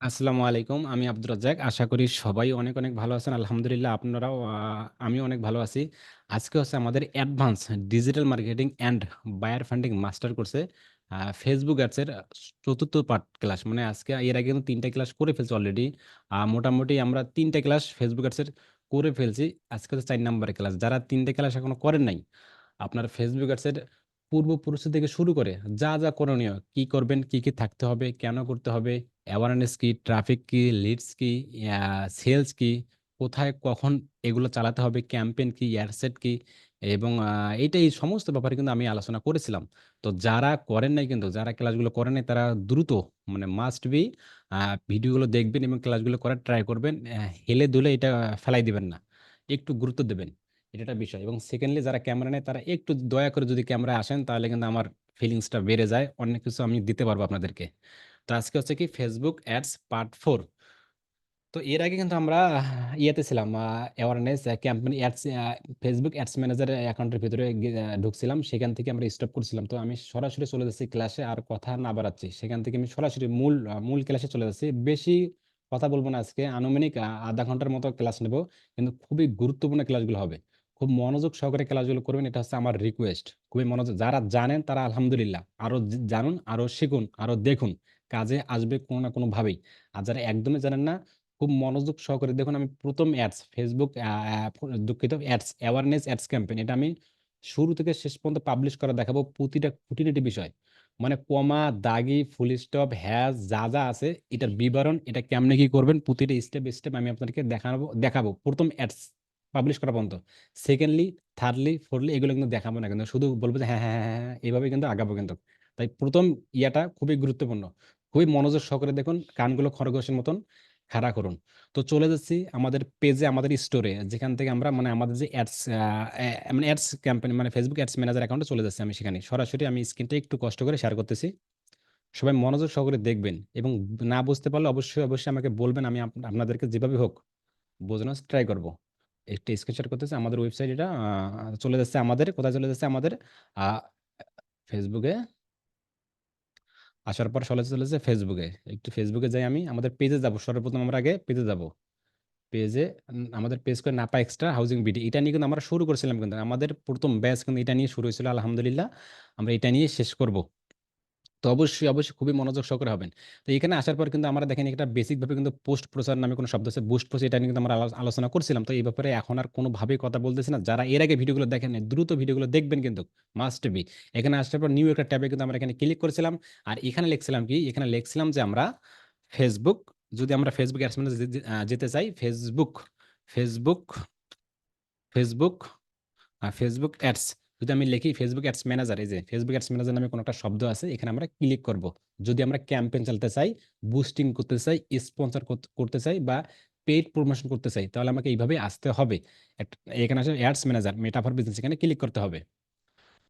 আসসালামু আলাইকুম। আমি আব্দুর রাজ্জাক। আশা করি সবাই অনেক, অনেক ভালো আছেন। আলহামদুলিল্লাহ আপনারাও আমিও অনেক ভালো আছি। আজকে হচ্ছে আমাদের advance digital marketing and buyer funding master কোর্সে Facebook অ্যাডস এর ৪র্থ পার্ট ক্লাস। মানে আজকে এর আগে কিন্তু ৩ টা ক্লাস করে ফেলছি অলরেডি। মোটামুটি আমরা ৩ টা ক্লাস Facebook অ্যাডস এর করে ফেলছি। আজকে হচ্ছে ৪ নাম্বারের ক্লাস। যারা ৩ টা ক্লাস এখনো করেন নাই, আপনার Facebook অ্যাডস এর পূর্ব প্রস্তুতি থেকে শুরু করে যা করণীয়, কি করবেন, কি থাকতে হবে, কেন করতে হবে, অ্যাওয়ারনেস কি, ট্রাফিক কি, লিডস কি, সেলস কি, কোথায় কখন এগুলো চালাতে হবে, ক্যাম্পেইন কি, অ্যাডসেট কি এবং এই সমস্ত ব্যাপারে কিন্তু আমি আলোচনা করেছিলাম। তো যারা করেন নাই কিন্তু যারা ক্লাসগুলো করেন নাই তারা দ্রুত মানে মাস্ট বি ভিডিওগুলো দেখবেন এবং ক্লাসগুলো করার ট্রাই করবেন। হেলে-দুলে এটা ফেলাই দিবেন না। একটু গুরুত্ব দেবেন। এটা একটা বিষয় এবং সেকেন্ডলি যারা ক্যামেরা নেয় তারা একটু দয়া করে যদি ক্যামেরায় আসেন তাহলে কিন্তু আমার ফিলিংসটা বেড়ে যায়। অনেক কিছু আমি দিতে পারবো আপনাদেরকে। তো আজকে হচ্ছে কি Facebook অ্যাডস পার্ট 4। তো এর আগে কিন্তু আমরা ইয়েতে ছিলাম awareness campaign ads Facebook ads manager অ্যাকাউন্টের ভিতরে ঢুকছিলাম। সেখান থেকে আমরা স্টপ করছিলাম। তো আমি সরাসরি চলে যাচ্ছি ক্লাসে আর কথা না বাড়াচ্ছি। সেখান থেকে আমি সরাসরি মূল ক্লাসে চলে যাচ্ছি। বেশি কথা বলবো না আজকে। আনুমানিক ০.৫ ঘন্টার মতো ক্লাস নেব। কিন্তু খুবই গুরুত্বপূর্ণ ক্লাসগুলো হবে। খুব মনোযোগ সহকারে ক্লাসগুলো করবেন। এটা হচ্ছে আমার রিকোয়েস্ট। খুবই মনোযোগ যারা জানেন তারা আলহামদুলিল্লাহ। আরো জানুন, আরো শিখুন, আরো দেখুন। কাজে আসবে কোনো না কোনোভাবেই। আর যারা একদমই জানেন না খুব মনোযোগ সহকারে দেখুন আমি ১ম অ্যাডস Facebook দুঃখিত অ্যাডস অ্যাওয়ারনেস অ্যাডস ক্যাম্পেইন এটা আমি শুরু থেকে শেষ পর্যন্ত পাবলিশ করে দেখাবো প্রতিটা খুঁটিনাটি বিষয়। মানে কমা, দাগি, ফুল স্টপ, হ্যাশ যা আছে এটার বিবরণ এটা কেমনে কি করবেন প্রতিটা স্টেপ আমি আপনাদেরকে দেখাবো ১ম অ্যাডস পাবলিশ করা পর্যন্ত। সেকেন্ডলি, থার্ডলি, ফোর্থলি এগুলো কিন্তু দেখাবো না কিন্তু শুধু বলব যে হ্যাঁ, এভাবে কিন্তু আগাবো কিন্তু। তাই ১ম ইয়াটা খুবই গুরুত্বপূর্ণ। খুবই মনোযোগ সহকারে দেখুন, কানগুলো খরগোশের মতন খাড়া করুন। তো চলে যাচ্ছি আমাদের পেজে, আমাদের স্টোরে যেখান থেকে আমরা মানে আমাদের যে অ্যাডস মানে অ্যাডস ক্যাম্পেইন মানে Facebook অ্যাডস ম্যানেজার অ্যাকাউন্টে চলে যাচ্ছি আমি সেখানে। সরাসরি আমি স্ক্রিনটা একটু কষ্ট করে শেয়ার করতেছি। সবাই মনোযোগ সহকারে দেখবেন এবং না বুঝতে পারলে অবশ্যই আমাকে বলবেন। আমি আপনাদেরকে যেভাবে হোক বোঝানোর ট্রাই করব। একটা স্ক্রিনশট করতেছি। আমাদের ওয়েবসাইট এটা চলে যাচ্ছে আমাদের কোথায় চলে যাচ্ছে আমাদের আ Facebook এ আসার পর চলে যাচ্ছে Facebook এ। একটু Facebook এ যাই আমি। আমাদের পেজে যাব। সর্বপ্রথম আমরা আগে পেজে যাব। পেজে আমাদের পেজ করে নাপা এক্সট্রা হাউজিং বিডি এটা নিয়ে কিন্তু আমরা শুরু করেছিলাম কিন্তু আমাদের ১ম ব্যাচ কিন্তু এটা নিয়ে শুরু হয়েছিল আলহামদুলিল্লাহ। আমরা এটা নিয়ে শেষ করব। তো অবশ্যই খুবই মনোযোগ সহকারে হবেন। তো এখানে আসার পর কিন্তু আমরা দেখেন একটা বেসিক ভাবে কিন্তু পোস্ট প্রচার নামে কোনো শব্দ আছে। বুস্ট পোস্ট এটা নিয়ে কিন্তু আমরা আলোচনা করছিলাম। তো এই ব্যাপারে এখন আর কোনোভাবেই কথা বলতেছি না। যারা এর আগে ভিডিওগুলো দেখেন নাই দ্রুত ভিডিওগুলো দেখবেন কিন্তু মাস্ট বি। এখানে আসার পর নিউ একটা ট্যাবে কিন্তু আমরা এখানে ক্লিক করেছিলাম। আর এখানে লিখছিলাম কি? এখানে লিখছিলাম যে আমরা Facebook যদি আমরা Facebook অ্যাডস ম্যানেজার যেতে চাই Facebook, Facebook Facebook অ্যাডস যদি আমি লিখি Facebook অ্যাডস ম্যানেজার এই যে Facebook অ্যাডস ম্যানেজার নামে কোনো একটা শব্দ আছে এখানে আমরা ক্লিক করব। যদি আমরা ক্যাম্পেইন চালাতে চাই, বুস্টিং করতে চাই, স্পন্সর করতে চাই বা পেইড প্রমোশন করতে চাই তাহলে আমাকে এইভাবে আসতে হবে। এখানে আসলে ads manager meta for business এখানে ক্লিক করতে হবে।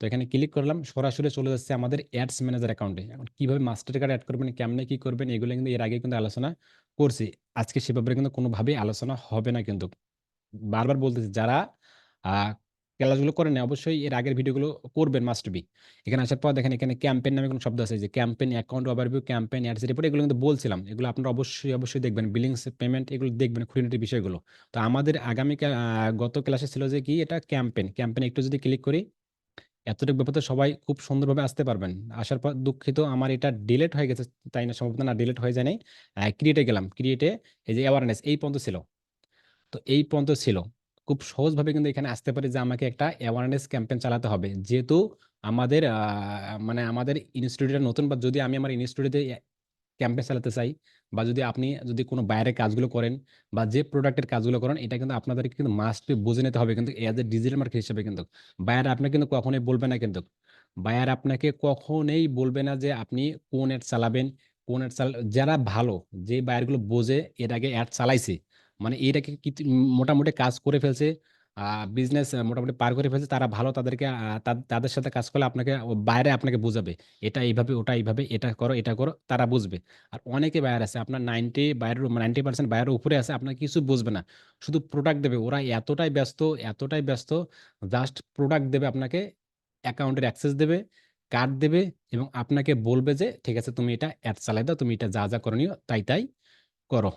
তো এখানে ক্লিক করলাম সরাসরি চলে যাচ্ছে আমাদের অ্যাডস ম্যানেজার অ্যাকাউন্টে। এখন কিভাবে মাস্টার কার্ড এড করবেন, কেমনে কি করবেন এগুলো কিন্তু এর আগে কিন্তু আলোচনা করছি। আজকে সে ব্যাপারে কিন্তু কোনোভাবেই আলোচনা হবে না কিন্তু। বারবার বলতেছি যারা আ ক্লাসগুলো করেন নাই অবশ্যই এর আগের ভিডিওগুলো করবেন মাস্ট বি। এখানে আসার পর দেখেন এখানে ক্যাম্পেইন নামে কোনো শব্দ আছে যে campaign account overview, campaign ads report এগুলো কিন্তু বলছিলাম। এগুলো আপনারা অবশ্যই দেখবেন। বিলিংস পেমেন্ট এগুলো দেখবেন খুঁটিনাটি বিষয়গুলো। তো আমাদের আগামী গত ক্লাসে ছিল যে কি এটা ক্যাম্পেইন একটু যদি ক্লিক করি এতটুকু ব্যাপার তো সবাই খুব সুন্দরভাবে আসতে পারবেন। আসার পর দুঃখিত আমার এটা ডিলিট হয়ে গেছে তাই না সম্ভবত না ডিলিট হয়ে যায় নাই। ক্রিয়েট এ গেলাম। ক্রিয়েট এ এই যে অ্যাওয়ারনেস এই পর্যন্ত ছিল। তো এই পর্যন্ত ছিল। খুব সহজভাবে কিন্তু এখানে আসতে পারি যে আমাকে একটা অ্যাওয়ারনেস ক্যাম্পেইন চালাতে হবে। যেহেতু আমাদের মানে আমাদের ইনস্টিটিউটটা নতুন বা যদি আমি আমার ইনস্টিটিউটে ক্যাম্পেইন চালাতে চাই বা যদি কোনো বাইরের কাজগুলো করেন বা যে প্রোডাক্টের কাজগুলো করেন এটা কিন্তু আপনাদেরকে কিন্তু মাস্ট বি বুঝে নিতে হবে কিন্তু এজ এ ডিজিটাল মার্কেট হিসেবে কিন্তু। বায়ার আপনাকে কিন্তু কখনোই বলবে না কিন্তু। বায়ার আপনাকে কখনোই বলবে না যে আপনি কোন অ্যাড চালাবেন, কোন অ্যাড যারা ভালো যে বায়ারগুলো বোঝে এর আগে অ্যাড চালাইছে মানে এটাকে মোটামুটি কাজ করে ফেলছে। আ বিজনেস মোটামুটি পার করে ফেলছে। তারা ভালো তাদেরকে তাদের সাথে কাজ করলে আপনাকে বাইরে আপনাকে বুঝাবে। এটা এইভাবে, ওটা এইভাবে, এটা করো, তারা বুঝবে। আর অনেকে বায়ার আছে আপনার 90% বায়ারের উপরে আছে আপনার কিছু বুঝবে না। শুধু প্রোডাক্ট দেবে। ওরা এতটাই ব্যস্ত জাস্ট প্রোডাক্ট দেবে আপনাকে, অ্যাকাউন্টের অ্যাক্সেস দেবে, কার্ড দেবে এবং আপনাকে বলবে যে, "ঠিক আছে তুমি এটা এড চালায় দাও। তুমি এটা যা করণীয় তাই করো।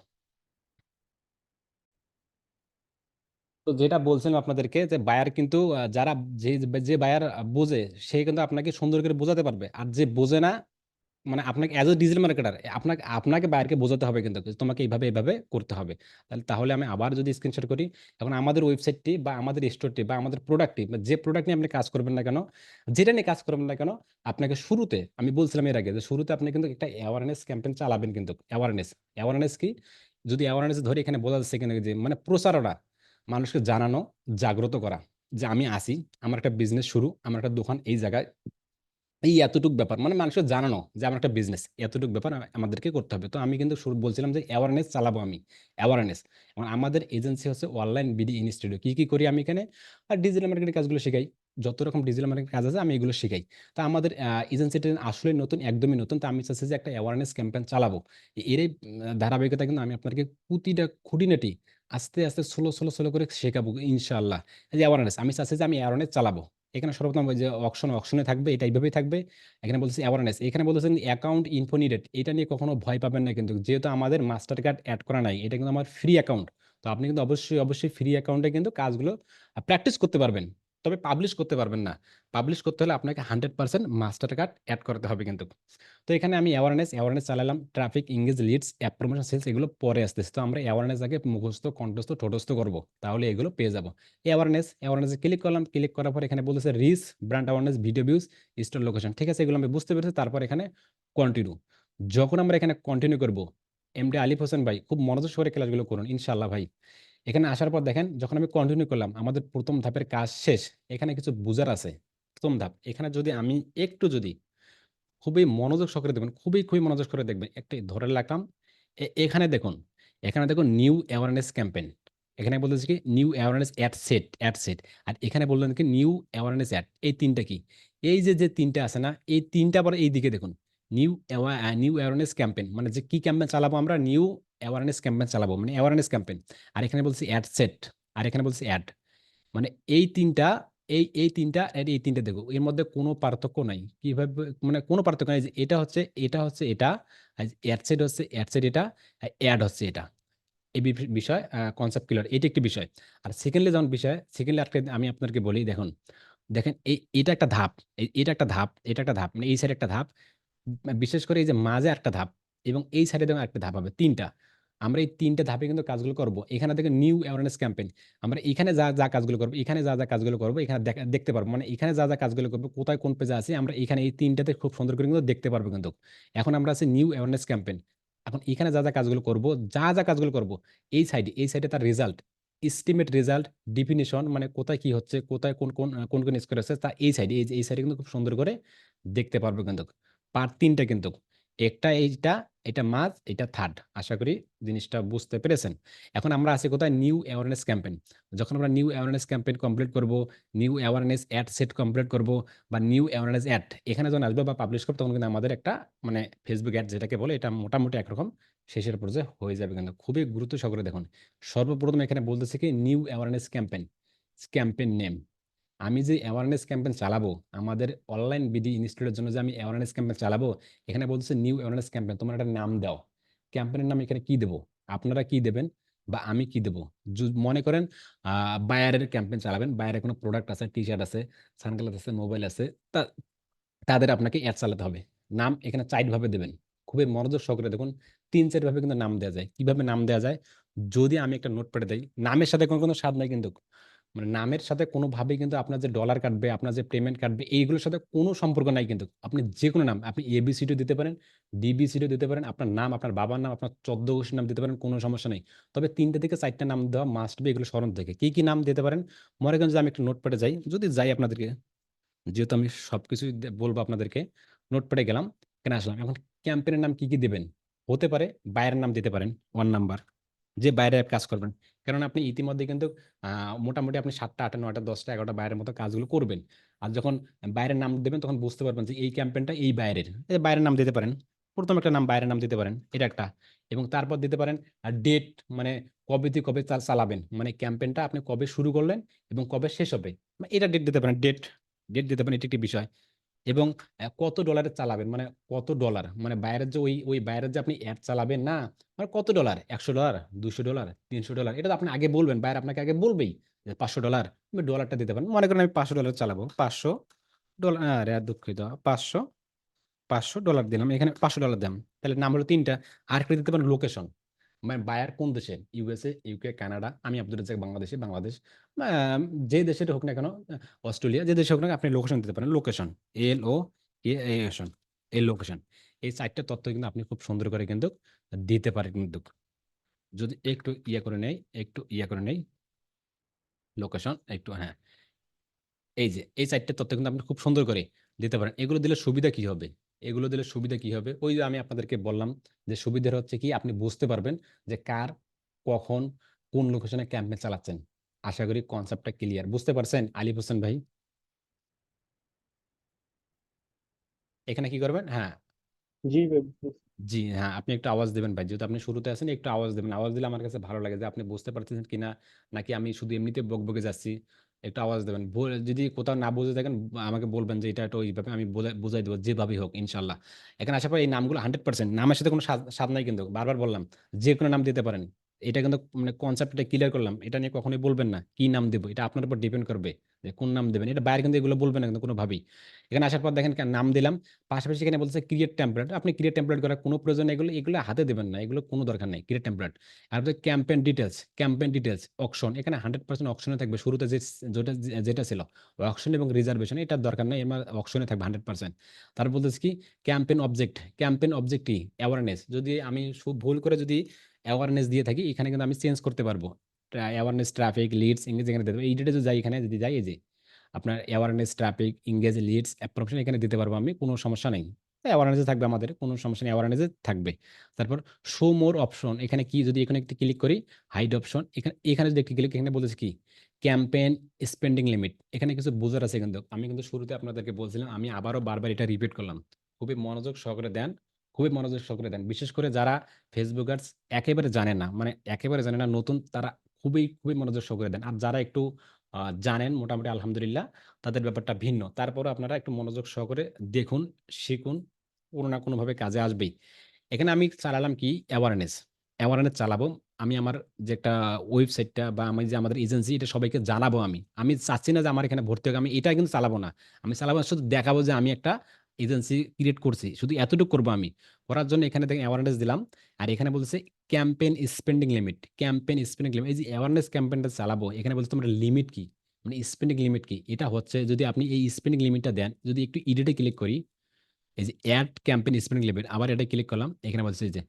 তো যেটা বলছিলাম আপনাদেরকে, যে বায়ার কিন্তু যারা, যে যে বায়ার বোঝে, সে কিন্তু আপনাকে সুন্দর করে বোঝাতে পারবে। আর যে বোঝে না, মানে আপনাকে অ্যাজ এ ডিজিটাল মার্কেটার, আপনাকে আপনাকে বায়ারকে বোঝাতে হবে কিন্তু যে তোমাকে এইভাবে এইভাবে করতে হবে। তাহলে আমি আবার যদি স্ক্রিনশট করি, এখন আমাদের ওয়েবসাইটটি বা আমাদের স্টোরটি বা আমাদের প্রোডাক্টটি, যে প্রোডাক্ট নিয়ে আপনি কাজ করবেন না কেন, যেটা নিয়ে কাজ করবেন না কেন, আপনাকে শুরুতে, আমি বলছিলাম এর আগে, যে শুরুতে আপনি কিন্তু একটা অ্যাওয়ারনেস ক্যাম্পেইন চালাবেন কিন্তু। অ্যাওয়ারনেস, অ্যাওয়ারনেস কি? যদি অ্যাওয়ারনেস ধরে, এখানে বোঝা যাচ্ছে এখানে যে মানে প্রচারণা, মানুষকে জানানো, জাগ্রত করা, যে আমি আসি, আমার একটা বিজনেস শুরু, আমার একটা দোকান এই জায়গায়, এই এতটুক ব্যাপার, মানে মানুষকে জানানো যে আমার একটা বিজনেস, এতটুক ব্যাপার আমাদেরকে করতে হবে। তো আমি কিন্তু শুরু বলছিলাম যে অ্যাওয়ারনেস চালাবো আমি, অ্যাওয়ারনেস। এবং আমাদের এজেন্সি হচ্ছে অনলাইন বিডি ইনস্টিটিউট। কি কি করি আমি এখানে? আর ডিজিটাল মার্কেটিং কাজগুলো শেখাই, যত রকম ডিজিটাল মার্কেটিং কাজ আছে আমি এগুলো শেখাই। তো আমাদের এজেন্সিটা আসলে নতুন, একদমই নতুন। তো আমি চাচ্ছি যে একটা অ্যাওয়ারনেস ক্যাম্পেইন চালাবো। এর এই ধারাবাহিকতা কিন্তু আমি আপনাদেরকে প্রতিটা খুঁটিনাটি আস্তে আস্তে স্লো স্লো স্লো করে শেখাবো ইনশাআল্লাহ। এই যে অ্যাওয়ারনেস, আমি চাচ্ছি যে আমি অ্যাওয়ারনেস চালাবো। এখানে সর্বপ্রথম ওই যে অকশনে থাকবে, এটা এইভাবেই থাকবে। এখানে বলতেছি অ্যাওয়ারনেস, এখানে বলতেছেন অ্যাকাউন্ট ইনফো নিডেড, এটা নিয়ে কখনো ভয় পাবেন না কিন্তু, যেহেতু আমাদের মাস্টার কার্ড অ্যাড করা নাই, এটা কিন্তু আমার ফ্রি অ্যাকাউন্ট। তো আপনি কিন্তু অবশ্যই অবশ্যই ফ্রি অ্যাকাউন্টে কিন্তু কাজগুলো প্র্যাকটিস করতে পারবেন, তবে পাবলিশ করতে পারবেন না। পাবলিশ করতে হলে আপনাকে 100% মাস্টার কার্ড অ্যাড করতে হবে কিন্তু। তো এখানে আমি অ্যাওয়ারনেস অ্যাওয়ারনেস চালালাম, traffic, engage, leads, app promotion, sales, এগুলো পরে আসতেছে। তো আমরা অ্যাওয়ারনেস আগে মুখস্থ, কণ্ঠস্থ, ঠোঁটস্থ করব, তাহলে এগুলো পেয়ে যাব। অ্যাওয়ারনেসে ক্লিক করলাম, ক্লিক করার পর এখানে বলেছে reach, brand awareness, video views, store location, ঠিক আছে, এগুলো আমি বুঝতে পেরেছি। তারপর এখানে কন্টিনিউ। যখন আমরা এখানে কন্টিনিউ করব, এমডি আলিফ হোসেন ভাই খুব মনোযোগ সহকারে ক্লাসগুলো করুন ইনশাআল্লাহ ভাই। এখানে আসার পর দেখেন, যখন আমি কন্টিনিউ করলাম, আমাদের প্রথম ধাপের কাজ শেষ। এখানে কিছু বুঝার আছে। প্রথম ধাপ, এখানে যদি আমি একটু যদি খুবই মনোযোগ সহকারে দেখবেন, খুবই খুবই মনোযোগ করে দেখবেন, একটি ধরে রাখলাম। এখানে দেখুন, এখানে দেখুন নিউ অ্যাওয়ারনেস ক্যাম্পেইন। এখানে বলতেছে কি new awareness ad set, ad set. আর এখানে বললেন কি নিউ অ্যাওয়ারনেস অ্যাড, এই তিনটা কি? এই যে যে তিনটা আছে না, এই তিনটা আবার এই দিকে দেখুন। নিউ অ্যাওয়ারনেস ক্যাম্পেইন, মানে যে কি ক্যাম্পেইন চালাবো আমরা, নিউ অ্যাওয়ারনেস ক্যাম্পেইন চালাবো, মানে অ্যাওয়ারনেস ক্যাম্পেইন। আর এখানে বলছি অ্যাড সেট, আর এখানে বলছি অ্যাড। মানে এই তিনটা, এই তিনটা আর এই তিনটা দেখো, এর মধ্যে কোনো পার্থক্য নাই কিভাবে, মানে কোনো পার্থক্য নাই, যে এটা হচ্ছে এটা হচ্ছে এটা, অ্যাডসেট হচ্ছে অ্যাডসেট এটা, অ্যাড হচ্ছে এটা। এই বিষয়, কনসেপ্ট ক্লিয়ার, এটা একটি বিষয়। আর সেকেন্ডলি যেমন বিষয়, সেকেন্ডলি একটা আমি আপনাদেরকে বলি, দেখুন, দেখেন এটা একটা ধাপ, এটা একটা ধাপ, এটা একটা ধাপ, মানে এই সাইড একটা ধাপ, বিশেষ করে এই যে মাঝে একটা ধাপ, এবং এই সাইডে দেখুন একটা ধাপ হবে, তিনটা। আমরা এই তিনটা ধাপে কিন্তু কাজগুলো করব। এখানে থেকে নিউ অ্যাওয়ারনেস ক্যাম্পেইন, আমরা এখানে যা যা কাজগুলো করবো, এখানে যা যা কাজগুলো করবো, এখানে দেখতে পারবো, মানে এখানে যা যা কাজগুলো করবো, কোথায় কোন পেজে আছে, আমরা এখানে এই তিনটাতে খুব সুন্দর করে কিন্তু দেখতে পারবো কিন্তু। এখন আমরা আছি নিউ অ্যাওয়ারনেস ক্যাম্পেইন। এখন এখানে যা যা কাজগুলো করব, যা যা কাজগুলো করব, এই সাইডে তার রেজাল্ট, এস্টিমেট রেজাল্ট, ডিফিনিশন, মানে কোথায় কি হচ্ছে, কোথায় কোন কোন কোন কোন স্কোর আছে, তা এই সাইডে, এই সাইডে কিন্তু খুব সুন্দর করে দেখতে পারবো কিন্তু। পার্ট তিনটা কিন্তু, একটা এইটা, এটা মাঝ, এটা থার্ড। আশা করি জিনিসটা বুঝতে পেরেছেন। এখন আমরা আছি কোথায়, নিউ অ্যাওয়ারনেস ক্যাম্পেইন। যখন আমরা নিউ অ্যাওয়ারনেস ক্যাম্পেইন কমপ্লিট করব, new awareness ad set complete করব, বা নিউ অ্যাওয়ারনেস অ্যাড এখানে যখন আসবে বা পাবলিশ করব, তখন কিন্তু আমাদের একটা মানে ফেসবুক অ্যাড যেটাকে বলে, এটা মোটামুটি একরকম শেষের পর্যায়ে হয়ে যাবে কিন্তু। খুবই গুরুত্ব সহকারে দেখুন, সর্বপ্রথম এখানে বলতেছে কি new awareness campaign, campaign name. আমি যে অ্যাওয়ারনেস ক্যাম্পেইন চালাবো, আমাদের অনলাইন বিডি ইনস্টিটিউটের জন্য যে আমি অ্যাওয়ারনেস ক্যাম্পেইন চালাবো, এখানে বলছে নিউ অ্যাওয়ারনেস ক্যাম্পেইন, তোমার একটা নাম দাও। ক্যাম্পেইনের নাম এখানে কি দেবো, আপনারা কি দেবেন বা আমি কি দেবো? মনে করেন বায়ারের ক্যাম্পেইন চালাবেন, বায়ারের কোনো প্রোডাক্ট আছে, টি শার্ট আছে, সানগ্লাস আছে, মোবাইল আছে, তা তাদের আপনাকে অ্যাড চালাতে হবে। নাম এখানে 4 ভাবে দেবেন, খুবই মনোযোগ সহকারে দেখুন। 3-4 ভাবে কিন্তু নাম দেওয়া যায়। কিভাবে নাম দেওয়া যায়? যদি আমি একটা নোটপ্যাডে দেই, নামের সাথে কোনো কোনো স্বাদ নাই কিন্তু, মানে নামের সাথে কোনোভাবেই কিন্তু আপনার যে ডলার কাটবে, আপনার যে পেমেন্ট কাটবে, এইগুলোর সাথে কোনো সম্পর্ক নাই কিন্তু। আপনি যে কোনো নাম, আপনি এবিসিডিও দিতে পারেন, ডিবিসিডিও দিতে পারেন, আপনার নাম, আপনার বাবার নাম, আপনার 14 গোষ্ঠীর নাম দিতে পারেন, কোনো সমস্যা নেই। তবে 3টে থেকে 4টে নাম দেওয়া মাস্ট বি, এগুলো স্মরণ থেকে। কি কি নাম দিতে পারেন? মনে করেন যে আমি একটা নোটপ্যাডে যাই, যদি যাই আপনাদেরকে, যেহেতু আমি সবকিছু বলবো আপনাদেরকে, নোটপ্যাডে গেলাম, এখানে আসলাম। এখন ক্যাম্পেইনের নাম কি কি দিবেন? হতে পারে বাইরের নাম দিতে পারেন, 1 নাম্বার, যে বাইরে কাজ করবেন। কারণ আপনি ইতিমধ্যে কিন্তু মোটামুটি আপনি 7টা, 8টা, 9টা, 10টা, 11টা বাইরের মতো কাজগুলো করবেন। আর যখন বাইরের নাম দেবেন, তখন বুঝতে পারবেন যে এই ক্যাম্পেইনটা এই বাইরের, এই বাইরের নাম দিতে পারেন। প্রথম একটা নাম, বাইরের নাম দিতে পারেন, এটা একটা। এবং তারপর দিতে পারেন ডেট, মানে কবে থেকে কবে চালাবেন, মানে ক্যাম্পেইনটা আপনি কবে শুরু করলেন এবং কবে শেষ হবে, এটা ডেট দিতে পারেন, ডেট, ডেট দিতে পারেন, এটি একটি বিষয়। এবং কত ডলারের চালাবেন, মানে কত ডলার, মানে বাইরের যে ওই ওই বাইরের যে আপনি অ্যাড চালাবেন না, মানে কত ডলার, $100, $200, $300, এটা তো আপনি আগে বলবেন, বাইরে আপনাকে আগে বলবেই যে $500, আমি ডলারটা দিতে পারেন। মনে করেন আমি $500 চালাবো, $500, আরে দুঃখিত, 500 $500 দিলাম, এখানে $500 দাম, তাহলে নাম হলো তিনটা। আর একটা দিতে পারেন লোকেশন, মানে বায়ার কোন দেশে, ইউএসএ, ইউকে, কানাডা, আমি আব্দুল রাজ্জাক বাংলাদেশে, বাংলাদেশ, যে দেশের হোক না কেন, অস্ট্রেলিয়া, যে দেশে হোক না কেন, আপনি লোকেশন দিতে পারেন, লোকেশন, LOCATION, এই লোকেশন, এই চারটা তথ্য কিন্তু আপনি খুব সুন্দর করে কিন্তু দিতে পারেন কিন্তু। যদি একটু ইয়া করে নেই লোকেশন একটু, হ্যাঁ, এই যে এই চারটে তথ্য কিন্তু আপনি খুব সুন্দর করে দিতে পারেন। এগুলো দিলে সুবিধা কি হবে, এগুলো দিলে সুবিধা কি হবে, ওই যে আমি আপনাদেরকে বললাম যে সুবিধা হচ্ছে কি, আপনি বুঝতে পারবেন যে কার, কখন, কোন লোকেশনে ক্যাম্পেইন চালাচ্ছেন। আশা করি কনসেপ্টটা ক্লিয়ার, বুঝতে পারছেন আলিফ হোসেন ভাই? এখানে কি করবেন, হ্যাঁ, জি ভাই, বুঝতেছি। জি হ্যাঁ, আপনি একটু আওয়াজ দেবেন ভাই, যেহেতু আপনি শুরুতে আছেন, একটু আওয়াজ দেবেন, আওয়াজ দিলে আমার কাছে ভালো লাগে যে আপনি বুঝতে পারতেছেন কিনা, নাকি আমি শুধু এমনিতে বকবকে যাচ্ছি। একটু আওয়াজ দেবেন, যদি কোথাও না বুঝে থাকেন আমাকে বলবেন যে এটা একটা ওইভাবে, আমি বুঝাই দেবো যেভাবেই হোক ইনশাল্লাহ। এখানে আসার পর এই নামগুলো 100%, নামের সাথে কোনো স্বাদ নাই কিন্তু, বারবার বললাম যে কোনো নাম দিতে পারেন। এটা কিন্তু মানে কনসেপ্টটা ক্লিয়ার করলাম, এটা নিয়ে কখনোই বলবেন না কি নাম দেবো, এটা আপনার উপর ডিপেন্ড করবে যে কোন নাম দেবেন, এটা বাইরে কিন্তু এগুলো বলবেন না কিন্তু কোনোভাবেই। এখানে আসার পর দেখেন নাম দিলাম, পাশাপাশি এখানে বলছে ক্রিয়েট টেমপ্লেট, আপনি ক্রিয়েট টেমপ্লেট করার কোনো প্রয়োজন নেই, এগুলো এগুলো হাতে দেবেন না, এগুলো কোনো দরকার নেই ক্রিয়েট টেমপ্লেট। আর ক্যাম্পেইন ডিটেলস অকশন, এখানে 100% অকশনে থাকবে, শুরুতে যেটা যেটা ছিল অকশন এবং রিজার্ভেশন, এটার দরকার নেই, এর অকশনে থাকবে 100%। তারপর বলতেছে কি ক্যাম্পেইন অবজেক্ট কি অ্যাওয়ারনেস, যদি আমি ভুল করে যদি অ্যাওয়ারনেস দিয়ে থাকি, এখানে কিন্তু আমি চেঞ্জ করতে পারবো, অ্যাওয়ারনেস, ট্রাফিক, লিডস, এঙ্গেজ, এখানে দিতে পারবো। এই ডেটে যদি যাই, এখানে যদি যাই, এই যে আপনার অ্যাওয়ারনেস, ট্রাফিক, ইংগেজ, লিডস, অ্যাপ্রোপশন, এখানে দিতে পারবো আমি, কোনো সমস্যা নেই। অ্যাওয়ারনেসে থাকবে আমাদের, কোনো সমস্যা নেই, অ্যাওয়ারনেসে থাকবে। তারপর শো মোর অপশন, এখানে কি, যদি এখানে একটু ক্লিক করি, হাইড অপশন, এখানে এখানে যদি একটু ক্লিক, এখানে বলেছে কি ক্যাম্পেইন স্পেন্ডিং লিমিট, এখানে কিছু বোঝার আছে কিন্তু, আমি কিন্তু শুরুতে আপনাদেরকে বলছিলাম, আমি আবারও বারবার এটা রিপিট করলাম, খুবই মনোযোগ সহকারে দেন, খুবই মনোযোগ সহকারে দেন, বিশেষ করে যারা ফেসবুকার্স একেবারে জানে না, মানে একেবারে জানে না, নতুন, তারা খুবই খুবই মনোযোগ সহকারে দেন। আর যারা একটু জানেন মোটামুটি আলহামদুলিল্লাহ, তাদের ব্যাপারটা ভিন্ন, তারপরে আপনারা একটু মনোযোগ সহকারে দেখুন, শিখুন, কোনো না কোনো ভাবে কাজে আসবেই। এখানে আমি চালালাম কি অ্যাওয়ারনেস, অ্যাওয়ারনেস চালাবো, আমি আমার যে একটা ওয়েবসাইটটা বা আমি যে আমাদের এজেন্সি, এটা সবাইকে জানাবো, আমি আমি চাচ্ছি না যে আমার এখানে ভর্তি হোক, আমি এটা কিন্তু চালাবো না, আমি চালাবো শুধু দেখাবো যে আমি একটা এজেন্সি ক্রিয়েট করছি, শুধু এতটুকু করবো আমি। করার জন্য এখানে দেখেন অ্যাওয়ারনেস দিলাম, আর এখানে বলছে ক্যাম্পেইন স্পেন্ডিং লিমিট, এই যে অ্যাওয়ারনেস ক্যাম্পেইনটা চালাবো, এখানে বলছে তোমার লিমিট কি, মানে স্পেন্ডিং লিমিট কি, এটা হচ্ছে যদি আপনি এই স্পেন্ডিং লিমিটটা দেন, যদি একটু এডিটে ক্লিক করি, এই যে অ্যাড ক্যাম্পেইন স্পেন্ডিং লিমিট, আবার এটা ক্লিক করলাম, এখানে বলছে যে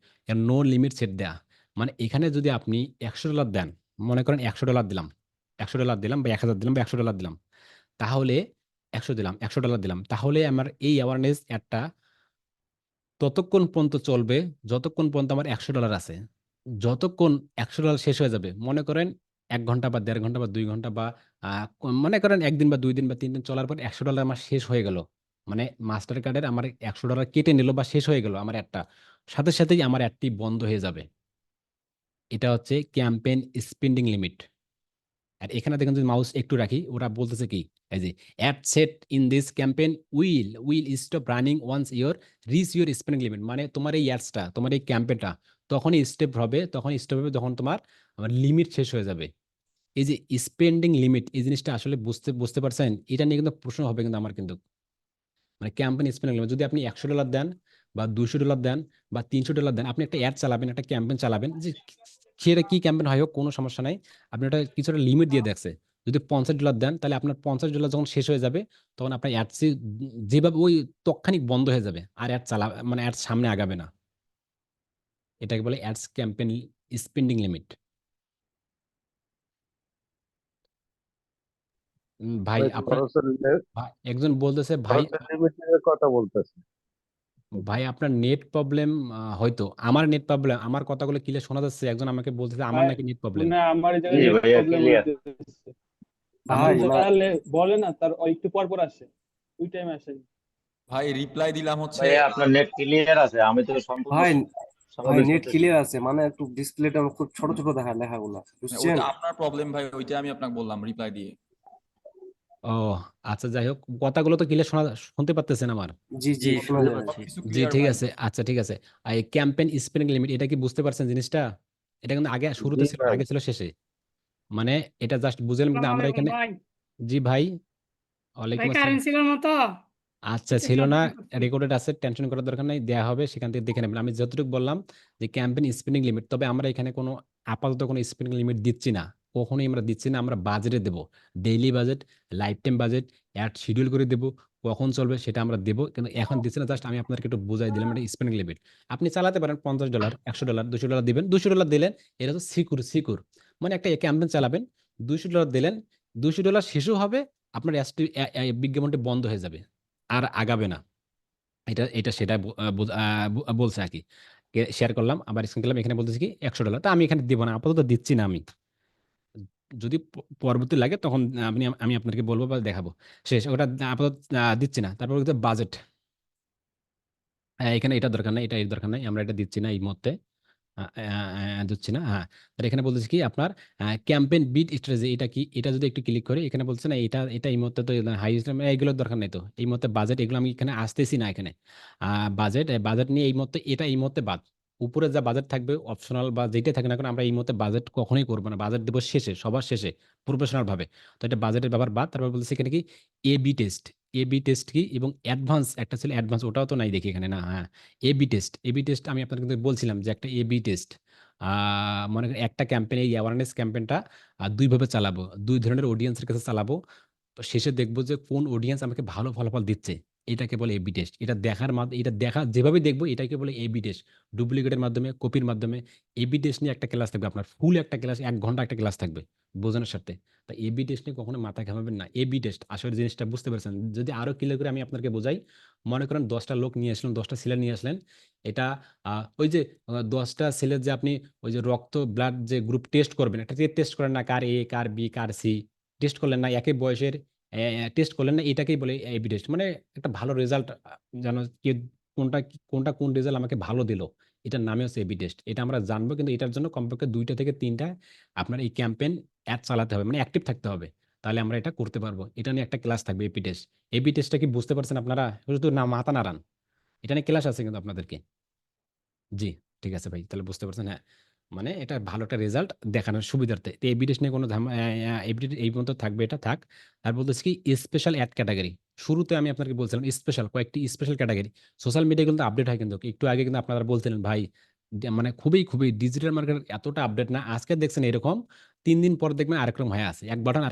নো লিমিট সেট দেয়া, মানে এখানে যদি আপনি $100 দেন, মনে করেন $100 দিলাম, $100 দিলাম বা 1000 দিলাম বা $100 দিলাম, তাহলে 100 দিলাম, $100 দিলাম, তাহলে আমার এই অ্যাওয়ারনেস অ্যাডটা ততক্ষণ পর্যন্ত চলবে যতক্ষণ পর্যন্ত আমার $100 আছে। যতক্ষণ $100 শেষ হয়ে যাবে, মনে করেন 1 ঘন্টা বা 1.5 ঘন্টা বা 2 ঘন্টা বা মনে করেন 1 দিন বা 2 দিন বা 3 দিন চলার পর $100 আমার শেষ হয়ে গেল, মানে মাস্টার কার্ডের আমার $100 কেটে নিল বা শেষ হয়ে গেল আমার অ্যাডটা, সাথে সাথেই আমার অ্যাডটি বন্ধ হয়ে যাবে। এটা হচ্ছে ক্যাম্পেইন স্পেন্ডিং লিমিট। আর এখানে দেখেন যদি মাউস একটু রাখি, ওরা বলতেছে কি, এই যে ad set in this campaign will stop running once your reach your spending limit, মানে তোমার এই অ্যাডসটা, তোমার এই ক্যাম্পেইনটা তখনই স্টেপ হবে যখন তোমার আমার লিমিট শেষ হয়ে যাবে। এই যে স্পেন্ডিং লিমিট, এই জিনিসটা আসলে বুঝতে বুঝতে পারছেন, এটা নিয়ে কিন্তু প্রশ্ন হবে কিন্তু আমার কিন্তু, মানে ক্যাম্পেইন স্পেন্ডিং লিমিট, যদি আপনি $100 দেন বা $200 দেন বা $300 দেন, আপনি একটা অ্যাড চালাবেন, একটা ক্যাম্পেইন চালাবেন, যে সেটা কি ক্যাম্পেইন হয় হোক কোনো সমস্যা নাই, আপনি ওটা কিছুটা লিমিট দিয়ে দেখছে, যদি $50 দেন, তাহলে আপনার $50 যখন শেষ হয়ে যাবে, তখন আপনার অ্যাডসি যেভাবে ওই তৎক্ষণিক বন্ধ হয়ে যাবে, আর অ্যাড মানে অ্যাড সামনে আগাবে না। এটাকে বলে অ্যাডস ক্যাম্পেইন স্পেন্ডিং লিমিট। ভাই ভাই আপনার, একজন বলতেছে ভাই, খরচের লিমিটের কথা বলতেছে। ভাই আপনার নেট প্রবলেম, হয়তো আমার নেট প্রবলেম, আমার কথাগুলো ক্লিয়ার শোনা যাচ্ছে, একজন আমাকে বলতেছে আমার ভাই নাকি নেট প্রবলেম। মনে হয় আমার এই জি জায়গায় নেট ভাইয়া প্রবলেম ক্লিয়ার। হইতেছে। আমার ভাই না তাহলে বলে না, তার ওই একটু পর পর আসে, ওই টাইমে আসে। ভাই রিপ্লাই দিলাম হচ্ছে। ভাইয়া আপনার নেট ক্লিয়ার আছে, আমি তো সম্পূর্ণ ভাই ভাই স্বাভাবিক নেট শুনতেছি। ক্লিয়ার আছে, মানে একটু ডিসপ্লেটা খুব ছোট ছোট দেখায় লেখাগুলা, বুঝছেন? ওইটা আপনার প্রবলেম ভাই, ওইটা আমি আপনাকে বললাম রিপ্লাই দিয়ে। ও আচ্ছা, যাই হোক, কথাগুলো তো ক্লিয়ার শুনতে পারতেছেন আমার? জি জি জি শোনা শুনতে যাচ্ছে। সবকিছু জি, ক্লিয়ার ঠিক ভাই। আছে, আচ্ছা, ঠিক আছে। আর এই ক্যাম্পেইন স্পেন্ডিং লিমিট, এটা কি বুঝতে পারছেন জিনিসটা? এটা কিন্তু আগে শুরুতে জি ছিল না, ভাই। আগে ছিল শেষে। মানে এটা জাস্ট বুঝলাম, কিন্তু আসসালামু আমরা আলাইকুম এখানে। ভাই। জি ভাই, ভাই ওয়ালাইকুম আসসালাম। কারেন্ট ছিল না তো, আচ্ছা, এই ছিল জন্য না, অপেক্ষা করছি। রেকর্ডেড আছে, টেনশন করার দরকার নাই, দেয়া হবে, সেখান থেকে দেখে নেবেন। আমি যতটুকু বললাম যে ক্যাম্পেইন স্পেন্ডিং লিমিট, তবে আমরা এখানে কোনো আপাতত কোনো স্পেন্ডিং লিমিট দিচ্ছি না, কখনোই আমরা দিচ্ছি না। আমরা বাজেটে দেবো, daily budget, lifetime budget, ad schedule করে দেবো, কখন চলবে সেটা আমরা দেবো, কিন্তু এখন দিচ্ছি না। জাস্ট আমি আপনাকে একটু বুঝাই দিলাম এটা স্পেন্ডিং লিমিট। আপনি চালাতে পারেন $50, $100, $200 দিবেন, $200 দিলেন, এটা তো সিকিউর সিকিউর। মানে একটা ক্যাম্পেইন চালাবেন, $200 দিলেন, $200 শেষও হবে, আপনার বিজ্ঞাপনটি বন্ধ হয়ে যাবে, আর আগাবে না। এটা এটা সেটা বলছে আর কি। শেয়ার করলাম, আবার স্ক্রিন করলাম, এখানে বলতেছি কি $100, তা আমি এখানে দিব না, আপাতত দিচ্ছি না আমি। যদি পরবর্তী লাগে তখন আমি আপনাকে বলবো বা দেখাবো। শেষ, ওটা আপাতত দিচ্ছি না। তারপর বাজেট, এখানে এটা দরকার নাই, এটা এর দরকার নাই, আমরা এটা দিচ্ছি না এই মুহূর্তে। দিচ্ছি না, হ্যাঁ। আর এখানে বলতেছি কি আপনার ক্যাম্পেইন বিট স্ট্র্যাটেজি, এটা কি? এটা যদি একটু ক্লিক করে এখানে বলছে না, এটা এই মুহূর্তে তো হাই, এইগুলোর দরকার নাই তো এই মুহূর্তে। বাজেট এগুলো আমি এখানে আসতেছি না এখানে। বাজেট নিয়ে এই মুহূর্তে, এটা এই মুহূর্তে বাদ। উপরে যা বাজেট থাকবে অপশনাল বা যেটাই থাকে না কেন, আমরা এই মুহূর্তে বাজেট কখনোই করবো না। বাজেট দেবো শেষে, সবার শেষে, প্রফেশনাল ভাবে। তো এটা বাজেটের ব্যাপার বাদ। তারপর বলতেছি এখানে কি A B test. A B test কি? এবং অ্যাডভান্স একটা ছিল, অ্যাডভান্স ওটাও তো নাই দেখি এখানে, না, হ্যাঁ। এবি টেস্ট আমি আপনাকে কিন্তু বলছিলাম যে একটা এবি টেস্ট, মনে করেন একটা ক্যাম্পেইন, এই অ্যাওয়ারনেস ক্যাম্পেইনটা দুই ভাবে চালাবো, দুই ধরনের অডিয়েন্সের কাছে চালাবো। তো শেষে দেখবো যে কোন অডিয়েন্স আমাকে ভালো ফলাফল দিচ্ছে, এটাকে বলে এবি টেস্ট। এটা দেখার মাধ্যমে, এটা দেখা যেভাবে দেখবো এটাকে বলে এবি টেস্ট। ডুপ্লিকেটের মাধ্যমে, কপির মাধ্যমে। এবি টেস্ট নিয়ে একটা ক্লাস থাকবে আপনার, ফুল একটা ক্লাস, 1 ঘন্টা একটা ক্লাস থাকবে বোঝানোর সাথে। তা এবি টেস্ট নিয়ে কখনো মাথা ঘামাবেন না। এবি টেস্ট আসলে জিনিসটা বুঝতে পারছেন? যদি আরো ক্লিয়ার করে আমি আপনাকে বোঝাই, মনে করেন 10টা লোক নিয়ে আসলেন, 10টা ছেলে নিয়ে আসলেন। এটা ওই যে 10টা ছেলের যে আপনি ওই যে রক্ত ব্লাড যে গ্রুপ টেস্ট করবেন, একটা টেস্ট করেন না, কার এ কার বি কার সি, টেস্ট করলেন না একই বয়সের, টেস্ট করলেন না, এটাকেই বলে এবি টেস্ট। মানে একটা ভালো রেজাল্ট, যেন কে কোনটা কোনটা কোন রেজাল্ট আমাকে ভালো দিল, এটার নামে হচ্ছে এবি টেস্ট। এটা আমরা জানবো, কিন্তু এটার জন্য কমপক্ষে 2টা থেকে 3টা আপনার এই ক্যাম্পেইন অ্যাড চালাতে হবে, মানে অ্যাক্টিভ থাকতে হবে। তাহলে আমরা এটা করতে পারবো। এটা নিয়ে একটা ক্লাস থাকবে, এপি টেস্ট। এপি টেস্টটা কি বুঝতে পারছেন আপনারা? শুধু না মাথা নাড়ান, এটা নিয়ে ক্লাস আছে কিন্তু আপনাদেরকে। জি, ঠিক আছে ভাই। তাহলে বুঝতে পারছেন, হ্যাঁ। মানে এটা ভালো একটা রেজাল্ট দেখানোর সুবিধার্থে। তো এই বিদেশ নিয়ে কোনো এই পর্যন্ত থাকবে, এটা থাক। আর বলতেছি কি স্পেশাল অ্যাড ক্যাটাগরি। শুরুতে আমি আপনাকে বলছিলাম স্পেশাল, কয়েকটি স্পেশাল ক্যাটাগরি। সোশ্যাল মিডিয়া কিন্তু আপডেট হয়, কিন্তু একটু আগে কিন্তু আপনারা বলছিলেন ভাই, মানে খুবই খুবই ডিজিটাল মার্কেট এতটা আপডেট না। আজকে দেখছেন এরকম, 3 দিন পর দেখবেন আরেকরকম হয়ে আছে, এক বাটন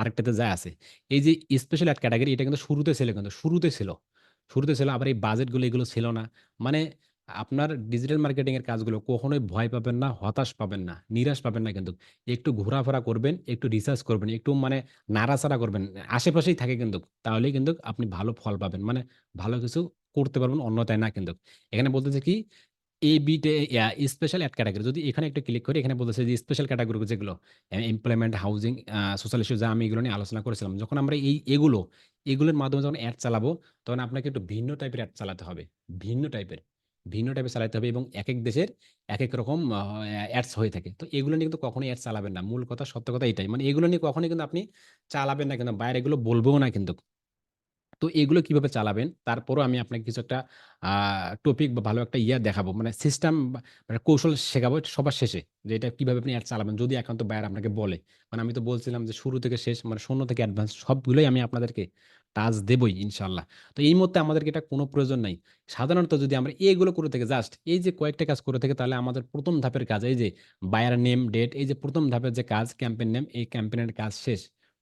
আরেকটাতে যায় আছে। এই যে স্পেশাল অ্যাড ক্যাটাগরি, এটা কিন্তু শুরুতে ছিল, আবার এই বাজেটগুলো এগুলো ছিল না। মানে আপনার ডিজিটাল মার্কেটিং এর কাজগুলো কখনোই ভয় পাবেন না, হতাশ পাবেন না, নিরাশ পাবেন না কিন্তু। একটু ঘোরাফেরা করবেন, একটু রিসার্চ করবেন, একটু মানে নাড়াচাড়া করবেন, আশেপাশেই থাকে কিন্তু, তাহলেই কিন্তু আপনি ভালো ফল পাবেন, মানে ভালো কিছু করতে পারবেন, অন্যথায় না কিন্তু। এখানে বলতেছে কি এই বিটে স্পেশাল অ্যাড ক্যাটাগরি, যদি এখানে একটু ক্লিক করি, এখানে বলতেছে যে স্পেশাল ক্যাটাগরি যেগুলো এমপ্লয়মেন্ট, হাউজিং, সোশ্যাল ইস্যু, যা আমি এগুলো নিয়ে আলোচনা করেছিলাম, যখন আমরা এগুলোর মাধ্যমে যখন অ্যাড চালাবো, তখন আপনাকে একটু ভিন্ন টাইপের অ্যাড চালাতে হবে। ভিন্ন টাইপের ভিন্ন টাইপের চালাতে হবে, এবং এক এক দেশের এক এক রকম অ্যাডস হয়ে থাকে। তো এগুলো নিয়ে কিন্তু কখনোই অ্যাড চালাবেন না, মূল কথা সত্য কথা এটাই। মানে এগুলো নিয়ে কখনোই কিন্তু আপনি চালাবেন না, কিন্তু বাইরে এগুলো বলবেও না কিন্তু। তো এগুলো কিভাবে চালাবেন, তারপরও আমি আপনাকে কিছু একটা টপিক বা ভালো একটা দেখাবো, মানে সিস্টেম, মানে কৌশল শেখাবো সবার শেষে, যে এটা কিভাবে আপনি অ্যাড চালাবেন, যদি একান্ত বায়ার আপনাকে বলে। মানে আমি তো বলছিলাম যে শুরু থেকে শেষ, মানে শূন্য থেকে অ্যাডভান্স সবগুলোই আমি আপনাদেরকে টাচ দেবই ইনশাল্লাহ। তো এই মুহূর্তে আমাদেরকে এটা কোনো প্রয়োজন নাই। সাধারণত যদি আমরা এইগুলো করে থেকে, জাস্ট এই যে কয়েকটা কাজ করে থেকে, তাহলে আমাদের প্রথম ধাপের কাজ, এই যে বায়ার নেম ডেট, এই যে প্রথম ধাপের যে কাজ, ক্যাম্পেইন নেম, এই ক্যাম্পেইনের কাজ শেষ।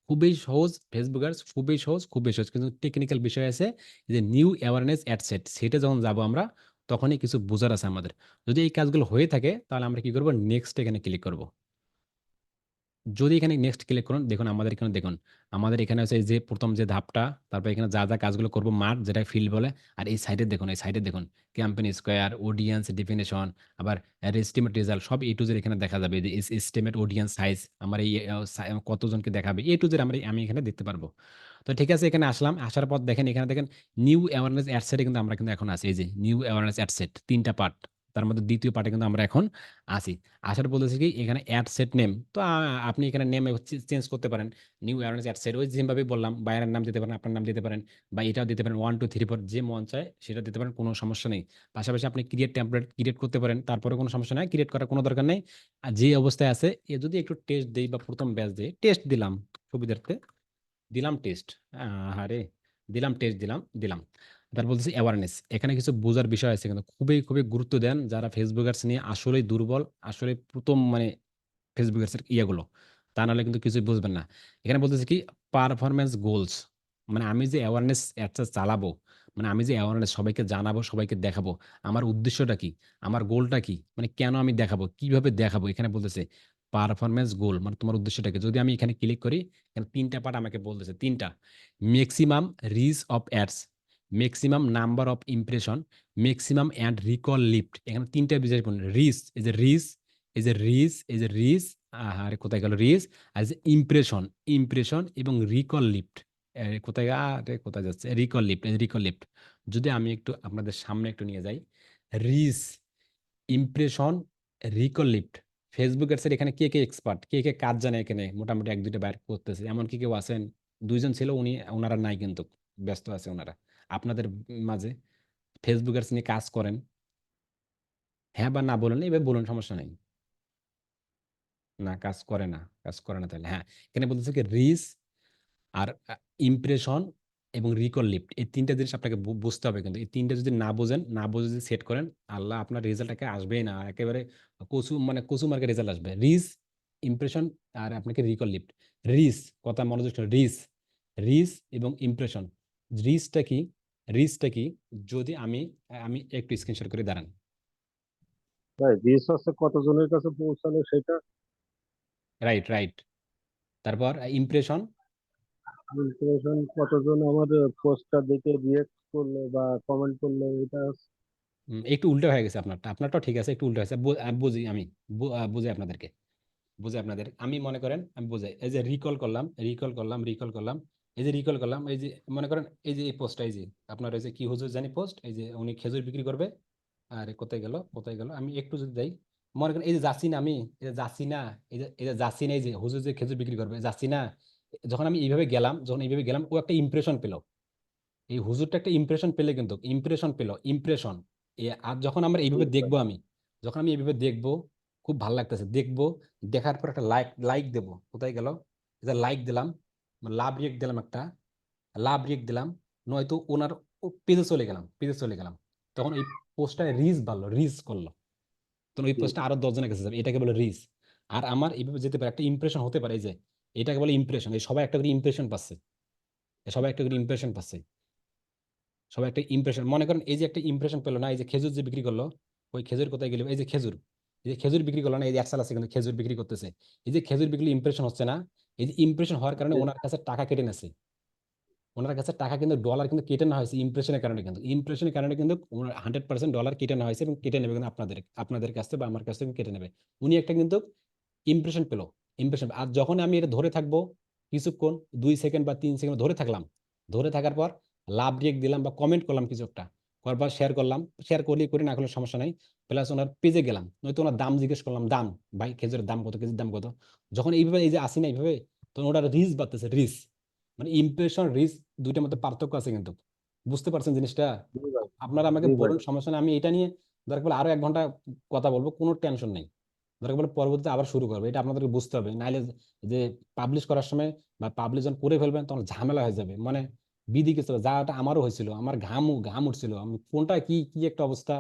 খুবই সহজ ফেসবুকার্স, খুবই সহজ, খুবই সহজ, কিন্তু টেকনিক্যাল বিষয় আছে। যে নিউ অ্যাওয়ারনেস অ্যাড সেট, সেটা যখন যাব আমরা, তখনই কিছু বোঝার আছে আমাদের। যদি এই কাজগুলো হয়ে থাকে, তাহলে আমরা কি করব, নেক্সট এখানে ক্লিক করব। যদি এখানে নেক্সট ক্লিক করুন, দেখুন আমাদের এখানে, দেখুন আমাদের এখানে হচ্ছে এই যে প্রথম যে ধাপটা, তারপর এখানে যা যা কাজগুলো করব, মাঠ যেটা ফিল্ড বলে। আর এই সাইডে দেখুন, এই সাইডে দেখুন ক্যাম্পেইন স্কোয়ার, অডিয়েন্স ডেফিনেশন, আবার এস্টিমেট রেজাল্ট, সব এ টু জেড এখানে দেখা যাবে। এস্টিমেট অডিয়েন্স সাইজ, আমার এই কতজনকে দেখাবে, এ টু জেড আমি এখানে দেখতে পারবো। তো ঠিক আছে, এখানে আসলাম, আসার পর দেখেন, এখানে দেখেন নিউ অ্যাওয়ারনেস অ্যাড সেটে কিন্তু আমরা কিন্তু এখন আছি। এই যে নিউ অ্যাওয়ারনেস অ্যাড সেট, 3টা পার্ট, তার মধ্যে দ্বিতীয় পার্টে কিন্তু আমরা এখন আসি। আসার বলতেছি কি এখানে অ্যাড সেট নেম, তো আপনি এখানে নেম চেঞ্জ করতে পারেন। নিউ অ্যাওয়ারনেস অ্যাড সেট, ওই যেভাবে বললাম বাইরের নাম দিতে পারেন, আপনার নাম দিতে পারেন, বা এটাও দিতে পারেন 1 2 3 4 যে মন চায় সেটা দিতে পারেন, কোনো সমস্যা নেই। পাশাপাশি আপনি ক্রিয়েট টেমপ্লেট ক্রিয়েট করতে পারেন, তারপরে কোনো সমস্যা নাই, ক্রিয়েট করার কোনো দরকার নেই। আর যে অবস্থায় আছে এ যদি একটু টেস্ট দেই বা প্রথম ব্যাচ দেই, টেস্ট দিলাম সুবিধার্থে, দিলাম টেস্ট, আরে দিলাম টেস্ট, দিলাম দিলাম। তার বলতেছি অ্যাওয়ারনেস, এখানে কিছু বোঝার বিষয় আছে কিন্তু খুবই খুবই গুরুত্ব দেন যারা ফেসবুকার্স নিয়ে আসলেই দুর্বল, আসলে প্রথম মানে ফেসবুকার্স এর ইয়েগুলো, তা নাহলে কিন্তু কিছুই বুঝবেন না। এখানে বলতেছে কি পারফরম্যান্স গোলস, মানে আমি যে অ্যাওয়ারনেস অ্যাডটা চালাবো, মানে আমি যে অ্যাওয়ারনেস সবাইকে জানাবো, সবাইকে দেখাবো, আমার উদ্দেশ্যটা কি, আমার গোলটা কি, মানে কেন আমি দেখাবো, কিভাবে দেখাবো। এখানে বলতেছে পারফরম্যান্স গোল, মানে তোমার উদ্দেশ্যটা কি। যদি আমি এখানে ক্লিক করি, এখানে তিনটা পার্ট আমাকে বলতেছে, তিনটা: maximum reach of ads, maximum number of impression, maximum and recall lift. এখানে তিনটা বিষয় রিচ, এই যে রিচ, এই যে রিচ, এই যে রিচ, আরে কোথায় গেল রিচ, আর যে ইমপ্রেশন, ইমপ্রেশন এবং রিকল লিফট, কোথায় আরে কোথায় যাচ্ছে, রিকল লিফট, রিকল লিফট। যদি আমি একটু আপনাদের সামনে একটু নিয়ে যাই, reach, impression, recall lift. Facebook এর এখানে কে কে এক্সপার্ট, কে কে কাজ জানে, এখানে মোটামুটি এক দুইটা বাইর করতেছে, এমন কি কেউ আছেন? দুইজন ছিল, ওনারা নাই কিন্তু, ব্যস্ত আছে ওনারা আপনাদের মাঝে, ফেসবুক এর নিয়ে কাজ করেন। হ্যাঁ বা না বলুন, এবার বলুন, সমস্যা নেই। না, কাজ করে না, কাজ করে না, তাহলে হ্যাঁ, এখানে বলতেছে কি রিচ আর ইমপ্রেশন এবং রিকল লিফট, এই তিনটা জিনিস আপনাকে বুঝতে হবে। কিন্তু এই তিনটা যদি না বোঝেন, না বুঝে যদি সেট করেন, আল্লাহ, আপনার রেজাল্ট একে আসবেই না, একেবারে কচু, মানে কচু মার্কের রেজাল্ট আসবে। রিচ, ইমপ্রেশন, আর আপনাকে রিকল লিফট। রিচ, কথা মনোযোগ, রিচ, রিচ এবং ইমপ্রেশন। রিচটা কি, রিচটা কি, যদি আমি আমি একটু স্ক্রিনশট করে দাঁড়ান। ভাই রিচ হচ্ছে কতজনের কাছে পৌঁছানো সেটা। Right right. তারপর ইমপ্রেশন, ইনফরমেশন কতজন আমাদের পোস্টটা দেখে রিয়েক্ট করলো বা কমেন্ট করলো এটা একটু উল্টো হয়ে গেছে আপনারটা, আপনারটাও ঠিক আছে, একটু উল্টো হয়েছে, বুঝি আমি, বুঝি আপনাদেরকে, বুঝে আপনাদের, আমি মনে করেন আমি বুঝাই, এই যে রিকল করলাম, রিকল করলাম, রিকল করলাম, এই যে রিকল করলাম, এই যে মনে করেন এই যে এই পোস্টটা, এই যে আপনার এই যে কি হুজুর জানি পোস্ট, এই যে উনি খেজুর বিক্রি করবে, আরে কোথায় গেল, কোথায় গেল, আমি একটু যদি যাই, মনে করেন এই যে যাচ্ছি না আমি, এই যে যাচ্ছি না, এই যে যাচ্ছি না, এই যে হুজুর যে খেজুর বিক্রি করবে যাচ্ছি না, যখন আমি এইভাবে গেলাম, যখন এইভাবে গেলাম, ও একটা ইমপ্রেশন পেলো, এই হুজুরটা একটা ইমপ্রেশন পেলে, কিন্তু ইমপ্রেশন পেলো, ইমপ্রেশন। আর যখন আমরা এইভাবে দেখবো, আমি যখন আমি এইভাবে দেখবো, খুব ভালো লাগতেছে দেখবো, দেখার পর একটা লাইক, লাইক দেবো, কোথায় গেল, এটা লাইক দিলাম, লাভ রিয়েক্ট দিলাম একটা, লাভ রিয়েক্ট দিলাম, নয়তো ওনার পেজে চলে গেলাম, পেজে চলে গেলাম, তখন এই পোস্টটা রিচ বাড়লো, রিচ করলো, তখন ওই পোস্টটা আরো 10 জনের কাছে যাবে, এটাকে বলে রিচ। আর আমার এইভাবে যেতে পারে, একটা ইমপ্রেশন হতে পারে, এই যে এটাকে বলে ইমপ্রেশন, এই সবাই একটা করে ইমপ্রেশন পাচ্ছে, সবাই একটা করে ইমপ্রেশন পাচ্ছে, সবাই একটা ইমপ্রেশন, মনে করেন এই যে একটা ইমপ্রেশন পেলো না, এই যে খেজুর যে বিক্রি করলো, ওই খেজুর কোথায় গেল, এই যে খেজুর, এই যে খেজুর বিক্রি করলো না, এই যে একসাল আছে কিন্তু খেজুর বিক্রি করতেছে, এই যে খেজুর বিক্রি ইমপ্রেশন হচ্ছে না, এই যে ইমপ্রেশন হওয়ার কারণে ওনার কাছে টাকা কেটে নেছে, ওনার কাছে টাকা কিন্তু ডলার কিন্তু কেটে নেওয়া হয়েছে ইমপ্রেশনের কারণে, কিন্তু ইমপ্রেশনের কারণে কিন্তু 100% ডলার কেটে নেওয়া হয়েছে, এবং কেটে নেবে কিন্তু আপনাদের আপনাদের কাছ থেকে বা আমার কাছ থেকে কেটে নেবে। উনি একটা কিন্তু ইমপ্রেশন পেলো, ইমপ্রেশন। আর যখন আমি এটা ধরে থাকবো কিছুক্ষণ, 2 সেকেন্ড বা 3 সেকেন্ড ধরে থাকলাম, ধরে থাকার পর লাভ রিয়েক্ট দিলাম বা কমেন্ট করলাম কিছু একটা, করার পর শেয়ার করলাম, শেয়ার করলে করি, না করলে সমস্যা নাই, প্লাস ওনার পেজে গেলাম, নয়তো ওনার দাম জিজ্ঞেস করলাম, দাম ভাই খেজুরের দাম কত, কেজির দাম কত, যখন এইভাবে এই যে আসি না এইভাবে, তখন ওটার রিচ বাড়তেছে, রিচ, মানে ইমপ্রেশন রিচ দুইটার মধ্যে পার্থক্য আছে কিন্তু, বুঝতে পারছেন জিনিসটা? জি ভাই। আপনারা আমাকে জি ভাই। বলুন, সমস্যা নেই, আমি এটা নিয়ে দরকার পড়লে আরো 1 ঘন্টা কথা বলবো, কোনো টেনশন নেই, দরকার পড়লে পরবর্তীতে আবার শুরু করবে, এটা আপনাদেরকে বুঝতে হবে, নাইলে যে পাবলিশ করার সময় বা পাবলিশ যখন করে ফেলবেন তখন ঝামেলা হয়ে যাবে, মানে বিধি কিছু হবে। যাটা আমারও হয়েছিল, আমার ঘাম ঘাম উঠছিল, আমি কোনটা কি কি একটা অবস্থা,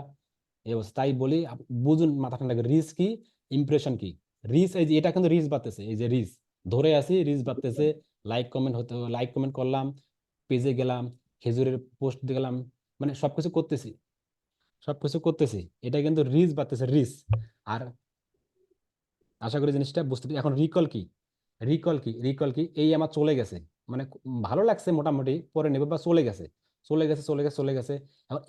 এই অবস্থা, তাই বলি বুঝুন, মাথা ঠান্ডা করে, রিস্ক কি, ইমপ্রেশন কি। রিচ, এই যে এটা কিন্তু রিচ বাড়তেছে, এই যে রিচ ধরে আছি, রিচ বাড়তেছে, লাইক কমেন্ট হতে, লাইক কমেন্ট করলাম, পেজে গেলাম, খেজুরের পোস্ট গেলাম, মানে সবকিছু করতেছি, সবকিছু করতেছি, এটা কিন্তু রিচ বাড়তেছে, রিচ। আর আশা করি জিনিসটা বুঝতে পারি। এখন রিকল কি, রিকল কি, রিকল কি, এই আমার চলে গেছে, মানে ভালো লাগছে মোটামুটি, পরে নেবে বা চলে গেছে, চলে গেছে, চলে গেছে, চলে গেছে,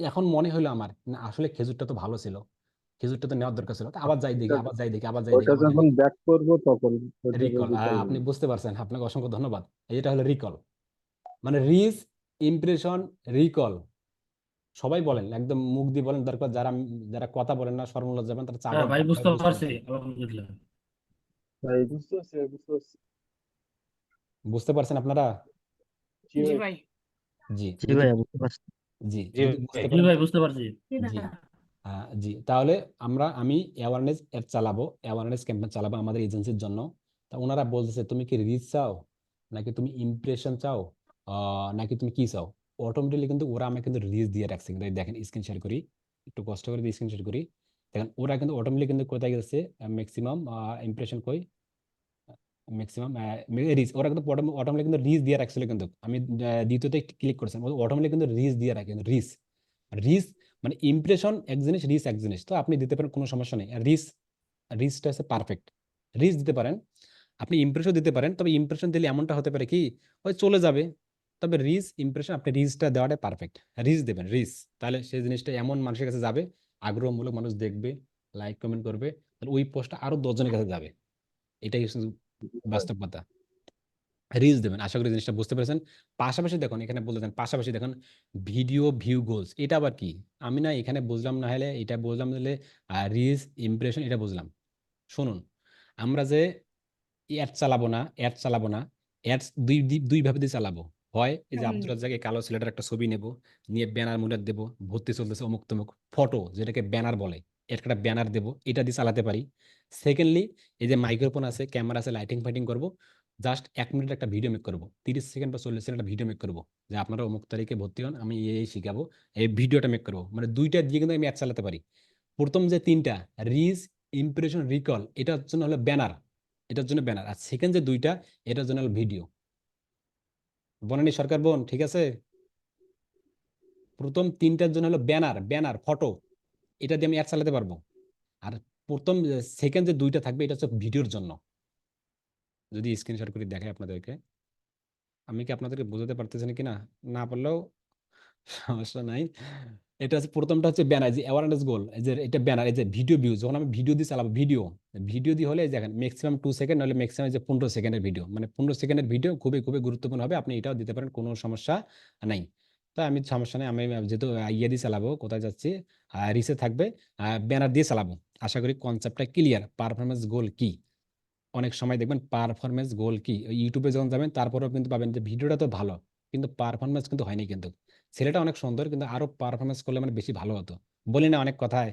এখন মনে হলো আমার না, আসলে খেজুরটা তো ভালো ছিল, খেজুরটা তো নেওয়ার দরকার ছিল, তো আবার যাই দেখি, ওটা আবার যাই দেখি, আবার যাই দেখি, ওটা আবার যাই যখন দেখি, ব্যাক করবো তখন ওইটাকে রিকল, রিকল আপনি বলে। বুঝতে পারছেন, আপনাকে অসংখ্য ধন্যবাদ। এটা হলো রিকল, মানে রিচ, ইমপ্রেশন, রিকল, সবাই বলেন, একদম মুখ দিয়ে বলেন, দরকার যারা যারা কথা বলেন না, সরমুলজ যাবেন, তারা হ্যাঁ চাটা ভাই, ভাই বুঝতে বুঝতে পারছি, পারছেন। আলহামদুলিল্লাহ। ভাই বুঝতে পারছি ভাই, বুঝতে পারছি। বুঝতে পারছেন আপনারা? জি জি ভাই। ভাই। জি জি যদি ভাইয়া বুঝতে পারছি। জি জি যদি ভাই। বুঝতে জি পারেন, ভাই, বুঝতে পারছি। জি জি তাহলে আমি অ্যাওয়ারনেস অ্যাড চালাবো, অ্যাওয়ারনেস ক্যাম্পেইন চালাবো আমাদের এজেন্সির জন্য। তা ওনারা বলতেছে তুমি কি রিচ চাও, নাকি তুমি ইমপ্রেশন চাও, নাকি তুমি কি চাও। অটোমেটিকলি কিন্তু ওরা আমাকে কিন্তু রিচ দিয়ে রাখছে, কিন্তু এই দেখেন স্ক্রিন শেয়ার করি, একটু কষ্ট করে স্ক্রিন শেয়ার করি। দেখেন ওরা কিন্তু অটোমেটিকলি কিন্তু কোথায় গেছে, ম্যাক্সিমাম ইমপ্রেশন কই, ম্যাক্সিমাম রিচ, ওরা কিন্তু অটোমেটিক কিন্তু রিচ দিয়ে রাখছিল। কিন্তু আমি দ্বিতীয়তে ক্লিক করছিলাম, অটোমেটিক কিন্তু রিচ দিয়ে রাখে, রিচ রিচ মানে ইমপ্রেশন এক জিনিস, রিচ এক জিনিস। তো আপনি দিতে পারেন, কোনো সমস্যা নেই। আর রিচটা হচ্ছে পারফেক্ট, রিচ দিতে পারেন, আপনি ইমপ্রেশন দিতে পারেন। তবে ইমপ্রেশন দিলে এমনটা হতে পারে কি, ওই চলে যাবে। তবে ইমপ্রেশন আপনি রিচটা দেওয়াটা পারফেক্ট, রিচ দেবেন, রিচ। তাহলে সেই জিনিসটা এমন মানুষের কাছে যাবে, আগ্রহমূলক মানুষ দেখবে, লাইক কমেন্ট করবে, তাহলে ওই পোস্টটা আরো 10 জনের কাছে যাবে। এটাই হচ্ছে বাস্তব কথা। রিলস দেবেন, আশা করি জিনিসটা বুঝতে পেরেছেন। পাশাপাশি দেখুন, এখানে বলতেছেন পাশাপাশি দেখুন ভিডিও ভিউ গোলস, এটা আবার কি? আমি না এখানে বুঝলাম না, হলে এটা বুঝলাম, হলে রিলস ইমপ্রেশন এটা বুঝলাম। শুনুন, আমরা যে অ্যাড চালাবো না, অ্যাডস দুই ভাবে দিয়ে চালাবো। হয় এই যে আব্দুল রাজ্জাক, এই কালো ছেলেটার একটা ছবি নেব, নিয়ে ব্যানার মুনার দেবো, ভর্তি চলতেছে অমুক তমুক, ফটো যেটাকে ব্যানার বলে, একটা ব্যানার দেবো, এটা দিয়ে চালাতে পারি। সেকেন্ডলি, এই যে মাইক্রোফোন আছে, ক্যামেরা আছে, লাইটিং ফাইটিং করবো, জাস্ট 1 মিনিট একটা ভিডিও মেক করবো, 30 সেকেন্ড বা 40 সেকেন্ড একটা ভিডিও মেক করবো, যে আপনারা অমুক তারিখে ভর্তি হন, আমি এই শিখাবো, এই ভিডিওটা মেক করবো। মানে দুইটা দিয়ে কিন্তু আমি অ্যাড চালাতে পারি। প্রথম যে তিনটা, রিচ, ইমপ্রেশন, রিকল, এটার জন্য হলো ব্যানার, এটার জন্য ব্যানার। আর সেকেন্ড যে দুইটা, এটার জন্য হলো ভিডিও। বনানী সরকার বোন, ঠিক আছে? প্রথম তিনটার জন্য হলো ব্যানার, ফটো, এটা দিয়ে আমি অ্যাড চালাতে পারবো। আর প্রথম সেকেন্ড যে দুইটা থাকবে, এটা হচ্ছে ভিডিওর জন্য। যদি স্ক্রিনশট করে দেখাই আপনাদেরকে, আমি কি আপনাদেরকে বোঝাতে পারতেছি না কিনা, না পারলেও সমস্যা নাই। এটা হচ্ছে প্রথমটা হচ্ছে ব্যানার, যে অ্যাওয়ারনেস গোল, এই যে এটা ব্যানার, এই যে ভিডিও ভিউ, যখন আমি ভিডিও দিয়ে চালাবো, ভিডিও দিয়ে হলে এই দেখেন ম্যাক্সিমাম 2 সেকেন্ড, নাহলে ম্যাক্সিমাম যে 15 সেকেন্ডের ভিডিও, মানে 15 সেকেন্ডের ভিডিও খুবই খুবই গুরুত্বপূর্ণ হবে। আপনি এটাও দিতে পারেন, কোনো সমস্যা নাই। তো আমি সমস্যা নেই, আমি যেহেতু ইয়ে দিয়ে চালাবো, কোথায় যাচ্ছি, রিসে থাকবে, ব্যানার দিয়ে চালাবো। আশা করি কনসেপ্টটা ক্লিয়ার। পারফরমেন্স গোল কি, অনেক সময় দেখবেন পারফরমেন্স গোল কি, ওই ইউটিউবে যখন যাবেন তারপরেও কিন্তু পাবেন যে ভিডিওটা তো ভালো, কিন্তু পারফরমেন্স কিন্তু হয়নি। কিন্তু ছেলেটা অনেক সুন্দর, কিন্তু আরো পারফরমেন্স করলে মানে বেশি ভালো হতো। বলি না অনেক কথায়,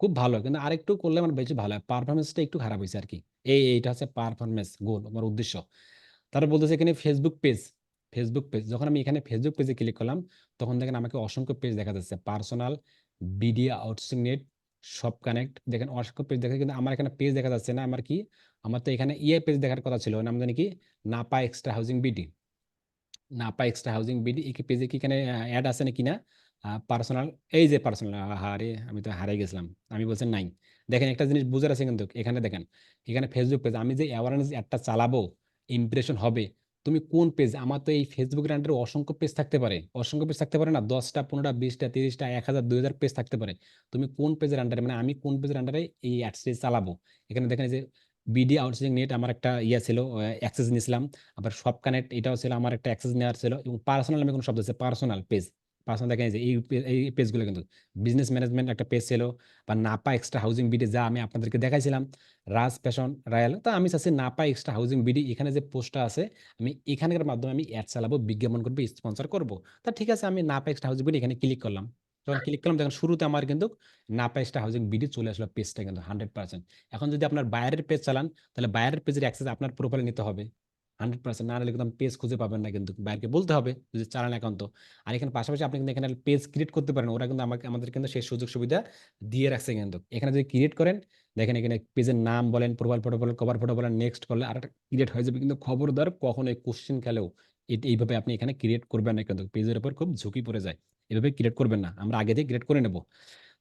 খুব ভালো, কিন্তু আরেকটু করলে মানে বেশি ভালো হয়, পারফরমেন্সটা একটু খারাপ হয়েছে আর কি। এইটা হচ্ছে পারফরমেন্স গোল, আমার উদ্দেশ্য। তারপর বলতেছে এখানে ফেসবুক পেজ, যখন আমি এখানে ফেসবুক পেজে ক্লিক করলাম, তখন দেখেন আমাকে অসংখ্য পেজ দেখা যাচ্ছে, পার্সোনাল, বিডিয়া, আউটসোর্সিং নেট, সব কানেক্ট, দেখেন অসংখ্য পেজ দেখা, কিন্তু আমার এখানে পেজ দেখা যাচ্ছে না। আমার কি, আমার তো এখানে পেজ দেখার কথা ছিল, নাম জানি কি, নাপা এক্সট্রা হাউজিং বিডি, এই পেজে কি এখানে অ্যাড আছে নাকি না, পার্সোনাল, এই যে পার্সোনাল, হারে আমি তো হারাই গেছিলাম, আমি বলছেন নাই। দেখেন একটা জিনিস বুঝার আছে, কিন্তু এখানে দেখেন, এখানে ফেসবুক পেজ, আমি যে অ্যাওয়ারনেস অ্যাডটা চালাবো, ইমপ্রেশন হবে, তুমি কোন পেজ, আমার তো এই ফেসবুকের আন্ডারে অসংখ্য পেজ থাকতে পারে, না, 10টা 15টা 20টা 30টা 1000 2000 পেজ থাকতে পারে। তুমি কোন পেজের আন্ডারে, মানে আমি কোন পেজের আন্ডারে এই অ্যাডসটি চালাবো। এখানে দেখেন এই যে বিডি আউটসোর্সিং নেট, আমার একটা ইয়ে ছিল, অ্যাক্সেস নিয়েছিলাম। আবার সব কানেক্ট, এটাও ছিল আমার একটা অ্যাক্সেস নেওয়ার ছিল। এবং পার্সোনাল আমি কোনো শব্দ আছে, পার্সোনাল পেজ, পার্সোনাল দেখেন এই যে এই পেজগুলো কিন্তু বিজনেস ম্যানেজমেন্ট একটা পেজ ছিল, বা নাপা এক্সট্রা হাউজিং বিডি, যা আমি আপনাদেরকে দেখাইছিলাম, রাজ ফ্যাশন রয়্যাল। তা আমি চাচ্ছি নাপা এক্সট্রা হাউজিং বিডি, এখানে যে পোস্টটা আছে, আমি এখানকার মাধ্যমে আমি অ্যাড চালাবো, বিজ্ঞাপন করবো, স্পন্সর করবো। তা ঠিক আছে, আমি নাপা এক্সট্রা হাউজিং বিডি এখানে ক্লিক করলাম। যখন ক্লিক করলাম, দেখেন শুরুতে আমার কিন্তু নাপা এক্সট্রা হাউজিং বিডি চলে আসলো, পেজটা কিন্তু 100%। এখন যদি আপনার বাইরের পেজ চালান, তাহলে বাইরের পেজের অ্যাক্সেস আপনার প্রোফাইলে নিতে হবে 100%, না হলে কিন্তু পেজ খুঁজে পাবেন না, কিন্তু বাইরকে বলতে হবে যদি চালান একান্ত। আর এখানে পাশাপাশি আপনি কিন্তু এখানে পেজ ক্রিয়েট করতে পারেন, ওরা কিন্তু আমাদের কিন্তু সেই সুযোগ সুবিধা দিয়ে রাখছে। কিন্তু এখানে যদি ক্রিয়েট করেন, দেখেন এখানে পেজের নাম বলেন, প্রোফাইল ফটো বলেন, কভার ফটো বলেন, নেক্সট করলে আর একটা ক্রিয়েট হয়ে যাবে। কিন্তু খবরদার কখনো এই কোশ্চেন খেলেও এইভাবে আপনি এখানে ক্রিয়েট করবেন না, কিন্তু পেজের উপর খুব ঝুঁকি পড়ে যায়। এভাবে ক্রিয়েট করবেন না, আমরা আগে থেকে ক্রিয়েট করে নেব।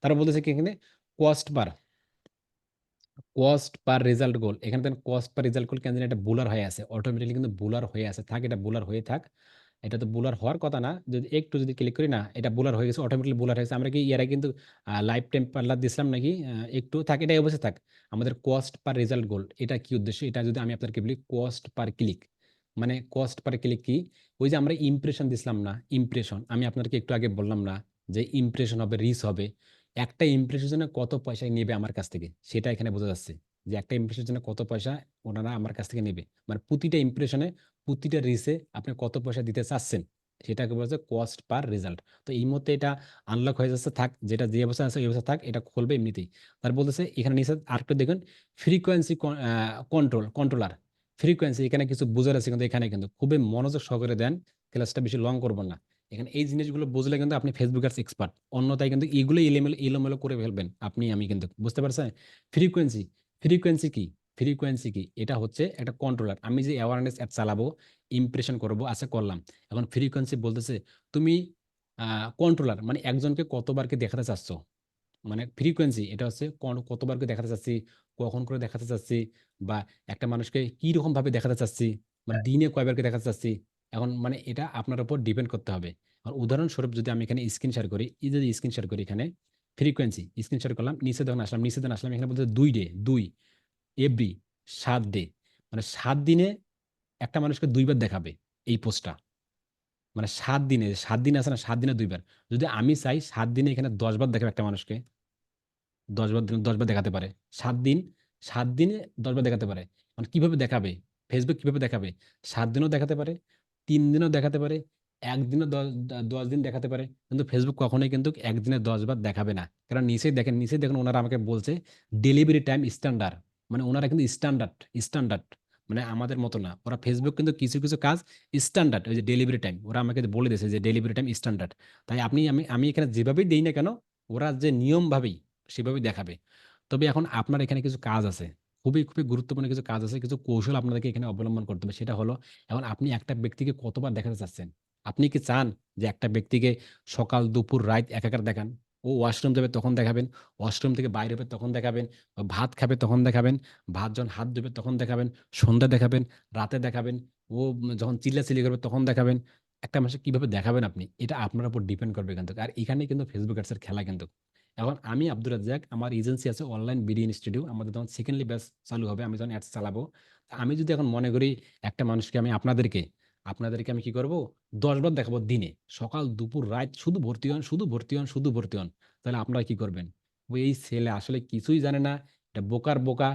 তারা বলতেছে কি এখানে কস্ট পার রেজাল্ট গোল, এখানে দেখেন কস্ট পার রেজাল্ট গোল কেন জানি এটা বুলার হয়ে আছে, অটোমেটিক্যালি কিন্তু বুলার হয়ে আছে, থাক এটা বুলার হয়ে থাক। এটা তো বুলার হওয়ার কথা না, যদি একটু যদি ক্লিক করি না, এটা বুলার হয়ে গেছে, অটোমেটিক্যালি বুলার হয়েছে। আমরা কি এর আগে কিন্তু লাইফ টাইম পার্লার দিছিলাম নাকি, একটু থাক, এটা অবশ্যই থাক। আমাদের কস্ট পার রেজাল্ট গোল, এটা কি উদ্দেশ্য, এটা যদি আমি আপনাদেরকে বলি, cost per click, cost per click কি, ওই যে আমরা ইমপ্রেশন দিছিলাম না, ইমপ্রেশন আমি আপনাদেরকে একটু আগে বললাম না, যে ইমপ্রেশন হবে, রিচ হবে, একটা ইমপ্রেশনের জন্য কত পয়সা নেবে আমার কাছ থেকে, সেটা এখানে বোঝা যাচ্ছে যে একটা ইমপ্রেশনের জন্য কত পয়সা ওনারা আমার কাছ থেকে নেবে। মানে প্রতিটা ইমপ্রেশনে, প্রতিটা রিচে আপনি কত পয়সা দিতে চাচ্ছেন, সেটাকে বলছে কস্ট পার রেজাল্ট। তো এই মুহূর্তে এটা আনলক হয়ে যাচ্ছে, থাক, যেটা যে অবস্থা আছে এই অবস্থা থাক, এটা খুলবে এমনিতেই। তার বলতেছে এখানে নিচে আরেকটা দেখুন, ফ্রিকোয়েন্সি কন্ট্রোলার। ফ্রিকোয়েন্সি এখানে কিছু বোঝার আছে, কিন্তু এখানে কিন্তু খুবই মনোযোগ সহকারে দেন, ক্লাসটা বেশি লং করবো না। এখানে এই জিনিসগুলো বুঝলে কিন্তু আপনি ফেসবুকের এক্সপার্ট, অন্যথায় কিন্তু এগুলো এলোমেলো এলোমেলো করে ফেলবেন আপনি, আমি কিন্তু, বুঝতে পারছেন? ফ্রিকোয়েন্সি, ফ্রিকোয়েন্সি কি, ফ্রিকোয়েন্সি কি, এটা হচ্ছে একটা কন্ট্রোলার। আমি যে অ্যাওয়ারনেস অ্যাড চালাবো, ইমপ্রেশন করবো, আচ্ছা করলাম, এখন ফ্রিকোয়েন্সি বলতেছে তুমি কন্ট্রোলার মানে একজনকে কতবারকে দেখাতে চাচ্ছ, মানে ফ্রিকোয়েন্সি এটা হচ্ছে কতবার করে দেখাতে চাচ্ছি, কখন করে দেখাতে চাচ্ছি, বা একটা মানুষকে কি রকম ভাবে দেখাতে চাচ্ছি, মানে দিনে কয়বার করে দেখাতে চাচ্ছি। এখন মানে এটা আপনার উপর ডিপেন্ড করতে হবে। আর উদাহরণস্বরূপ যদি আমি এখানে স্ক্রিন শেয়ার করি, এই যদি স্ক্রিন শেয়ার করি, এখানে ফ্রিকোয়েন্সি স্ক্রিন শেয়ার করলাম, নিচে যখন আসলাম, নিচে যখন আসলাম, এখানে বলতে 2 ডে, 2 এভরি 7 ডে, মানে 7 দিনে একটা মানুষকে 2 বার দেখাবে এই পোস্টটা। মানে 7 দিনে, 7 দিন আছে না, 7 দিনে 2 বার। যদি আমি চাই 7 দিনে এখানে 10 বার দেখাবে একটা মানুষকে, 10 বার দেখাতে পারে। 7 দিন, 7 দিনে 10 বার দেখাতে পারে। মানে কিভাবে দেখাবে, ফেসবুক কিভাবে দেখাবে? 7 দিনও দেখাতে পারে, 3 দিনও দেখাতে পারে, একদিনও 10 দিন দেখাতে পারে, কিন্তু ফেসবুক কখনোই কিন্তু একদিনে 10 বার দেখাবে না। কারণ নিচেই দেখেন, নিচেই দেখুন, ওনারা আমাকে বলছে ডেলিভারি টাইম স্ট্যান্ডার্ড। মানে ওনারা কিন্তু স্ট্যান্ডার্ড, স্ট্যান্ডার্ড, মানে আমাদের মতো না। ওরা ফেসবুক কিন্তু কিছু কিছু কাজ স্ট্যান্ডার্ড, ওই যে ডেলিভারি টাইম, ওরা আমাকে বলে দিয়েছে যে ডেলিভারি টাইম স্ট্যান্ডার্ড। তাই আমি এখানে যেভাবেই দেই না কেন, ওরা যে নিয়ম ভাবেই সেভাবেই দেখাবে। তবে এখন আপনার এখানে কিছু কাজ আছে, খুবই খুবই গুরুত্বপূর্ণ কিছু কাজ আছে, কিছু কৌশল আপনাদেরকে এখানে অবলম্বন করতে হবে। সেটা হলো, এখন আপনি একটা ব্যক্তিকে কতবার দেখাতে চাচ্ছেন? আপনি কি চান যে একটা ব্যক্তিকে সকাল দুপুর রাত একাকার দেখান? ও ওয়াশরুম যাবে তখন দেখাবেন, ওয়াশরুম থেকে বাইরে হবে তখন দেখাবেন, বা ভাত খাবে তখন দেখাবেন, ভাত যখন হাত ধুবে তখন দেখাবেন, সন্ধ্যা দেখাবেন, রাতে দেখাবেন, ও যখন চিল্লাচিল্লি করবে তখন দেখাবেন। একটা মাসে কিভাবে দেখাবেন আপনি, এটা আপনার উপর ডিপেন্ড করবে কিন্তু। আর এখানে কিন্তু ফেসবুক অ্যাডসের খেলা কিন্তু। এখন আমি আব্দুর রাজ্জাক, আমার এজেন্সি আছে অনলাইন বিডি ইনস্টিটিউট, আমাদের যখন সেকেন্ডলি ব্যাচ চালু হবে, আমি যখন অ্যাডস চালাবো, তা আমি যদি এখন মনে করি একটা মানুষকে আমি আপনাদেরকে আপনাদেরকে আমি কি করব, 10 বার দেখাবো দিনে, সকাল দুপুর রাত, শুধু ভর্তি হন, শুধু ভর্তি হন, শুধু ভর্তি হন, তাহলে আপনারা কি করবেন? ওই এই ছেলে আসলে কিছুই জানে না, এটা বোকার বোকা,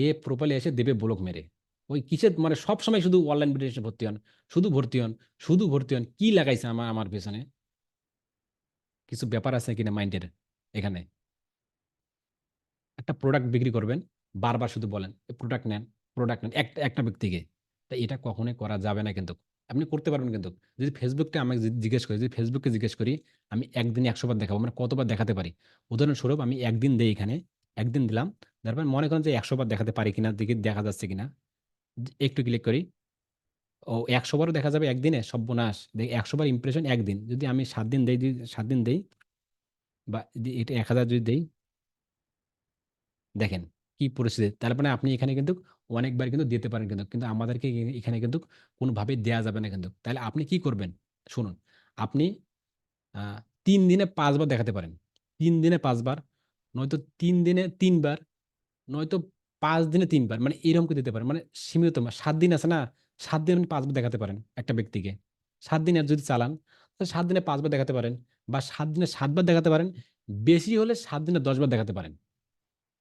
এ প্রোফাইলে এসে দেবে ব্লক মেরে। ওই কিসের মানে সব সময় শুধু অনলাইন বিডি এসে ভর্তি হন, শুধু ভর্তি হন, শুধু ভর্তি হন, কি লাগাইছে আমার আমার পেছনে? কিছু ব্যাপার আছে কিনা মাইন্ডের এখানে? একটা প্রোডাক্ট বিক্রি করবেন, বারবার শুধু বলেন প্রোডাক্ট নেন, প্রোডাক্ট নেন, একটা একটা ব্যক্তিকে। তাই এটা কখনোই করা যাবে না কিন্তু। আপনি করতে পারবেন কিন্তু, যদি ফেসবুকটা আমাকে জিজ্ঞেস করি, যদি ফেসবুককে জিজ্ঞেস করি আমি একদিনে 100 বার দেখাবো, মানে কতবার দেখাতে পারি। উদাহরণস্বরূপ আমি একদিন দেই এখানে, একদিন দিলাম, তারপর মনে করেন যে 100 বার দেখাতে পারি কিনা, দেখি দেখা যাচ্ছে কিনা, একটু ক্লিক করি, ও 100 বারও দেখা যাবে একদিনে, সর্বনাশ, দেখ 100 বার ইমপ্রেশন একদিন, যদি আমি 7 দিন দেই, 7 দিন দেই, বা এটা 1000 যদি দেই, দেখেন কি পরিস্থিতি। তার মানে আপনি এখানে কিন্তু অনেকবার কিন্তু দিতে পারেন কিন্তু, কিন্তু আমাদেরকে এখানে কিন্তু কোনোভাবেই দেয়া যাবে না কিন্তু। তাহলে আপনি কি করবেন শুনুন, আপনি আহ 3 দিনে 5 বার দেখাতে পারেন, 3 দিনে 5 বার, নয়তো 3 দিনে 3 বার, নয়তো 5 দিনে 3 বার, মানে এরকম করে দিতে পারেন। মানে সীমিত 7 দিন আছে না, 7 দিন আপনি 5 বার দেখাতে পারেন একটা ব্যক্তিকে। 7 দিন আর যদি চালান, তো 7 দিনে 5 বার দেখাতে পারেন, বা 7 দিনে 7 বার দেখাতে পারেন, বেশি হলে 7 দিনে 10 বার দেখাতে পারেন।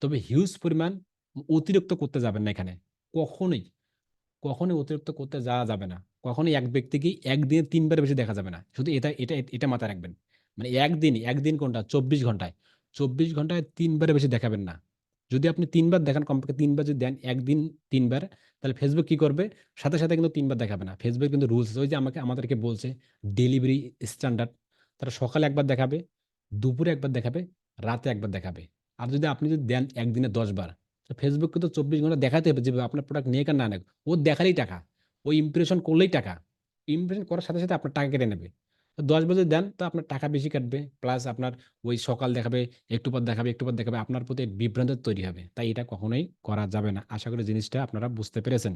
তবে হিউজ পরিমাণ অতিরিক্ত করতে যাবেন না এখানে, কখনোই, কখনোই অতিরিক্ত করতে যাওয়া যাবে না। কখনোই এক ব্যক্তিকে একদিনে 3 বার বেশি দেখা যাবে না, শুধু এটা এটা এটা মাথায় রাখবেন। মানে একদিন কোনটা, 24 ঘন্টায়, 24 ঘন্টায় 3 বারের বেশি দেখাবেন না। যদি আপনি 3 বার দেখান, কমপক্ষে 3 বার যদি দেন একদিন 3 বার, তাহলে ফেসবুক কি করবে, সাথে সাথে কিন্তু 3 বার দেখাবে না। ফেসবুক কিন্তু রুলস, ওই যে আমাদেরকে বলছে ডেলিভারি স্ট্যান্ডার্ড, তারা সকালে একবার দেখাবে, দুপুরে একবার দেখাবে, রাতে একবার দেখাবে। আর যদি আপনি যদি দেন একদিনে 10 বার, তো ফেসবুককে তো 24 ঘন্টা দেখাতে হবে যে আপনার প্রোডাক্ট নিয়ে আর না নেক, ও দেখালেই টাকা, ওই ইমপ্রেশন করলেই টাকা, ইমপ্রেশন করার সাথে সাথে আপনার টাকা কেটে নেবে। তো 10 বার যদি দেন, তো আপনার টাকা বেশি কাটবে, প্লাস আপনার ওই সকাল দেখাবে, একটু পর দেখাবে, একটু পর দেখাবে, আপনার প্রতি বিভ্রান্ত তৈরি হবে। তাই এটা কখনোই করা যাবে না। আশা করি জিনিসটা আপনারা বুঝতে পেরেছেন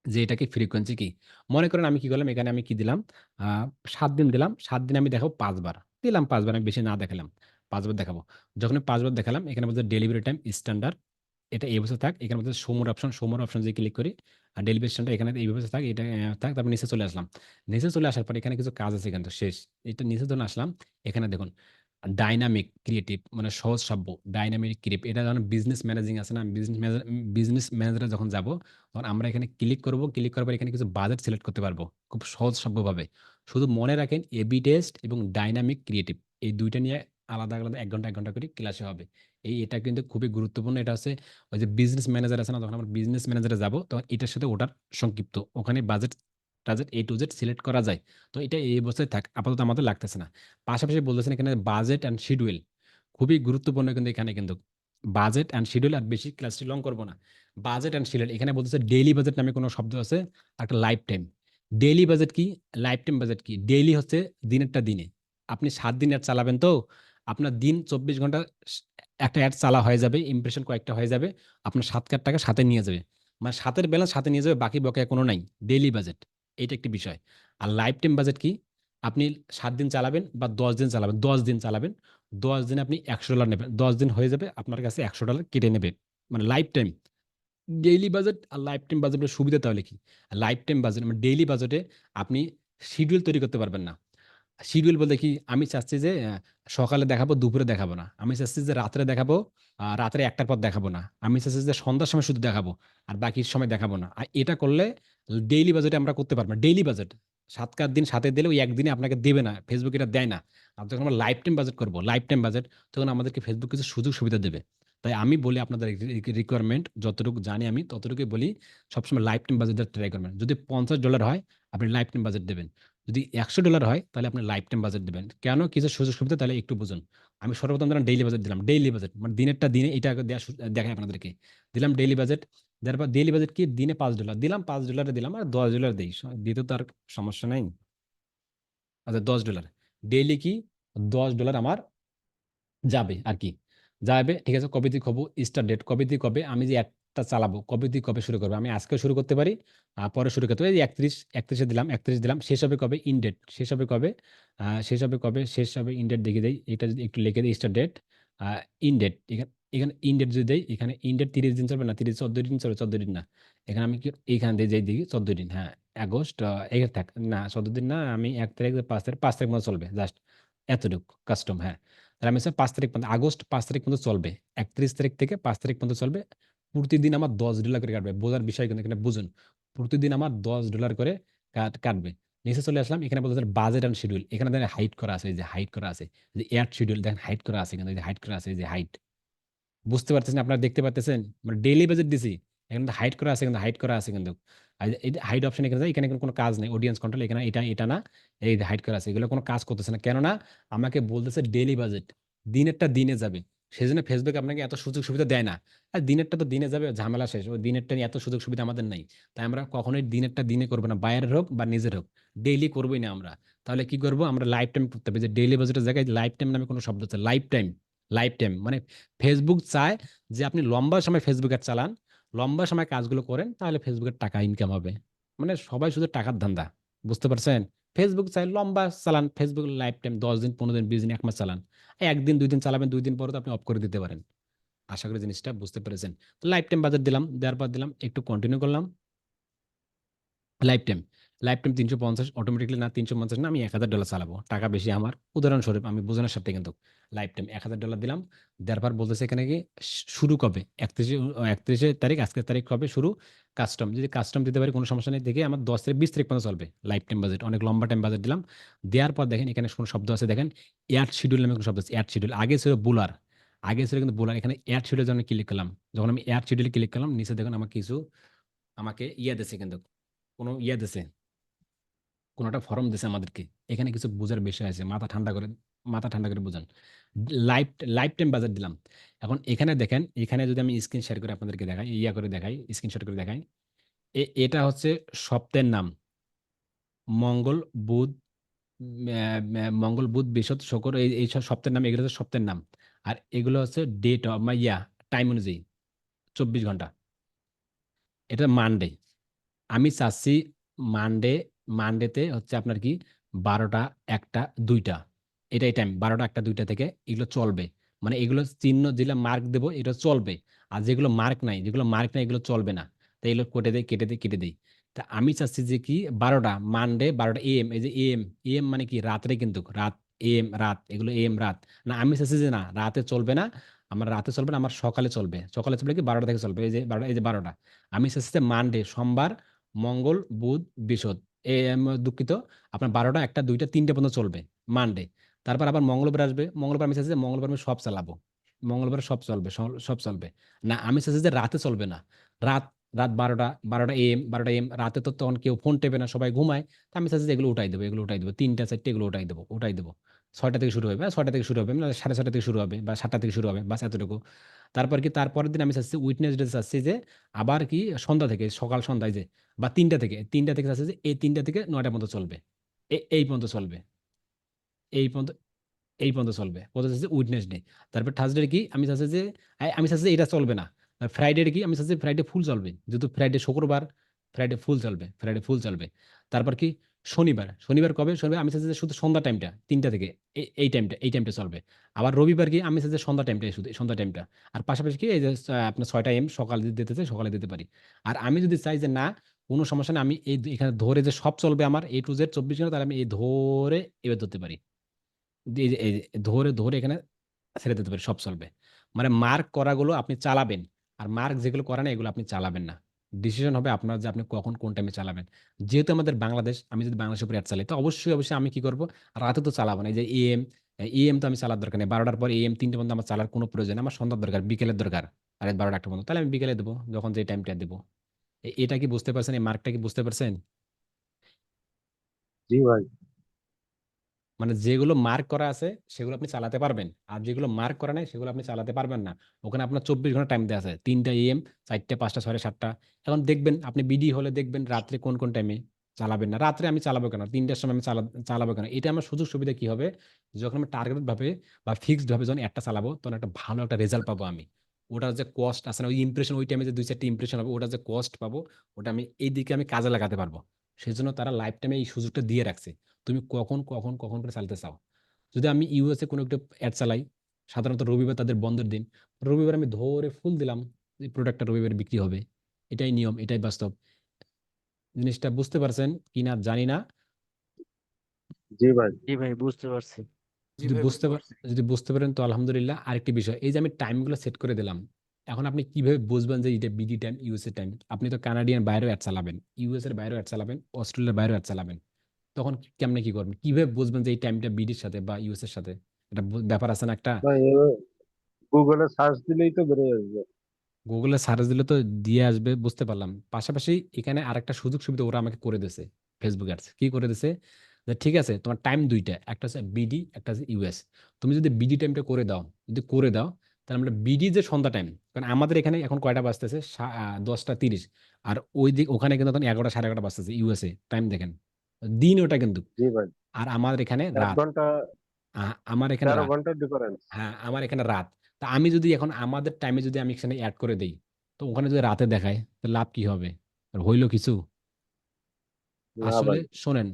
যে এটা কি ফ্রিকোয়েন্সি কি। মনে করেন আমি কি করলাম, এখানে আমি কি দিলাম, 7 দিন দিলাম, 7 দিন আমি দেখাবো 5 বার, দিলাম 5 বার, আমি বেশি না দেখালাম, 5 বার দেখাবো। যখন আমি 5 বার দেখালাম, এখানে বলতে ডেলিভারি টাইম স্ট্যান্ডার্ড, এটা এই বছর থাক, এখানে বলতে সমর অপশন, সমর অপশন যে ক্লিক করি, আর ডেইলি বেসিসটা এখানে এইভাবে থাক, এটা থাক, তারপর নিচে চলে আসলাম। নিচে চলে আসার পর এখানে কিছু কাজ আছে, কিন্তু শেষ। এটা নিচে যখন আসলাম, এখানে দেখুন ডাইনামিক ক্রিয়েটিভ, মানে সহজ সাব্য ডাইনামিক ক্রিয়েটিভ, এটা যখন বিজনেস ম্যানেজিং আছে না, বিজনেস ম্যানেজারে যখন যাব, তখন আমরা এখানে ক্লিক করব। ক্লিক করার পর এখানে কিছু বাজেট সিলেক্ট করতে পারবো খুব সহজ সাব্যভাবে। শুধু মনে রাখেন এবি টেস্ট এবং ডাইনামিক ক্রিয়েটিভ, এই দুইটা নিয়ে আলাদা আলাদা 1 ঘন্টা করে ক্লাসে হবে। এটা কিন্তু খুবই গুরুত্বপূর্ণ। এটা হচ্ছে ওই যে বিজনেস ম্যানেজার আছে না, যখন আমরা বিজনেস ম্যানেজারে যাব, তখন এটার সাথে ওটার সংক্ষিপ্ত, ওখানে budget টাজেট A to Z select করা যায়। তো এটা এই অবস্থায় থাক, আপাতত আমাদের লাগতেছে না। পাশাপাশি বলতেছেন এখানে বাজেট অ্যান্ড শিডিউল, খুবই গুরুত্বপূর্ণ কিন্তু এখানে কিন্তু বাজেট অ্যান্ড শিডিউল। আর বেশি ক্লাসটি লং করবো না। বাজেট অ্যান্ড শিডিউল এখানে বলতেছে ডেইলি বাজেট নামে কোনো শব্দ আছে, আর একটা লাইফ টাইম। ডেইলি বাজেট কি, লাইফ টাইম বাজেট কি? ডেইলি হচ্ছে দিনেরটা দিনে। আপনি 7 দিন অ্যাড চালাবেন, তো আপনার দিন 24 ঘন্টা একটা অ্যাড চালা হয়ে যাবে, ইমপ্রেশন কয়েকটা হয়ে যাবে, আপনার 7 টাকা সাথে নিয়ে যাবে, মানে সাতের ব্যালেন্স সাথে নিয়ে যাবে, বাকি বকেয়া কোনো নাই। ডেইলি বাজেট এটা একটি বিষয়। আর লাইফ টাইম বাজেট কি? আপনি 7 দিন চালাবেন বা 10 দিন চালাবেন, 10 দিন চালাবেন, 10 দিনে আপনি $100 নেবেন, 10 দিন হয়ে যাবে, আপনার কাছে $100 কেটে নেবে, মানে লাইফ টাইম। ডেইলি বাজেট আর লাইফ টাইম বাজেটের সুবিধা তাহলে কি? লাইফ টাইম বাজেট মানে ডেইলি বাজেটে আপনি শিডিউল তৈরি করতে পারবেন না। শিডিউল বলতে কি? আমি চাচ্ছি যে সকালে দেখাবো, দুপুরে দেখাবো না। আমি চাচ্ছি যে রাত্রে দেখাবো, রাত্রে ১টার পর দেখাবো না। আমি চাচ্ছি যে সন্ধ্যার সময় শুধু দেখাবো, আর বাকি সময় দেখাবো না। আর এটা করলে ডেইলি বাজেটে আমরা করতে পারবো না। ডেইলি বাজেট ৭ দিন সাথে দিলে ওই একদিনে আপনাকে দেবে না। ফেসবুক এটা দেয় না। আর যখন আমরা লাইফ টাইম বাজেট করবো, লাইফ টাইম বাজেট, তখন আমাদেরকে ফেসবুক কিছু সুযোগ সুবিধা দেবে। তাই আমি বলি আপনাদের রিকোয়ারমেন্ট যতটুকু জানি আমি ততটুকুই বলি, সবসময় লাইফ টাইম বাজেট ট্রাই করবেন। যদি $50 হয়, আপনি লাইফ টাইম বাজেট দেবেন। যদি $100 হয়, তাহলে আপনি লাইফ টাইম বাজেট দিবেন। কেন? কিছু সুযোগ সুবিধা, তাহলে একটু বুঝুন। আমি সর্বপ্রথম ধরেন ডেইলি বাজেট দিলাম। ডেইলি বাজেট মানে দিনেরটা দিনে, এটা আগে দেখাই আপনাদেরকে। দিলাম ডেইলি বাজেট। দেওয়ার পর ডেইলি বাজেট কি? দিনে $5 দিলাম, $5 দিলাম, আর $10 দেই। দিতে তো আর সমস্যা নাই। আচ্ছা, $10 ডেইলি কি? $10 আমার যাবে আর কি। যাবে, ঠিক আছে। কবে থেকে হবো? স্টার্ট ডেট কবে থেকে কবে? আমি যে অ্যাডটা চালাবো কবে থেকে কবে শুরু করবো? আমি আজকেও শুরু করতে পারি, পরে শুরু করতে পারি। এই ৩১ দিলাম, ৩১ দিলাম। শেষ হবে কবে? ইন ডেট শেষ হবে কবে? শেষ হবে কবে? শেষ হবে ইন ডেট দেখে দেই। এটা যদি একটু লিখে দিই, স্টার্ট ডেট, ইন ডেট। এখানে এখানে ইন ডেট যদি দেই, এখানে ইন ডেট ৩০ দিন চলবে না, 14 দিন চলবে, 14 দিন না। এখানে আমি কি এইখানে দিয়ে যাই দেখি 14 দিন, হ্যাঁ। আগস্ট, এখানে থাক না, 14 দিন না, আমি 1 তারিখ 5 তারিখ মতো চলবে, জাস্ট এতটুকু কাস্টম, হ্যাঁ। তাহলে আমি 5 তারিখ পর্যন্ত, আগস্ট 5 তারিখ পর্যন্ত চলবে। 31 তারিখ থেকে 5 তারিখ পর্যন্ত চলবে। প্রতিদিন আমার $10 করে কাটবে। বোঝার বিষয় কিন্তু এখানে বুঝুন। প্রতিদিন আমার $10 করে কাটবে। নিচে চলে আসলাম, এখানে বলতে বাজেট অ্যান্ড শিডিউল। এখানে দেখেন হাইট করা আছে, এই যে হাইট করা আছে, যে অ্যাড শিডিউল দেখেন হাইট করা আছে, কিন্তু এই যে হাইট করা আছে, এই যে হাইট। বুঝতে পারতেছেন? আপনারা দেখতে পারতেছেন? মানে ডেইলি বাজেট দিছি। এখানে কিন্তু হাইড করা আছে, কিন্তু হাইড করা আছে কিন্তু। আর এই যে হাইড অপশন এখানে যায়, এখানে কিন্তু কোনো কাজ নেই। অডিয়েন্স কন্ট্রোল এখানে, এটা না। এই যে হাইড করা আছে, এগুলো কোনো কাজ করতেছে না। কেননা আমাকে বলতেছে ডেইলি বাজেট। দিনেরটা দিনে যাবে। সেজন্য ফেসবুক আপনাকে এত সুযোগ সুবিধা দেয় না। আর দিনেরটা তো দিনে যাবে, ঝামেলা শেষ। ওই দিনেরটা নিয়ে এত সুযোগ সুবিধা আমাদের নাই। তাই আমরা কখনোই দিনেরটা দিনে করবো না, বাইরের হোক বা নিজের হোক। ডেইলি করবোই না আমরা। তাহলে কি করবো? আমরা লাইফ টাইম করতে হবে। যে ডেইলি বাজেটের জায়গায় লাইফ টাইম নামে কোনো শব্দ আছে, লাইফ টাইম। লাইফ টাইম মানে ফেসবুক চায় যে আপনি লম্বা সময় ফেসবুক অ্যাড চালান, লম্বা সময় কাজগুলো করেন, তাহলে ফেসবুকের টাকা ইনকাম হবে। মানে সবাই শুধু টাকার ধান্দা। বুঝতে পারছেন? ফেসবুক চাই লম্বা চালান, ফেসবুক লাইফ টাইম 10 দিন, 15 দিন, 20 দিন, 1 মাস চালান। 1 দিন 2 দিন চালাবেন, 2 দিন পরে তো আপনি অফ করে দিতে পারেন। আশা করি জিনিসটা বুঝতে পেরেছেন। লাইফ টাইম বাজেট দিলাম, দেওয়ার পর দিলাম একটু কন্টিনিউ করলাম। Life time, life time ৩৫০, automatically না ৩৫০ না, আমি $১,০০০ চালাবো। টাকা বেশি আমার। উদাহরণস্বরূপ আমি বোঝানোর সাথে কিন্তু লাইফ টাইম $১,০০০ দিলাম। দেওয়ার পর বলতেছে এখানে কি শুরু কবে? ৩১ তারিখ, আজকের তারিখ কবে শুরু? কাস্টম, যদি কাস্টম দিতে পারি কোনো সমস্যা নেই। দেখে আমার ১০ থেকে ২০ তারিখ পর্যন্ত চলবে লাইফ টাইম বাজেট। অনেক লম্বা টাইম বাজেট দিলাম। দেওয়ার পর দেখেন এখানে কোনো শব্দ আছে, দেখেন অ্যাড শিডিউল নামে কোনো শব্দ আছে। অ্যাড শিডিউল আগে ছিল বুলার, আগে ছিল কিন্তু বুলার। এখানে অ্যাড শিডিউল যখন ক্লিক করলাম, যখন আমি অ্যাড শিডিউলে ক্লিক করলাম, নিচে দেখুন আমার কিছু আমাকে ইয়া দিছে, কিন্তু কোনো ইয়া দিছে, কোনো একটা ফর্ম দিছে আমাদেরকে। এখানে কিছু বোঝার বিষয় আছে, মাথা ঠান্ডা করে বুঝান। লাইফ লাইফ টাইম বাজেট দিলাম। এখন এখানে দেখেন, এখানে যদি আমি স্ক্রিন শেয়ার করে আপনাদেরকে দেখাই, ইয়া করে দেখাই, স্ক্রিনশট করে দেখাই। এটা হচ্ছে সপ্তাহের নাম। মঙ্গল, বুধ, মঙ্গল, বুধ, বৃহস্পতি, শুক্র, এই সব সপ্তাহের নাম। এগুলো হচ্ছে সপ্তাহের নাম। আর এগুলো হচ্ছে ডেট অফ টাইম অনুযায়ী 24 ঘন্টা। এটা মানডে। আমি চাচ্ছি মানডে, মানডেতে হচ্ছে আপনার কি ১২টা, ১টা, ২টা, এটাই টাইম। ১২টা, ১টা, ২টা থেকে এগুলো চলবে। মানে এগুলো চিহ্ন দিলে মার্ক দেবো, এটা চলবে। আর যেগুলো মার্ক নাই, এগুলো চলবে না। তো তাই এগুলো কেটে দেই। তা আমি চাচ্ছি যে কি 12টা মানডে 12টা AM, এই যে AM, AM মানে কি রাত্রে, কিন্তু রাত, AM রাত, এগুলো AM রাত। না আমি চাচ্ছি যে না রাতে চলবে না, আমার রাতে চলবে না, আমার সকালে চলবে কি 12টা থেকে চলবে, এই যে 12টা, এই যে 12টা। আমি চাচ্ছি যে মানডে, সোমবার, মঙ্গল, বুধ, বৃহস্পতি, দুঃখিত, আপনার 12টা, 1টা, 2টা, 3টে পর্যন্ত চলবে মানডে। তারপর আবার মঙ্গলবার আসবে, মঙ্গলবার আমি চাচ্ছি যে মঙ্গলবার আমি সব চালাবো, মঙ্গলবার সব চলবে, সব চলবে। না আমি চাচ্ছি যে রাতে চলবে না, রাত রাত 12টা AM, 12টা AM, রাতে তো তখন কেউ ফোন টেপে না, সবাই ঘুমায়। তা আমি চাচ্ছি যে এগুলো উঠাই দেবো 3টা 4টে, এগুলো উঠাই দেবো 6টা থেকে শুরু হবে, 6টা থেকে শুরু হবে, না 6:30 থেকে শুরু হবে, বা 7টা থেকে শুরু হবে, বাস এতটুকু। তারপর কি তারপরের দিন আমি চাচ্ছি উইটনেস ডে চাচ্ছি যে আবার কি সন্ধ্যা থেকে, সকাল সন্ধ্যায় যে, বা 3টা থেকে চাচ্ছি যে এই 3টা থেকে 9টা পর্যন্ত চলবে, এই পর্যন্ত চলবে, এই পর্যন্ত এই পর্যন্ত চলবে, ওটা হচ্ছে উইডনেস ডে। তারপর থার্সডে কি আমি চাচ্ছি যে আমি চাচ্ছি যে এটা চলবে না। ফ্রাইডে কি আমি চাচ্ছি ফ্রাইডে ফুল চলবে, যেহেতু ফ্রাইডে শুক্রবার, ফ্রাইডে ফুল চলবে। তারপর কি শনিবার কবে, শনিবার আমি চাচ্ছি যে শুধু সন্ধ্যা টাইমটা 3টা থেকে, এই টাইমটা চলবে। আবার রবিবার কি আমি চাচ্ছি যে সন্ধ্যা টাইমটা, শুধু সন্ধ্যা টাইমটা। আর পাশাপাশি কি এই যে আপনার 6টা AM সকালে দিতে চাই, সকালে দিতে পারি। আর আমি যদি চাই যে না কোনো সমস্যা না, আমি এখানে ধরে যে সব চলবে আমার A to Z 24 ঘন্টা, তাহলে আমি এই ধরে এবার ধরতে পারি, এই যে ধরে এখানে ছেড়ে দিতে পারি, সব চলবে। মানে মার্ক করাগুলো আপনি চালাবেন, আর মার্ক যেগুলো করা না এগুলো আপনি চালাবেন না। ডিসিশন হবে আপনার যে আপনি কখন কোন টাইমে চালাবেন। যেহেতু আমাদের বাংলাদেশ, আমি যদি বাংলাদেশের উপর অ্যাড চালাই, তো অবশ্যই আমি কি করব, রাতে তো চালাবো না। এই যে AM তো আমি চালার দরকার নেই, 12টার পর AM 3টে পর্যন্ত আমার চালার কোনো প্রয়োজন নেই। আমার সন্ধ্যার দরকার, বিকেলের দরকার, আর 12টা 1টা পর্যন্ত, তাহলে আমি বিকেলে দেবো, যখন যে টাইমটা দেবো। এটা কি বুঝতে পারছেন, এই মার্কটা কি বুঝতে পারছেন? জি ভাই। মানে যেগুলো মার্ক করা আছে সেগুলো আপনি চালাতে পারবেন, আর যেগুলো মার্ক করা নাই সেগুলো আপনি চালাতে পারবেন না। ওখানে আপনার 24 ঘন্টা টাইম দেওয়া আছে, 3টা AM, 4টে, 5টা, 6টা, 7টা। এখন দেখবেন আপনি বিডি হলে দেখবেন রাত্রে কোন কোন টাইমে চালাবেন না। রাত্রে আমি চালাবো কেন, 3টার সময় আমি চালাবো কেন? এটা আমার সুযোগ সুবিধা কি হবে, যখন আমি টার্গেট ভাবে বা ফিক্সড ভাবে যখন একটা চালাবো, তখন একটা ভালো একটা রেজাল্ট পাবো আমি। ওটার যে কস্ট আছে না, ওই ইমপ্রেশন, ওই টাইমে যে 2-4টি ইমপ্রেশন হবে, ওটার যে কস্ট পাবো, ওটা আমি এই দিকে আমি কাজে লাগাতে পারবো। সেই জন্য তারা লাইফ টাইমে এই সুযোগটা দিয়ে রাখছে, তুমি কখন করে চালাতে চাও। যদি আমি ইউএসএ কোনো একটা অ্যাড চালাই, সাধারণত রবিবার তাদের বন্ধের দিন, রবিবার আমি ধরে ফুল দিলাম, এই প্রোডাক্টটা রবিবার বিক্রি হবে। এটাই নিয়ম, এটাই বাস্তব। জিনিসটা বুঝতে পারছেন কিনা জানি না। জি ভাই। জি ভাই, বুঝতে পারছি। জি যদি ভাই, বুঝতে বুঝতে পার- পারছি। যদি বুঝতে পারেন তো আলহামদুলিল্লাহ। আরেকটি বিষয়, এই যে আমি টাইমগুলো সেট করে দিলাম, এখন আপনি কিভাবে বুঝবেন যে এটা বিডি টাইম, ইউএসএ টাইম? আপনি তো কানাডিয়ান বাইরেও অ্যাড চালাবেন, ইউএস এর বাইরেও অ্যাড চালাবেন, অস্ট্রেলিয়ার বাইরেও অ্যাড চালাবেন। তখন কেমনে কি করবেন, কিভাবে বুঝবেন যে এই টাইমটা বিডির সাথে বা ইউএস এর সাথে? এটা ব্যাপার আছে না একটা। ভাই গুগলে সার্চ দিলেই তো বেরিয়ে আসবে। গুগলে সার্চ দিলে তো দিয়ে আসবে, বুঝতে পারলাম। পাশাপাশি এখানে আরেকটা সুযোগ সুবিধা ওরা আমাকে করে দিয়েছে, ফেসবুক অ্যাডস কি করে দিয়েছে, যে ঠিক আছে তোমার টাইম দুইটা, একটা হচ্ছে বিডি, একটা হচ্ছে ইউএস। তুমি যদি বিডি টাইমটা করে দাও, তাহলে আমরা বিডি যে সন্ধ্যা টাইম, কারণ আমাদের এখানে এখন কয়টা বাজতেছে, 10টা 30, আর ওখানে কিন্তু তখন 11টা 11:30 বাজতেছে ইউএসএ টাইম, দেখেন দিন ওটা কিন্তু। জি ভাই। আর আমাদের এখানে এক রাত, ঘন্টা আমার এখানে 13 রাত। ঘন্টার ডিফারেন্স। হ্যাঁ আমার এখানে রাত। তা আমি যদি এখন আমাদের টাইমে যদি আমি এখানে অ্যাড করে দেই, তো ওখানে যদি রাতে দেখায়, তো লাভ কি হবে? আর হইলো কিছু? না আসলে ভাই। শোনেন,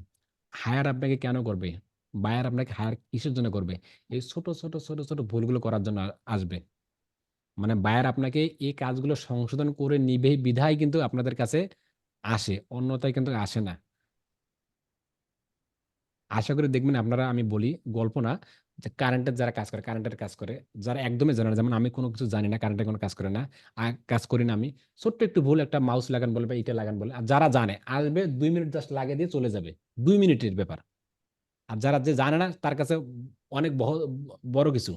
হায়ার আপনাকে কেন করবে, বায়ার আপনাকে হায়ার কিসের জন্য করবে? এই ছোট ছোট ভুলগুলো করার জন্য আসবে। মানে বায়ার আপনাকে এই কাজগুলো সংশোধন করে নিবে বিধায় কিন্তু আপনাদের কাছে আসে, অন্যথায় কিন্তু আসে না। আশা করি দেখবেন আপনারা, আমি বলি গল্প না, যে কারেন্টের যারা কাজ করে, কারেন্টের কাজ করে, যারা একদমই জানে না, যেমন আমি কোনো কিছু জানি না, কারেন্টের কোনো কাজ করে না, কাজ করি না আমি, ছোট্ট একটু ভুল, একটা মাউস লাগান বলে বা এটা লাগান বলে, আর যারা জানে আসবে 2 মিনিট জাস্ট লাগিয়ে দিয়ে চলে যাবে, 2 মিনিটের ব্যাপার। আর যারা যে জানে না তার কাছে অনেক বড় কিছু।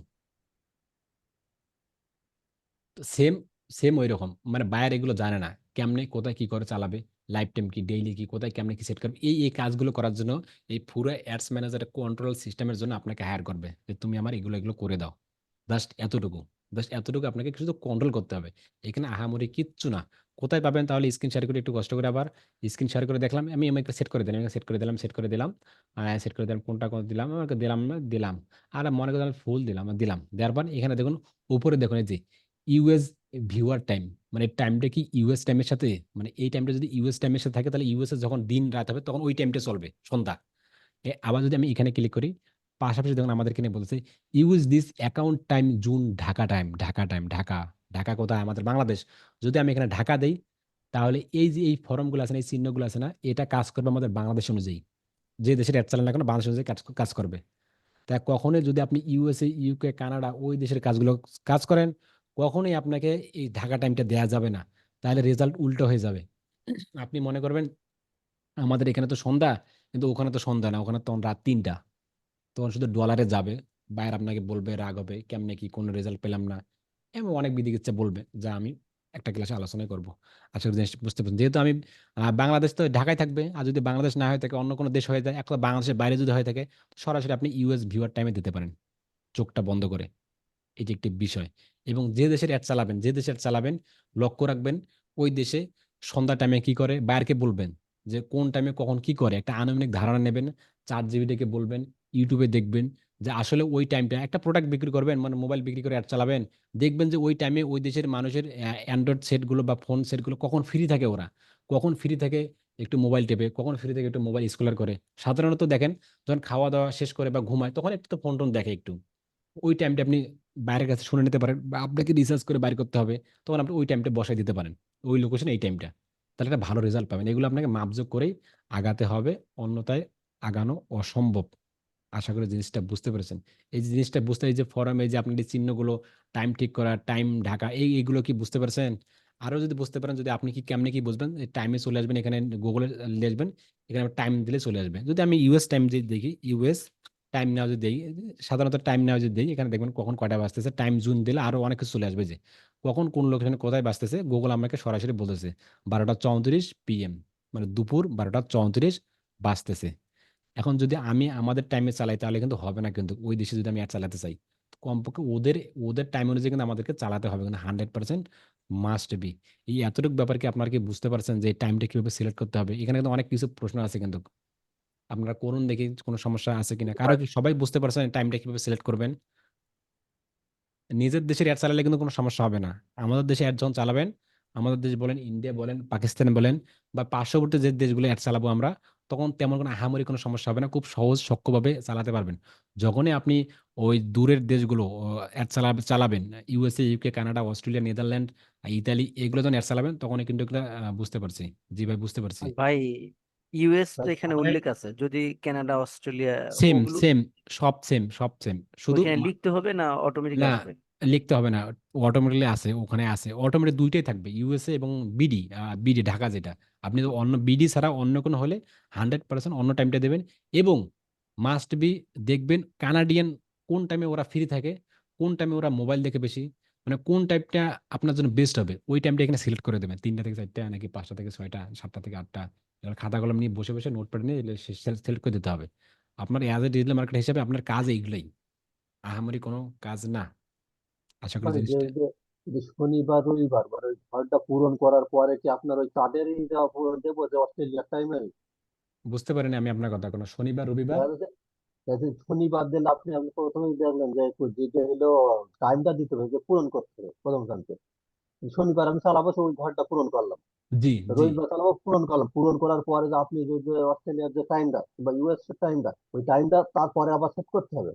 সেম সেম ওই রকম, মানে বায়ার এগুলো জানে না, কেমনে কোথায় কি করে চালাবে, লাইফ টাইম কি, ডেইলি কি, কোথায় কেমনে কি সেট করবে, এই এই কাজগুলো করার জন্য এই পুরো অ্যাডস ম্যানেজারের কন্ট্রোল সিস্টেমের জন্য আপনাকে হায়ার করবে, যে তুমি আমার এগুলো এগুলো করে দাও। জাস্ট এতটুকু, আপনাকে শুধু কন্ট্রোল করতে হবে। এখানে আহামরি কিচ্ছু না। কোথায় পাবেন তাহলে? স্ক্রিন শেয়ার করে একটু কষ্ট করে, আবার স্ক্রিন শেয়ার করে দেখলাম আমি, আমাকে সেট করে দিলাম, সেট করে দিলাম, কোনটা কোন দিলাম, আমাকে দিলাম। আর মনে করেন ফুল দিলাম দেওয়ার পর এখানে দেখুন, উপরে দেখুন এই যে ইউএস ভিউয়ার টাইম, মানে টাইমটা কি ইউএস টাইমের সাথে, মানে এই টাইমটা যদি ইউএস টাইমের সাথে থাকে, তাহলে ইউএস এ যখন দিন রাত হবে তখন ওই টাইমটা চলবে, সন্ধ্যা। আবার যদি আমি এখানে ক্লিক করি, পাশাপাশি দেখুন আমাদের এখানে বলছে use this account time June Dhaka time, Dhaka time, Dhaka. Dhaka কোথায়? আমাদের বাংলাদেশ। যদি আমি এখানে ঢাকা দেই, তাহলে এই যে এই ফর্মগুলো আছে না, এই চিহ্নগুলো আছে না, এটা কাজ করবে আমাদের বাংলাদেশ অনুযায়ী। যে দেশের অ্যাড চালান না কেন বাংলাদেশ অনুযায়ী কাজ কাজ করবে। তা কখনোই যদি আপনি ইউএসএ, ইউকে, কানাডা ওই দেশের কাজগুলো কাজ করেন, কখনোই আপনাকে এই ঢাকা টাইমটা দেয়া যাবে না। তাহলে রেজাল্ট উল্টো হয়ে যাবে। আপনি মনে করবেন আমাদের এখানে তো সন্ধ্যা, কিন্তু ওখানে তো সন্ধ্যা না, ওখানে তখন রাত 3টা। তখন শুধু ডলারে যাবে, বাইরে আপনাকে বলবে, রাগ হবে, কেমনে কি কোনো রেজাল্ট পেলাম না, এমন অনেক বিদিকিচ্ছা বলবে, যা আমি একটা ক্লাসে আলোচনা করব। আশা করি জিনিসটা বুঝতে পারছেন। যেহেতু আমি বাংলাদেশ তো ঢাকায় থাকবে, আর যদি বাংলাদেশ না হয়ে থাকে অন্য কোনো দেশ হয়ে যায়, একটা বাংলাদেশের বাইরে যদি হয়ে থাকে, সরাসরি আপনি ইউএস ভিউয়ার টাইমে দিতে পারেন, চোখটা বন্ধ করে। এটি একটি বিষয়। এবং যে দেশের অ্যাড চালাবেন, যে দেশের চালাবেন, লক্ষ্য রাখবেন ওই দেশে সন্ধ্যা টাইমে কি করে, বাইরকে বলবেন যে কোন টাইমে কখন কি করে, একটা আনুমানিক ধারণা নেবেন। চ্যাট জিপিটিকে বলবেন, ইউটিউবে দেখবেন যে আসলে ওই টাইমটা একটা প্রোডাক্ট বিক্রি করবেন, মানে মোবাইল বিক্রি করে অ্যাড চালাবেন, দেখবেন যে ওই টাইমে ওই দেশের মানুষের অ্যান্ড্রয়েড সেটগুলো বা ফোন সেটগুলো কখন ফ্রি থাকে, ওরা কখন ফ্রি থাকে একটু মোবাইল টেপে, কখন ফ্রি থেকে একটু মোবাইল স্ক্রল করে। সাধারণত দেখেন যখন খাওয়া দাওয়া শেষ করে বা ঘুমায় তখন একটু তো ফোন টোন দেখে একটু। ওই টাইমটা আপনি বাইরের কাছে শুনে নিতে পারেন, বা আপনাকে রিসার্চ করে বাইর করতে হবে, তখন আপনি ওই টাইমটা বসাই দিতে পারেন, ওই লোকেশন এই টাইমটা। তাহলে একটা ভালো রেজাল্ট পাবেন। এগুলো আপনাকে মাপজোক করেই আগাতে হবে, অন্যথায় আগানো অসম্ভব। আশা করি জিনিসটা বুঝতে পেরেছেন। এই যে জিনিসটা বুঝতে, এই যে ফরমে যে আপনার এই চিহ্নগুলো, টাইম ঠিক করা, টাইম ঢাকা, এইগুলো কি বুঝতে পারছেন? আরো যদি বুঝতে পারেন, যদি আপনি কি কেমনে কি বুঝবেন, টাইমে চলে আসবেন, এখানে গুগলে লিখবেন, এখানে টাইম দিলে চলে আসবে। যদি আমি ইউএস টাইম যদি দেখি, ইউএস টাইম নাও যদি দিই, সাধারণত টাইম নাও যদি দিই, এখানে দেখবেন কখন কয়টা বাজতেছে, টাইম জোন দিলে আরো অনেক কিছু চলে আসবে, যে কখন কোন লোকেশনে কোথায় বাজতেছে গুগল আমাকে সরাসরি বলতেছে 12:34 PM, মানে দুপুর 12:34 বাজতেছে। এখন যদি আমি আমাদের টাইমে চালাই তাহলে কিন্তু হবে না, কিন্তু ওই দেশে যদি আমি অ্যাড চালাতে চাই, কমপক্ষে ওদের ওদের টাইম অনুযায়ী কিন্তু আমাদেরকে চালাতে হবে, কিন্তু 100% মাস্ট বি। এই এতটুকু ব্যাপার কি আপনারা কি বুঝতে পারছেন যে টাইমটা কিভাবে সিলেক্ট করতে হবে? এখানে কিন্তু অনেক কিছু প্রশ্ন আছে, কিন্তু আপনারা করুন দেখি কোনো সমস্যা আছে কিনা। কারো কি সবাই বুঝতে পারছেন টাইমটা কিভাবে সিলেক্ট করবেন? নিজের দেশের অ্যাড চালালে কিন্তু কোনো সমস্যা হবে না। আমাদের দেশে অ্যাড যখন চালাবেন, আমাদের দেশ বলেন, ইন্ডিয়া বলেন, পাকিস্তান বলেন, বা পার্শ্ববর্তী যে দেশগুলো অ্যাড চালাবো আমরা, তখন তেমন কোনো আহামরি কোনো সমস্যা হবে না, খুব সহজ সক্ষমভাবে চালাতে পারবেন। যখনই আপনি ওই দূরের দেশগুলো অ্যাড চালাবেন, USA, UK, Canada, Australia, Netherland, Italy, এগুলো যখন অ্যাড চালাবেন, তখনই কিন্তু এগুলো বুঝতে পারছি। জি ভাই, বুঝতে পারছি। ভাই ইউএস তো ভাই, এখানে তাহলে উল্লেখ আছে, যদি কানাডা, অস্ট্রেলিয়া সেম ওগুলো সেম, সব সেম, সব সেম, শুধু ওইখানে লিখতে হবে না অটোমেটিক না, আসবে? লিখতে হবে না, অটোমেটিকলি আছে, ওখানে আছে অটোমেটিক, দুইটাই থাকবে, ইউএসএ এবং বিডি। বিডি ঢাকা যেটা, আপনি তো অন্য বিডি ছাড়া অন্য কোনো হলে 100% অন্য টাইমটা দেবেন। এবং মাস্ট বি দেখবেন কানাডিয়ান কোন টাইমে ওরা ফ্রি থাকে, কোন টাইমে ওরা মোবাইল দেখে বেশি, মানে কোন টাইপটা আপনার জন্য বেস্ট হবে, ওই টাইমটা এখানে সিলেক্ট করে দেবেন। 3টা থেকে 4টা, নাকি 5টা থেকে 6টা, 7টা থেকে 8টা। এবার খাতা কলম নিয়ে বসে বসে নোটপ্যাড নিয়ে সিলেক্ট করে দিতে হবে। আপনার অ্যাজ এ ডিজিটাল মার্কেট হিসাবে আপনার কাজ এইগুলোই, আহামরি কোনো কাজ না। আশা করি মানে যে জিনিসটা যে যে শনিবার রবিবার মানে ওই ঘরটা পূরণ করার পরে কি আপনার ওই চাঁদেরই দেওয়া দেবো যে অস্ট্রেলিয়ার টাইমে? বুঝতে পারিনি আমি আপনার কথা, কোনো শনিবার রবিবার। শনিবার দিলে আপনি আপনি প্রথমেই দেখলেন যে যেটা হলো টাইমটা দিতে হবে, যে পূরণ করতে হবে প্রথম খানতে। শনিবার আমি চালাবো, তো ওই ঘরটা পূরণ করলাম। জি জি রবিবার চালাবো, পূরণ করলাম। পূরণ করার পরে যে আপনি যে যে অস্ট্রেলিয়ার যে টাইমটা বা ইউএস এর টাইমটা, ওই টাইমটা তারপরে আবার সেট করতে হবে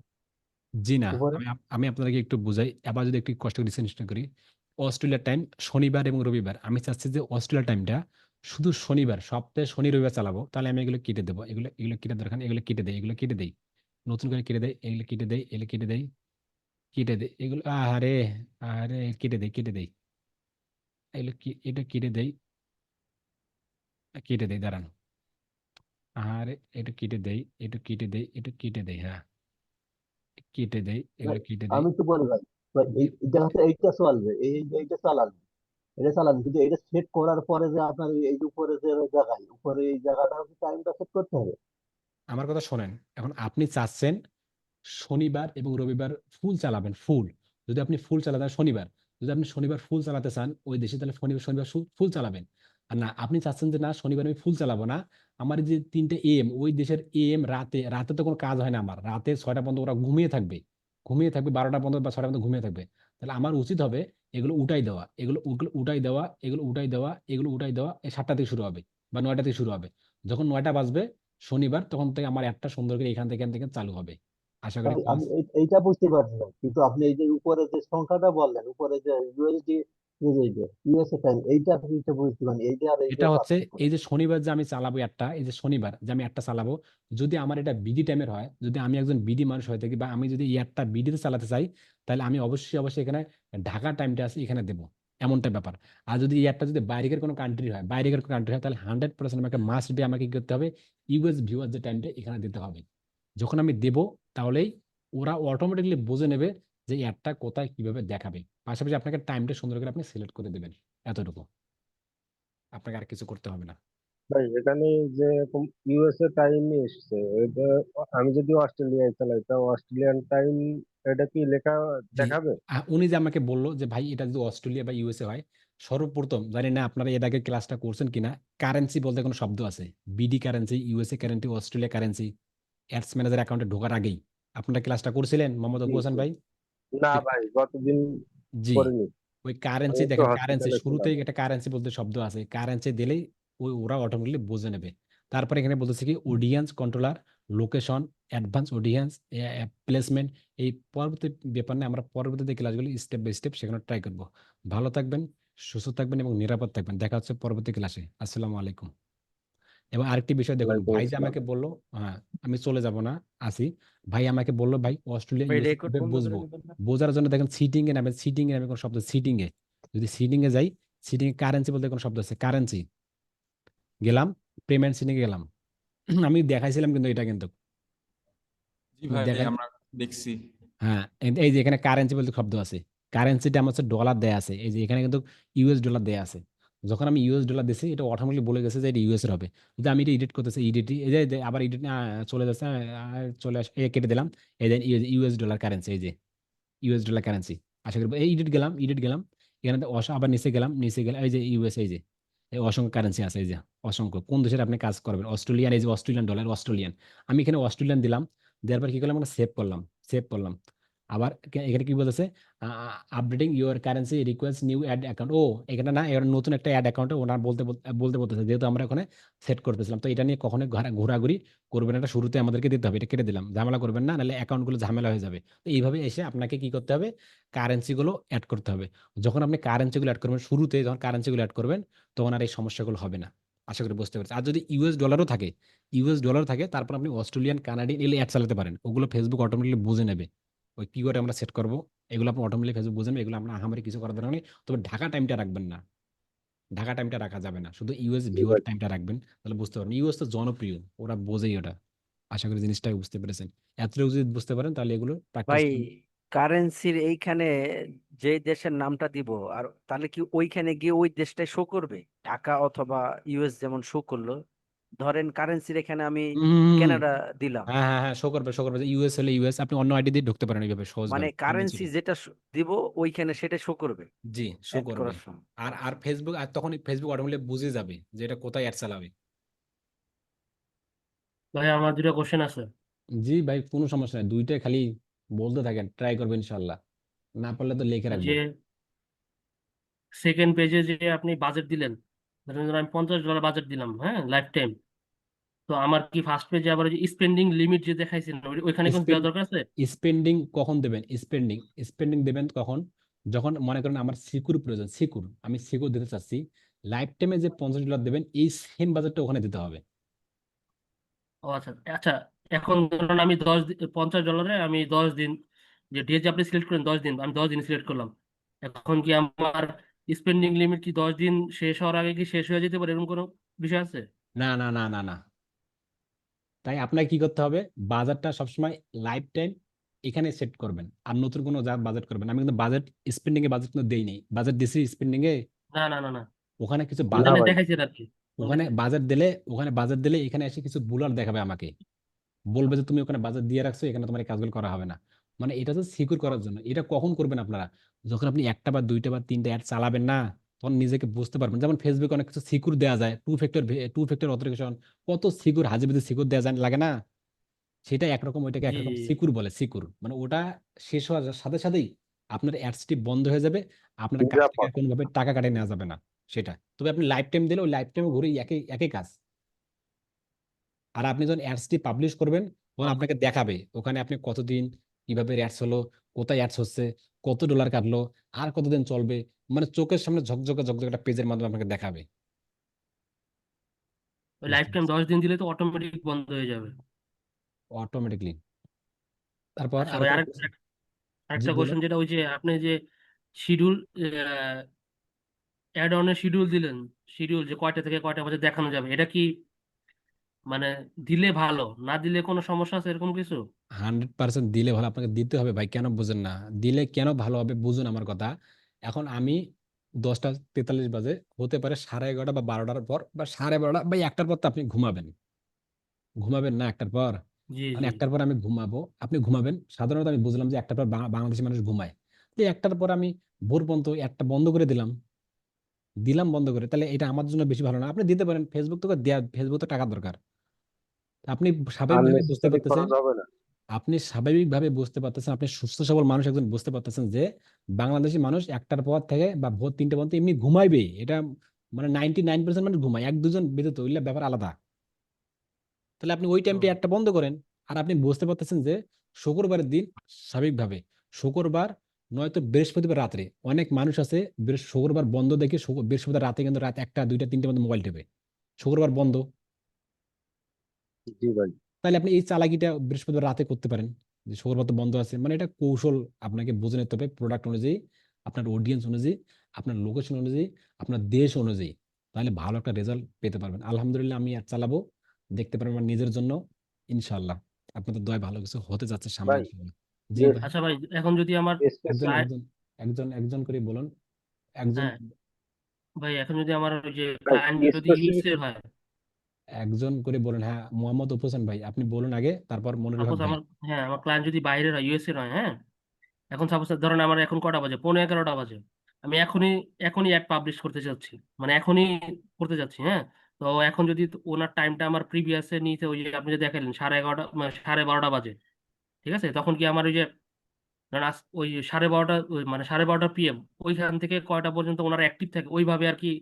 জি না, উপরে। আমি আপনাদেরকে একটু বুঝাই, আবার যদি একটু কষ্ট করে ডিসকাশন করি। অস্ট্রেলিয়ার টাইম শনিবার এবং রবিবার, আমি চাচ্ছি যে অস্ট্রেলিয়ার টাইমটা শুধু শনিবার, সপ্তাহে শনি রবিবার চালাবো, তাহলে আমি এগুলো কেটে দেবো, এগুলো এগুলো কেটে দরকার নেই, এগুলো কেটে দেয়, এগুলো কেটে দেই, নতুন করে কেটে দেয়, এগুলো কেটে দেয়, এগুলো কেটে দেয়, কেটে দেয় এগুলো, আরে আরে কেটে দেয়, কেটে দেয়, এগুলো এটা কেটে দেয়, কেটে দেয়, দাঁড়ান, আরে এটা কেটে দেয়, এটা কেটে দেয়, এটা কেটে দেয়, হ্যাঁ কেটে দেয়, না, এগুলো কেটে দেয়। আমি তো বলি ভাই, ভাই এটা হচ্ছে এইটা চলবে, এইটা চালান, এটা চালান, কিন্তু এটা সেট করার পরে যে আপনার এই যে উপরে যে জায়গায় উপরে এই জায়গাটা টাইমটা সেট করতে হবে। আমার কথা শোনেন, এখন আপনি চাচ্ছেন শনিবার এবং রবিবার ফুল চালাবেন, ফুল। যদি আপনি ফুল চালাতে শনিবার, যদি আপনি শনিবার ফুল চালাতে চান ওই দেশে, তাহলে শনিবার শনিবার ফুল চালাবেন। আর না, আপনি চাচ্ছেন যে না, শনিবার আমি ফুল চালাবো না, আমার এই যে 3টে AM ওই দেশের AM, রাতে রাতে তো কোনো কাজ হয় না, আমার রাতে 6টা পর্যন্ত ওরা ঘুমিয়ে থাকবে, ঘুমিয়ে থাকবে 12টা পর্যন্ত বা 6টা পর্যন্ত ঘুমিয়ে থাকবে। তাহলে আমার উচিত হবে এগুলো উঠাই দেওয়া, এগুলো উঠাই দেওয়া, এগুলো উঠাই দেওয়া, এগুলো উঠাই দেওয়া, এই 7টা থেকে শুরু হবে বা 9টা থেকে শুরু হবে। যখন 9টা বাজবে শনিবার, তখন থেকে আমার একটা সুন্দর করে এখান থেকে চালু হবে। আশা করি ভাই, ক্লাস। আমি এইটা বুঝতে পারছি না, কিন্তু আপনি এই যে উপরে যে সংখ্যাটা বললেন, উপরে যে ইউএসডি ইউএসএ টাইম এইটা আপনি বুঝতে পারেন, এইটা আর এইটা এটা হচ্ছে পার্থক্য। এই যে শনিবার যে আমি চালাবো একটা, এই যে শনিবার যে আমি একটা চালাবো, যদি আমার এটা বিডি টাইমের হয়, যদি আমি একজন বিডি মানুষ হয়ে থাকি বা আমি যদি এই একটা বিডিতে চালাতে চাই, তাহলে আমি অবশ্যই অবশ্যই এখানে ঢাকা টাইমটা আছে এখানে দেবো, এমনটা ব্যাপার। আর যদি এই একটা যদি বাইরের কোনো কান্ট্রি হয়, বাইরের কোনো কান্ট্রি হয়, তাহলে 100% আমাকে মাস্ট বি আমাকে কি করতে হবে, ইউএস ভিউয়ার যে টাইমটা এখানে দিতে হবে। যখন আমি দেবো, তাহলেই ওরা অটোমেটিকলি বুঝে নেবে যে এই অ্যাডটা কোথায় কিভাবে দেখাবে। পাশাপাশি আপনাকে টাইমটা সুন্দর করে আপনি সিলেক্ট করে দেবেন, এতটুকু, আপনাকে আর কিছু করতে হবে না। ভাই এখানে যে ইউএসএ টাইম এসছে, এটা আমি যদি অস্ট্রেলিয়ায় চালাই তা অস্ট্রেলিয়ান টাইম এটা কি লেখা জি, দেখাবে? উনি যে আমাকে বললো যে ভাই এটা যদি অস্ট্রেলিয়া বা ইউএসএ হয়, সর্বপ্রথম জানি না আপনারা এর আগে ক্লাসটা করছেন কিনা, কারেন্সি বলতে কোনো শব্দ আছে, BD currency, USA currency, Australia currency, ads manager অ্যাকাউন্টে ঢোকার আগেই আপনারা ক্লাসটা করছিলেন মোহাম্মদ জি, আবু হাসান জি। ভাই? না ওই- ভাই, গতদিন জি, করিনি। ওই আমি কারেন্সি একটু দেখেন, কারেন্সি হসপিটালে ছিলাম। শুরুতেই একটা কারেন্সি বলতে শব্দ আছে, কারেন্সি দিলেই ওই ওরা অটোমেটিকলি বুঝে নেবে। তারপরে এখানে বলতেছে কি audience controller, location, advance audience, placement, এই পরবর্তী ব্যাপার নিয়ে আমরা পরবর্তীতে ক্লাসগুলি স্টেপ বাই স্টেপ সেখানে ট্রাই করব। ভালো থাকবেন, সুস্থ থাকবেন এবং নিরাপদ থাকবেন। দেখা হচ্ছে পরবর্তী ক্লাসে। আসসালামু আলাইকুম। এবং আরেকটি বিষয় দেখুন, ওয়ালাইকুম ভাই যে আসসালাম। আমাকে বললো, হ্যাঁ আমি চলে যাব না, আসি, ভাই আমাকে বললো ভাই অস্ট্রেলিয়া ভাই ইউএসএ রেকর্ড কিভাবে বন্ধ করে বুঝবো, দিবেন না? বোঝার জন্য দেখেন সিটিং এ নামে, সিটিং এ নামে কোনো শব্দ, সিটিং এ যদি সিটিং এ যাই, সিটিং এ কারেন্সি বলতে কোনো শব্দ আছে, কারেন্সি গেলাম, পেমেন্ট সিটিং এ গেলাম। আমি দেখাইছিলাম কিন্তু এটা কিন্তু জি ভাই, দেখাই, আমরা দেখছি। হ্যাঁ এই যে এখানে কারেন্সি বলতে শব্দ আছে, কারেন্সিটা আমার হচ্ছে ডলার দেয়া আছে, এই যে এখানে কিন্তু ইউএস ডলার দেয়া আছে। যখন আমি ইউএস ডলার দিছি, এটা অটোমেটিকলি বলে গেছে যে এটা ইউএস এর হবে। যদি আমি এটা এডিট করতেছি, এডিট এই যে আবার এডিট চলে যাচ্ছে, চলে আসে, কেটে দিলাম, এই দেন ইউএস ডলার কারেন্সি, এই যে ইউএস ডলার কারেন্সি। আশা করি এই এডিট গেলাম, এডিট গেলাম, এখানে তো আবার নিচে গেলাম, নিচে গেলে এই যে ইউএস, এই যে এই অসংখ্য কারেন্সি আছে, এই যে অসংখ্য, কোন দেশের আপনি কাজ করবেন, অস্ট্রেলিয়ান, এই যে অস্ট্রেলিয়ান ডলার, অস্ট্রেলিয়ান। আমি এখানে অস্ট্রেলিয়ান দিলাম, দেওয়ার পর কি করলাম, আমরা সেভ করলাম, সেভ করলাম। আবার এখানে কি বলতেছে, updating your currency request new ad account, ও এখানে না, এর নতুন একটা অ্যাড অ্যাকাউন্টে ওনার বলতেছে, যেহেতু আমরা ওখানে সেট করতেছিলাম, তো এটা নিয়ে কখনোই ঘোরাঘুরি করবেন না, এটা শুরুতে আমাদেরকে দিতে হবে, এটা কেটে দিলাম, ঝামেলা করবেন না, নাহলে অ্যাকাউন্টগুলো ঝামেলা হয়ে যাবে। তো এইভাবে এসে আপনাকে কি করতে হবে, কারেন্সি গুলো অ্যাড করতে হবে। যখন আপনি কারেন্সি গুলো অ্যাড করবেন, শুরুতে যখন কারেন্সি গুলো অ্যাড করবেন, তখন আর এই সমস্যাগুলো হবে না। আশা করি বুঝতে পারছি। আর যদি ইউএস ডলারও থাকে, ইউএস ডলার থাকে, তারপর আপনি অস্ট্রেলিয়ান, কানাডিয়ান এগুলো অ্যাড চালাতে পারেন, ওগুলো ফেসবুক অটোমেটিকলি বুঝে নেবে। ওই কিওয়ার্ড আমরা সেট করবো, এগুলো আপনি অটোমেটিকলি ফেসবুক বুঝে নেবে, এগুলো আপনার আহামরি কিছু করার দরকার নেই। তবে ঢাকা টাইমটা রাখবেন না, ঢাকা টাইমটা রাখা যাবে না, শুধু ইউএস জি ভিউয়ার ভাই। টাইমটা রাখবেন, তাহলে বুঝতে পারবেন। ইউএস তো জনপ্রিয়, ওরা বোঝেই ওটা। আশা করি জিনিসটা বুঝতে পেরেছেন। এতটুকু যদি বুঝতে পারেন, তাহলে এগুলো প্র্যাকটিস ভাই করুন। কারেন্সির এইখানে যে দেশের নামটা দিব, আর তাহলে কি ওইখানে গিয়ে ওই দেশটাই শো করবে? ঢাকা অথবা ইউএস যেমন শো করলো, ধরেন কারেন্সির এখানে আমি হুম, কানাডা দিলাম, হ্যাঁ হ্যাঁ হ্যাঁ, শো করবে, শো করবে। ইউএস হলে ইউএস, আপনি অন্য আইডি দিয়ে ঢুকতে পারেন এইভাবে মানে সহজভাবে, কোনো কিছু কারেন্সি না। যেটা দিব ওইখানে সেটা শো করবে জি, শো অ্যাড করবে। করার সময়। আর আর ফেসবুক, আর তখন ফেসবুক অটোমেটিক বুঝে যাবে যে এটা কোথায় অ্যাড চালাবে। ভাই আমার দুটো কোশ্চেন আছে। জি ভাই, কোনো সমস্যা নেই, দুইটাই খালি বলতে থাকেন, ট্রাই করবেন ইনশাল্লাহ, না পারলে তো লিখে যে রাখবো। সেকেন্ড পেজে যে আপনি বাজেট দিলেন, ধরেন আমি $50 বাজেট দিলাম, হ্যাঁ, লাইফ টাইম। তো আমার কি ফার্স্ট পেজে আবার ওই যে স্পেন্ডিং লিমিট যে দেখাইছেন ওইখানে কোন দেওয়া দরকার আছে? স্পেন্ডিং কখন দেবেন, স্পেন্ডিং স্পেন্ডিং দেবেন কখন, যখন মনে করেন আমার সিকিউর প্রয়োজন, সিকিউর, আমি সিকিউর দিতে চাচ্ছি, লাইফ টাইমে যে $50 দেবেন, এই সেম বাজেটটা ওখানে দিতে হবে। ও আচ্ছা আচ্ছা। এখন ধরুন আমি $50 আমি 10 দিন, যে ডে যে আপনি সিলেক্ট করেন 10 দিন, আমি 10 দিন সিলেক্ট করলাম। এখন কি আমার স্পেন্ডিং লিমিট কি 10 দিন শেষ হওয়ার আগে কি শেষ হয়ে যেতে পারে, এরকম কোনো বিষয় আছে? না না না না না, তাই আপনাকে কি করতে হবে, বাজারটা সবসময় লাইফ টাইম এখানে সেট করবেন, আর নতুন কোনো বাজেট করবেন। আমি কিন্তু বাজেট, স্পেন্ডিং এ বাজেট কিন্তু দেই নেই, বাজেট দিছি স্পেন্ডিং এ, না না না না, ওখানে কিছু না বাজেট, ওখানে ভাই। দেখাইছেন আর কি। ওখানে বাজেট দিলে, ওখানে বাজেট দিলে এখানে এসে কিছু বুলার দেখাবে আমাকে, বলবে যে তুমি ওখানে বাজেট দিয়ে রাখছো, এখানে তোমার এই কাজগুলো করা হবে না। মানে এটা তো সিকিউর করার জন্য। এটা কখন করবেন আপনারা, যখন আপনি একটা বা দুইটা বা তিনটা অ্যাড চালাবেন না, তখন নিজেকে বুঝতে পারবেন। যেমন ফেসবুকে অনেক কিছু সিকিউর দেওয়া যায়, টু ফ্যাক্টর অথেন্টিকেশন, কত সিকিউর, হাজিবিজি সিকিউর দেওয়া যায় লাগে না, সেটা একরকম, ওইটাকে জি একরকম জি। সিকিউর বলে, সিকিউর মানে ওটা শেষ হওয়ার সাথে সাথেই আপনার অ্যাডসটি বন্ধ হয়ে যাবে, আপনার কাছ থেকে নিরাপদ। আর কোনোভাবে টাকা কাটিয়ে নেওয়া যাবে না সেটা। তবে আপনি লাইফ টাইম দিলে ওই লাইফ টাইমে ঘুরে একই একই কাজ। আর আপনি যখন অ্যাডসটি পাবলিশ করবেন, তখন আপনাকে দেখাবে ওখানে আপনি কতদিন কিভাবে অ্যাডস হলো, কোথায় অ্যাডস হচ্ছে, কত ডলার কাটলো, আর কতদিন চলবে, মানে চোখের সামনে ঝকঝকে ঝকঝকে একটা পেজের মাধ্যমে আপনাকে দেখাবে। ওই বুঝতে লাইফ টাইম পারছেন? 10 দিন দিলে তো অটোমেটিক বন্ধ হয়ে যাবে। অটোমেটিকলি। তারপর আচ্ছা আর ভাই, কোনো আরেকটা question? জি আরেকটা বলুন। কোশ্চেন, যেটা ওই যে আপনি যে শিডিউল অ্যাড অনের শিডিউল দিলেন, শিডিউল যে কয়টা থেকে কয়টা বাজে দেখানো যাবে, এটা কি মানে দিলে ভালো, না দিলে কোনো সমস্যা আছে এরকম কিছু? 100% দিলে ভালো, আপনাকে দিতে হবে ভাই, কেন বুঝেন না? দিলে কেন ভালো হবে বুঝুন আমার কথা। এখন আমি 10টা 43 বাজে, হতে পারে 11:30 বা 12টার পর বা 12:30 বা 1টার পর তো আপনি ঘুমাবেন, ঘুমাবেন না 1টার পর? জি মানে জি। 1টার পর আমি ঘুমাবো, আপনি ঘুমাবেন, সাধারণত আমি বুঝলাম যে 1টার পর বাংলাদেশি মানুষ ঘুমায়। তো 1টার পর আমি ভোর পর্যন্ত একটা বন্ধ করে দিলাম, বন্ধ করে, তাহলে এটা আমার জন্য বেশি ভালো না? আপনি দিতে পারেন, ফেসবুক তো দেয়া, ফেসবুক তো টাকার দরকার। আপনি স্বাভাবিকভাবে বুঝতে আননেসেসারি পারতেছেন, খরচ হবে না। বুঝতে পারতেছেন, আপনি সুস্থ সবল মানুষ একজন বুঝতে পারতেছেন যে বাংলাদেশি মানুষ 1টার পর থেকে বা ভোর 3টে পর্যন্ত এমনি ঘুমাইবে, এটা মানে 99% মানুষ ঘুমায়, 1-2 জন ব্যতীত, ওইগুলা ব্যাপার আলাদা। তাহলে আপনি ওই টাইমটা হুম। একটা বন্ধ করেন। আর আপনি বুঝতে পারতেছেন যে শুক্রবারের দিন স্বাভাবিকভাবে, শুক্রবার নয়তো বৃহস্পতিবার রাত্রে অনেক মানুষ আছে শুক্রবার বন্ধ দেখে বৃহস্পতিবার রাতে কিন্তু রাত 1টা 2টা 3টে পর্যন্ত মোবাইল টেপে, শুক্রবার বন্ধ। জি ভাই। তাহলে আপনি এই চালাকিটা বৃহস্পতিবার রাতে করতে পারেন, যে শুক্রবার তো বন্ধ আছে, মানে এটা কৌশল আপনাকে বুঝে নিতে হবে, প্রোডাক্ট অনুযায়ী, আপনার অডিয়েন্স অনুযায়ী, আপনার লোকেশন অনুযায়ী, আপনার দেশ অনুযায়ী, তাহলে ভালো একটা রেজাল্ট পেতে পারবেন। আলহামদুলিল্লাহ, আমি আর চালাবো, দেখতে পারবেন আমার নিজের জন্য, ইনশাআল্লাহ। আপনাদের দয় ভালো কিছু হতে যাচ্ছে সামনে, ভাই ইনশাআল্লাহ। জি যে ভাই। আচ্ছা ভাই, এখন যদি আমার একজন স্পেসিফিক ক্লায়েন্ট, একজন একজন একজন করে বলুন, একজন হ্যাঁ ভাই, এখন যদি আমার ওই যে ভাই ক্লায়েন্ট যদি স্পেসিফিক ইউএসএ হয়, একজন করে বলুন। হ্যাঁ, মোহাম্মদ হোসেন ভাই, আপনি বলুন আগে, তারপর মনিরুল হক সাপোজ ভাই। আমার, হ্যাঁ আমার ক্লায়েন্ট যদি বাইরের হয়, ইউএসএ হয়, হ্যাঁ, এখন সাপোজ ধরেন আমার এখন কটা বাজে, 11:45 বাজে, আমি এখনই এখনই অ্যাড পাবলিশ করতে চাচ্ছি, মানে এখনই করতে যাচ্ছি, হ্যাঁ। তো এখন যদি ওনার টাইমটা আমার প্রিভিয়াসে নিতে, ওই যে আপনি যে দেখালেন 11:30 মানে 12:30 বাজে, ঠিক আছে, তখন কি আমার ওই যে ধরেন ওই 12:30, মানে 12:30 PM, ওইখান থেকে কয়টা পর্যন্ত ওনারা অ্যাক্টিভ থাকে ওইভাবে আর কি,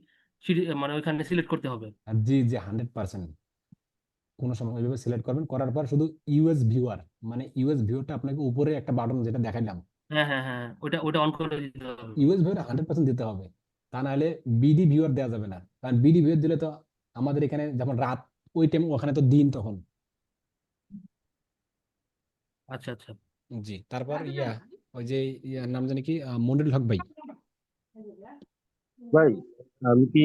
মানে ওইখানে সিলেক্ট করতে হবে? আর জি জি, 100%। কোনো সময় ওইভাবে সিলেক্ট করবেন, করার পর শুধু ইউএস ভিউয়ার, মানে ইউএস ভিউটা আপনাকে উপরে একটা বাটন যেটা দেখাইলাম, হ্যাঁ হ্যাঁ হ্যাঁ, ওইটা ওইটা অন করে দিতে হবে। ইউএস ভিউয়ার 100% দিতে হবে। তা নাহলে বিডি ভিউয়ার দেওয়া যাবে না, কারণ বিডি ভিউয়ার দিলে তো আমাদের এখানে যেমন রাত, ওই টাইম ওখানে তো দিন তখন। আচ্ছা আচ্ছা। জি। তারপর ওই যে নাম জানি কি, মনিরুল হক ভাই। ভাই, আমি কি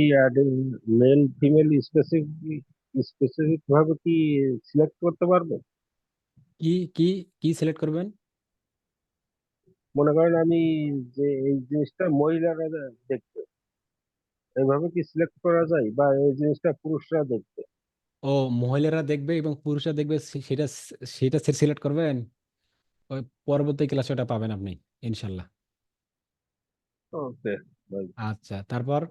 মেল ফিমেল স্পেসিফিক স্পেসিফিক ভাবে কি সিলেক্ট করতে পারবো? কি কি কি সিলেক্ট করবেন? মনে করেন আমি যে এই জিনিসটা মহিলারা দেখতে, এইভাবে কি সিলেক্ট করা যায়, বা এই জিনিসটা পুরুষরা দেখতে? ও, মহিলারা দেখবে এবং পুরুষরা দেখবে, সেটা সেটা সিলেক্ট করবেন। ওই পরবর্তী ক্লাসে ওটা পাবেন আপনি, ইনশাল্লাহ। ওকে ভাই। আচ্ছা, তারপর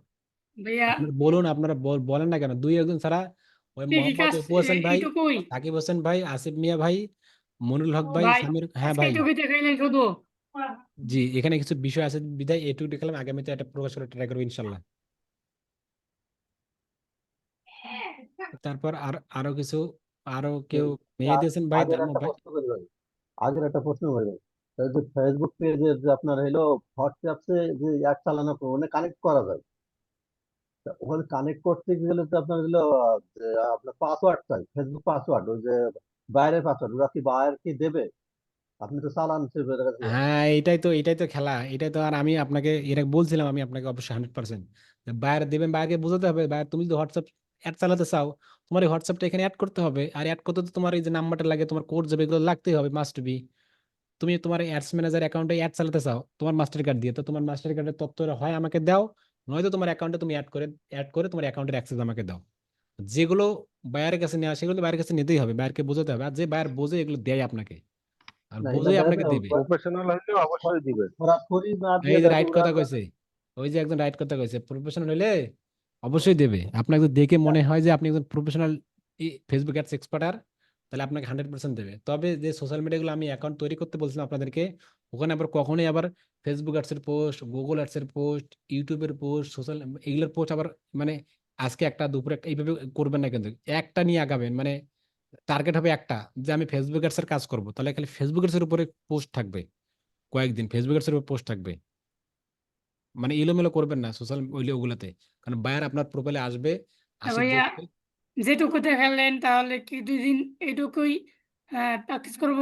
ভাইয়া আপনার বলুন, আপনারা বলেন না কেন, দুই একজন ছাড়া, ওই কি কি মোহাম্মদ কাজ অপু হোসেন ভাই, এইটুকুই? সাকিব হোসেন ভাই, আসিফ মিয়া ভাই, মনিরুল হক ও ভাই, ভাই, সামির, হ্যাঁ আজকে ভাই। এইটুকুই দেখাইলেন শুধু? জি, এখানে কিছু বিষয় আছে বিধায় এটুকু দেখালাম, আগামীতে এটা প্রকাশ করে ট্রাই করবো ইনশাল্লাহ। তারপর আরো কিছু, আরো কেউ মেয়ে দিয়েছেন ভাই, আগের একটা ভাই। প্রশ্ন করি ভাই, আগের একটা প্রশ্ন করি ভাই। এই যে ফেসবুক পেজের যে আপনার হলো হোয়াটসঅ্যাপে যে অ্যাড চালানো ওখানে কানেক্ট করা যায়, তা ওখানে কানেক্ট করতে গেলে তো আপনার হলো যে আপনার পাসওয়ার্ড চাই, ফেসবুক পাসওয়ার্ড, ওই যে বাইরের পাসওয়ার্ড, ওরা কি বাইরে কি দেবে? আপনি তো চালান হিসেবে রাখছেন। হ্যাঁ, এটাই তো খেলা, এটাই তো। আর আমি আপনাকে এর আগে বলছিলাম, আমি আপনাকে অবশ্যই 100% বাইরে দেবেন, বাইরে বোঝাতে হবে, বাইরে তুমি যদি হোয়াটসঅ্যাপ অ্যাড চালাতে চাও, তোমার এই হোয়াটসঅ্যাপটা এখানে অ্যাড করতে হবে, আর অ্যাড করতে তো তোমার এই যে নাম্বারটা লাগে, তোমার কোড যাবে, এগুলো লাগতেই হবে, মাস্ট বি। তুমি তোমার অ্যাডস ম্যানেজার অ্যাকাউন্টে অ্যাড চালাতে চাও তোমার মাস্টার কার্ড দিয়ে, তো তোমার মাস্টার কার্ডের তথ্য হয় আমাকে দাও, নয়তো তোমার অ্যাকাউন্টে তুমি অ্যাড করে তোমার অ্যাকাউন্টের অ্যাক্সেস আমাকে দাও। যেগুলো বায়ারের কাছে নেওয়া, সেগুলো বায়ারের কাছে নিতেই হবে, বায়ারকে বোঝাতে হবে, আর যে বায়ার বোঝে এগুলো দেয় আপনাকে, আর না, এটা বোঝে আপনাকে দেবে দেবে। প্রফেশনাল হলে অবশ্যই দিবে। সরাসরি না দিয়ে এই যে দেখো রাইট ওরা কথা কইছে, ওই যে একজন রাইট কথা কইছে, প্রফেশনাল হলে অবশ্যই দেবে। আপনাকে যদি দেখে মনে হয় যে আপনি একজন প্রফেশনাল ফেসবুক অ্যাডস এক্সপার্টার, তাহলে আপনাকে 100% দেবে। তবে যে সোশ্যাল মিডিয়াগুলো আমি অ্যাকাউন্ট তৈরি করতে বলছিলাম আপনাদেরকে, ওখানে আবার কখনোই আবার ফেসবুক অ্যাডসের পোস্ট, গুগল অ্যাডসের পোস্ট, ইউটিউবের পোস্ট, এগুলোর পোস্ট আবার মানে আজকে একটা দুপুরে একটা এইভাবে করবেন না, কিন্তু একটা নিয়ে আগাবেন, মানে টার্গেট হবে একটা, যে আমি ফেসবুক অ্যাডস এর কাজ করব, তাহলে খালি ফেসবুক অ্যাডস এর উপরে পোস্ট থাকবে, কয়েকদিন ফেসবুক অ্যাডস এর উপর পোস্ট থাকবে। মানে এলোমেলো করবেন না সোশ্যাল ওগুলাতে, কারণ বায়ার আপনার প্রোফাইলে আসবে, আসে ভাইয়া দেখবে। যেটুকু দেখালেন তাহলে কি 2 দিন এইটুকুই প্র্যাকটিস করব?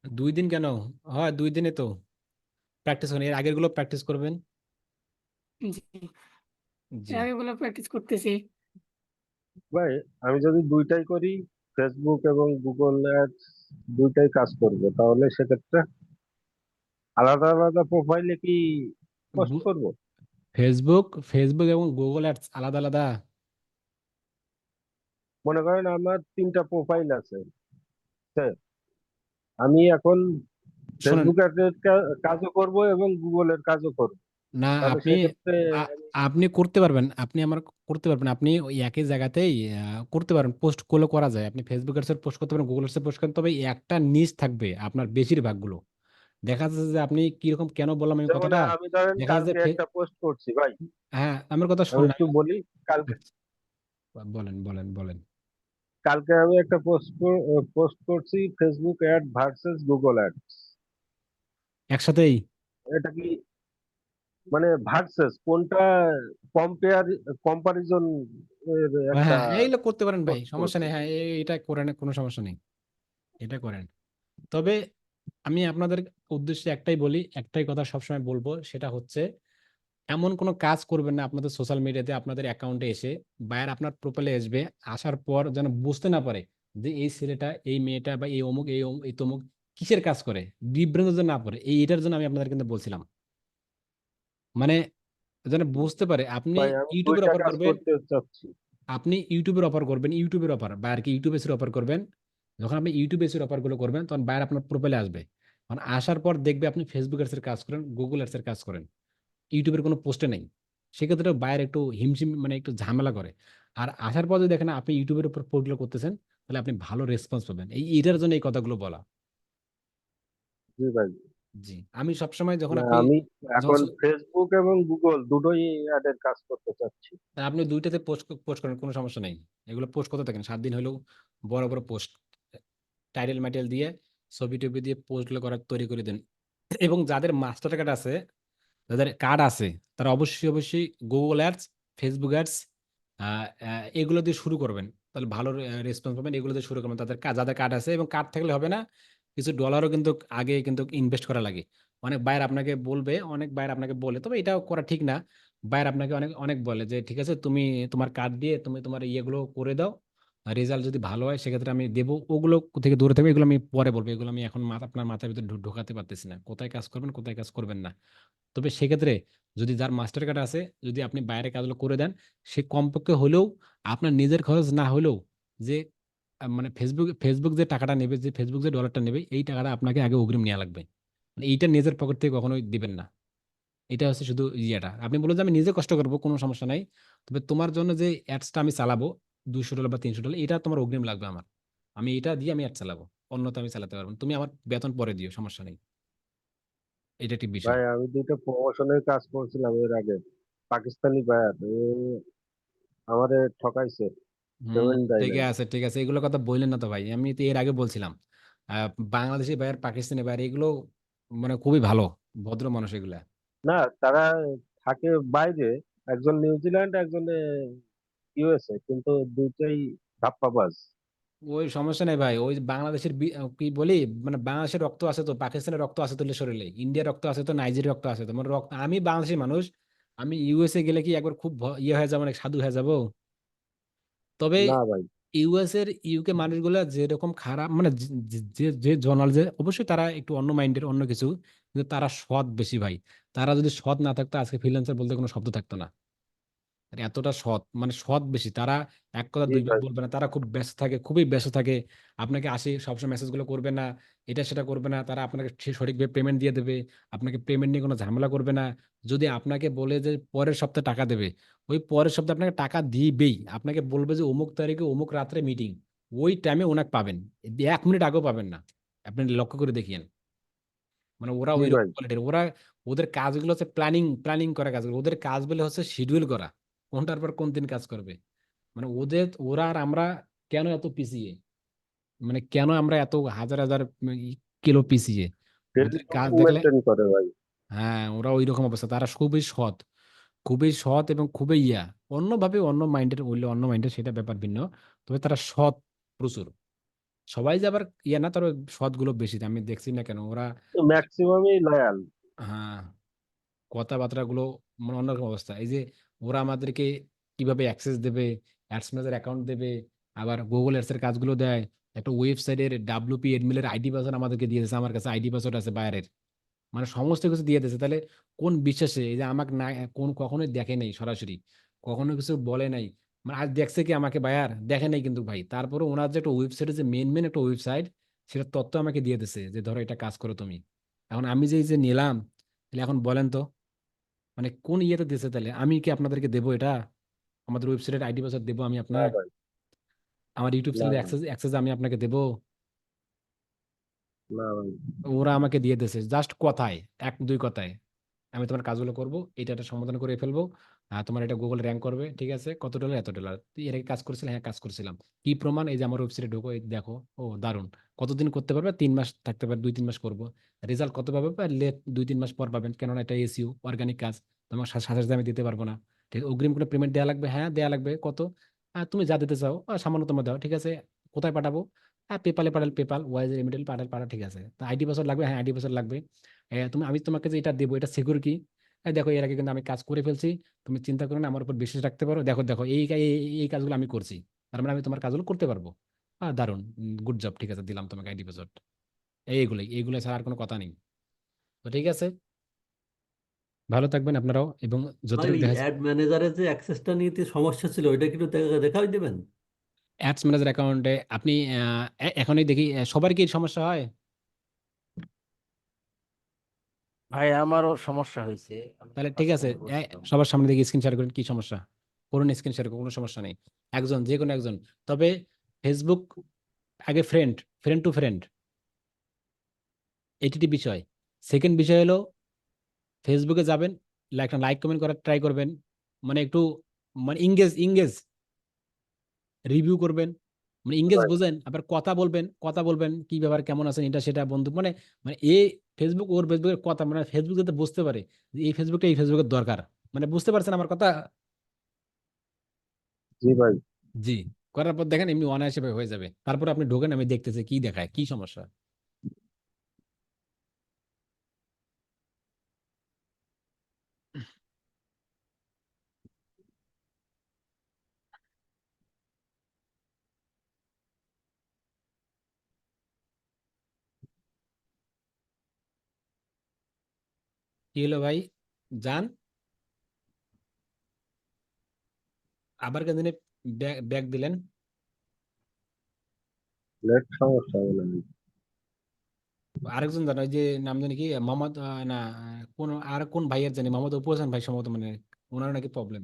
2 দিন কেন? হয় 2 দিনে তো প্র্যাকটিস করেন, এর আগের গুলো প্র্যাকটিস করবেন। জি, জি। এর আগেগুলো প্র্যাকটিস করতেছি। ভাই আমি যদি দুইটাই করি, ফেসবুক এবং গুগল অ্যাডস দুইটাই কাজ করবে, তাহলে সেক্ষেত্রে আলাদা আলাদা প্রোফাইলে কি পোস্ট করব? ফেসবুক ফেসবুক এবং গুগল অ্যাডস আলাদা আলাদা? মনে করেন আমার 3টা প্রোফাইল আছে, স্যার। আমি এখন শোনেন, ফেসবুক অ্যাডের কাজও করব এবং গুগলের কাজও করব, না তাহলে আপনি সেক্ষেত্রে আপনি করতে পারবেন, আপনি আমার করতে পারবেন, আপনি ওই একই জায়গাতেই করতে পারেন, পোস্ট করলে করা যায়, আপনি ফেসবুক অ্যাডসে পোস্ট করতে পারেন, গুগল অ্যাডসে পোস্ট করেন, তবে একটা নিচ থাকবে আপনার বেশিরভাগ গুলো। দেখা যাচ্ছে যে আপনি কিরকম, কেন বললাম আমি যেমন কথাটা, আমি ধরেন দেখা যাচ্ছে কালকে একটা পোস্ট করছি ভাই, হ্যাঁ আমার কথা আমি শুনুন, একটু বলি। কালকে বলেন বলেন বলেন। কালকে আমি একটা পোস্ট করছি, Facebook ad versus Google ad. একসাথেই? এটা কি মানে ভার্সেস কোনটা, কম্পারিজন এর একটা হ্যাঁ এইগুলো করতে পারেন ভাই, পোস্ট সমস্যা করছি। নেই, হ্যাঁ এটা করেন, কোনো সমস্যা নেই, এটা করেন। তবে আমি আপনাদের উদ্দেশ্যে একটাই বলি, একটাই কথা সবসময় বলবো, সেটা হচ্ছে এমন কোনো কাজ করবেন না আপনাদের সোশ্যাল মিডিয়াতে, আপনাদের অ্যাকাউন্টে এসে বায়ার আপনার প্রোফাইলে আসবে, আসার পর যেন বুঝতে না পারে যে এই ছেলেটা, এই মেয়েটা, বা এই অমুক, এই তমুক কিসের কাজ করে, বিভ্রান্ত যেন না পড়ে, এটার জন্য আমি আপনাদের কিন্তু বলছিলাম। মানে যেন বুঝতে পারে, আপনি ভাই আমি ইউটিউবের দুইটা অফার কাজ করবেন, করতে চাচ্ছি। ইউটিউবের অফার বায়ারকে ইউটিউব এসের অফার করবেন। যখন আপনি ইউটিউব এসের অফার গুলো করবেন, তখন বায়ার আপনার প্রোফাইলে আসবে, তখন আসার পর দেখবে আপনি ফেসবুক অ্যাডস এর কাজ করেন, গুগল অ্যাডস এর কাজ করেন, ইউটিউবের কোনো পোস্টে নেই, সেক্ষেত্রে বায়ার একটু হিমশিম, মানে একটু ঝামেলা করে। আর আসার পর যদি দেখেন আপনি ইউটিউবের উপর পোস্টগুলো করতেছেন, তাহলে আপনি ভালো রেসপন্স পাবেন, এটার জন্য এই কথাগুলো বলা। জি ভাই। জি, আমি সবসময় যখন না, আপনি আমি যখন এখন ফেসবুক এবং গুগল দুটোই অ্যাডের কাজ করতে চাচ্ছি। আপনি দুইটাতে পোস্ট পোস্ট করেন, কোনো সমস্যা নেই, এগুলো পোস্ট করতে থাকেন, 7 দিন হলেও বড় বড় পোস্ট, টাইটেল মাইটেল দিয়ে, ছবি টবি দিয়ে পোস্টগুলো করার তৈরি করে দেন। এবং যাদের মাস্টার কার্ড আছে, যাদের কার্ড আছে, তারা অবশ্যই অবশ্যই গুগল অ্যাডস, ফেসবুক অ্যাডস এগুলো দিয়ে শুরু করবেন, তাহলে ভালো রেসপন্স পাবেন, এগুলো দিয়ে শুরু করবেন। যাদের কার্ড আছে, এবং কার্ড থাকলে হবে না, কিছু ডলারও কিন্তু আগে কিন্তু ইনভেস্ট করা লাগে। অনেক বায়ার আপনাকে বলে, তবে এটাও করা ঠিক না। বায়ার আপনাকে অনেক অনেক বলে যে ঠিক আছে, তুমি তোমার কার্ড দিয়ে তুমি তোমার ইয়েগুলো করে দাও, রেজাল্ট যদি ভালো হয় সেক্ষেত্রে আমি দেবো, ওগুলো থেকে দূরে থাকবে, এগুলো আমি পরে বলবো, এগুলো আমি এখন আপনার মাথার ভিতরে ঢোকাতে পারতেছি না, কোথায় কাজ করবেন কোথায় কাজ করবেন না। তবে সেক্ষেত্রে যদি যার মাস্টার কার্ড আছে, যদি আপনি বাইরে কাজগুলো করে দেন, সে কমপক্ষে হলেও আপনার নিজের খরচ না হলেও, যে মানে ফেসবুক যে টাকাটা নেবে, যে ফেসবুক যে ডলারটা নেবে, এই টাকাটা আপনাকে আগে অগ্রিম নেওয়া লাগবে, মানে এইটা নিজের পকেট থেকে কখনোই দিবেন না। এটা হচ্ছে শুধু ইয়েটা, আপনি বলুন যে আমি নিজে কষ্ট করবো, কোনো সমস্যা নাই, তবে তোমার জন্য যে অ্যাডসটা আমি চালাবো, $200 বা $300, এটা তোমার অগ্রিম লাগবে আমার, আমি এটা দিয়ে আমি অ্যাড চালাবো, অন্যতা আমি চালাতে পারবো না। তুমি আমার বেতন পরে দিও, সমস্যা নেই, এটা একটি বিষয়। ভাই আমি দুইটা প্রমোশনের কাজ করছিলাম এর আগে, পাকিস্তানি বায়ার আমারে ঠকাইছে, হুম, পেমেন্ট দেয় ঠিক নাই। আছে ঠিক আছে, এগুলো কথা বললেন না তো ভাই, আমি তো এর আগে বলছিলাম, বাংলাদেশি বাইর, পাকিস্তানি বাইর, এগুলো মানে খুবই ভালো, ভদ্র মানুষ এগুলা। না, তারা থাকে বাইরে, একজন নিউজিল্যান্ড, একজন ইউএসএ, কিন্তু দুইটাই ধাপ্পাবাজ। ওই সমস্যা নেই ভাই, ওই বাংলাদেশের কি বলি, মানে বাংলাদেশের রক্ত আছে তো, পাকিস্তানের রক্ত আছে তো শরীরে, ইন্ডিয়ার রক্ত আছে তো, নাইজেরিয়ার রক্ত আছে তো, মানে রক্ত, আমি বাংলাদেশি মানুষ, আমি ইউএসএ গেলে কি একবার খুব ইয়ে হয়ে যাবো, মানে সাধু হয়ে যাবো? তবে না ভাই। ইউএস এর ইউকে মানুষগুলা যেরকম খারাপ, মানে যে যে যে জনাল, যে অবশ্যই তারা একটু অন্য মাইন্ডের, অন্য কিছু, কিন্তু তারা সৎ বেশি ভাই। তারা যদি সৎ না থাকতো, আজকে ফ্রিল্যান্সার বলতে কোনো শব্দ থাকতো না। আর এতটা সৎ, মানে সৎ বেশি তারা, এক কথা জি দুইবার ভাই। বলবে না, তারা খুব ব্যস্ত থাকে, খুবই ব্যস্ত থাকে। আপনাকে আসি সবসময় মেসেজগুলো করবে না, এটা সেটা করবে না, তারা আপনাকে সঠিকভাবে পেমেন্ট দিয়ে দেবে, আপনাকে পেমেন্ট নিয়ে কোনো ঝামেলা করবে না। যদি আপনাকে বলে যে পরের সপ্তাহে টাকা দেবে, ওই পরের সপ্তাহে আপনাকে টাকা দিবেই, আপনাকে বলবে যে অমুক তারিখে অমুক রাত্রে মিটিং, ওই টাইমে ওনাকে পাবেন, 1 মিনিট আগেও পাবেন না। আপনি লক্ষ্য করে দেখিয়েন, মানে ওরা জি ওই ভাই। রকম কোয়ালিটির, ওদের কাজগুলো হচ্ছে প্ল্যানিং প্ল্যানিং করা কাজগুলো, ওদের কাজ বলে হচ্ছে শিডিউল করা, কোনটার পর কোন দিন কাজ করবে। মানে ওরা আর আমরা কেন এত পিছিয়ে, মানে কেন আমরা এত হাজার হাজার কিলো পিছিয়ে ওদের কাজ দেখলে, মেনটেন করে ভাই। হ্যাঁ ওরা ওই রকম অবস্থা, তারা খুবই সৎ এবং খুবই অন্যভাবে অন্য মাইন্ডের হইলে অন্য মাইন্ডের সেটা ব্যাপার ভিন্ন, তবে তারা সৎ প্রচুর। সবাই যে আবার না, তবে সৎ গুলো বেশি, আমি দেখছি না কেন ওরা। ম্যাক্সিমামই লয়াল। হ্যাঁ, কথাবার্তা গুলো মানে অন্যরকম অবস্থা। এই যে ওরা আমাদেরকে কিভাবে অ্যাক্সেস দেবে, অ্যাডস ম্যানেজার অ্যাকাউন্ট দেবে, আবার গুগল অ্যাডস এর কাজগুলো দেয়, একটা ওয়েবসাইটের WP এডমিলের আইডি পাসওয়ার্ড আমাদেরকে দিয়ে দিয়েছে, আমার কাছে আইডি পাসওয়ার্ড আছে বাইরের, মানে সমস্ত কিছু দিয়ে দিয়েছে। তাহলে কোন বিশ্বাসে, এই যে আমাকে না কখনোই দেখে নাই সরাসরি, কখনো কিছু বলে নাই, মানে আজ দেখছে কি আমাকে বায়ার দেখে নাই কিন্তু ভাই, তারপরে ওনার যে একটা ওয়েবসাইটের যে মেন একটা ওয়েবসাইট, সেটা তথ্য আমাকে দিয়ে দিছে যে ধরো এটা কাজ করো তুমি। এখন আমি যে এই যে নিলাম, তাহলে এখন বলেন তো, মানে কোন ইয়েতে দিয়েছে, তাহলে আমি কি আপনাদেরকে দেবো এটা? আমাদের ওয়েবসাইটের আইডি পাসওয়ার্ড দেবো আমি না আপনার? ভাই, আমার ইউটিউব না চ্যানেলের ভাই, অ্যাক্সেস আমি আপনাকে দেবো? না ভাই। ওরা আমাকে দিয়ে দিয়েছে জাস্ট কথায়, এক দুই কথায়, আমি তোমার কাজগুলো করব, এটা একটা সমাধান করে ফেলবো, তোমার এটা গুগল র্যাঙ্ক করবে, ঠিক আছে, কত ডলার, এত ডলার, তুই এর আগে কাজ করছিলাম, হ্যাঁ কাজ করছিলাম, কি প্রমাণ, এই যে আমার ওয়েবসাইটে ঢোকো, এই দেখো, ও দারুণ, কতদিন করতে পারবে, 3 মাস থাকতে পারবে, 2-3 মাস করবো, রেজাল্ট কত পাবে, লেট 2-3 মাস পর পাবেন, কেননা এটা SEO অর্গানিক কাজ, তোমার সাথে সাথে আমি দিতে পারবো না, ঠিক আছে? অগ্রিম কোনো পেমেন্ট দেওয়া লাগবে, হ্যাঁ দেওয়া লাগবে, কত, তুমি যা দিতে চাও সামান্যতম দাও, ঠিক আছে, কোথায় পাঠাবো, পেপালে পাঠাল, পেপাল ওয়াইজ রেমিটেল পাঠা, ঠিক আছে, তা আইডি পাসওয়ার্ড লাগবে, হ্যাঁ আইডি পাসওয়ার্ড লাগবে, আমি তোমাকে যে এটা দেবো, এটা সিকিউর কি, দেখো এর আগে কিন্তু আমি কাজ করে ফেলছি, তুমি চিন্তা করো না, আমার উপর বিশ্বাস রাখতে পারো, দেখো দেখো এই কাজগুলো আমি করছি, তার মানে আমি তোমার কাজগুলো করতে পারবো, দারুন, গুড জব, ঠিক আছে, দিলাম তোমাকে আইডি পাসওয়ার্ড, এইগুলো ছাড়া আর কোনো কথা নেই। তো ঠিক আছে, ভালো থাকবেন আপনারাও, এবং ভাই যতটুকু দেখা অ্যাড ম্যানেজারের যে অ্যাক্সেসটা নিতে সমস্যা ছিল ওইটা কিন্তু দেখাই দেবেন। অ্যাডস ম্যানেজার অ্যাকাউন্টে আপনি এখনই দেখি, সবার কি সমস্যা হয়? ভাই আমারও সমস্যা হয়েছে, আমি তাহলে ঠিক আছে, কাস্টমার বলছিলাম। সবার সামনে দেখি স্ক্রিন শেয়ার করেন, কি সমস্যা, করুন স্ক্রিন শেয়ার, কোনো সমস্যা নেই, একজন যে কোনো একজন, তবে ফেসবুক আগে ফ্রেন্ড টু ফ্রেন্ড, এটি বিষয়। সেকেন্ড বিষয় হলো ফেসবুকে যাবেন, লাইক কমেন্ট করার ট্রাই করবেন, মানে একটু মানে ইংগেজ রিভিউ করবেন, মানে ইংগেজ ভাই, বোঝেন, আবার কথা বলবেন কি ব্যাপার, কেমন আছেন, এটা সেটা বন্ধু, মানে মানে এ ফেসবুক ওর ফেসবুকের কথা, মানে ফেসবুক যাতে বুঝতে পারে যে এই ফেসবুকের দরকার, মানে বুঝতে পারছেন আমার কথা? জি ভাই। জি, করার পর দেখেন এমনি অনায়াসে হয়ে যাবে, তারপর আপনি ঢোকেন, আমি দেখতেছি কি দেখায়, কি সমস্যা। কি হলো ভাই, যান, আবার কেন ব্যাগ দিলেন? নেট সমস্যা বলে। আরেকজন জানো, ওই যে নাম জানি কি, মোহাম্মদ না, কোন আর কোন ভাইয়ের জানি, মোহাম্মদ অপু হাসান ভাই সম্ভবত, মানে ওনার নাকি প্রবলেম।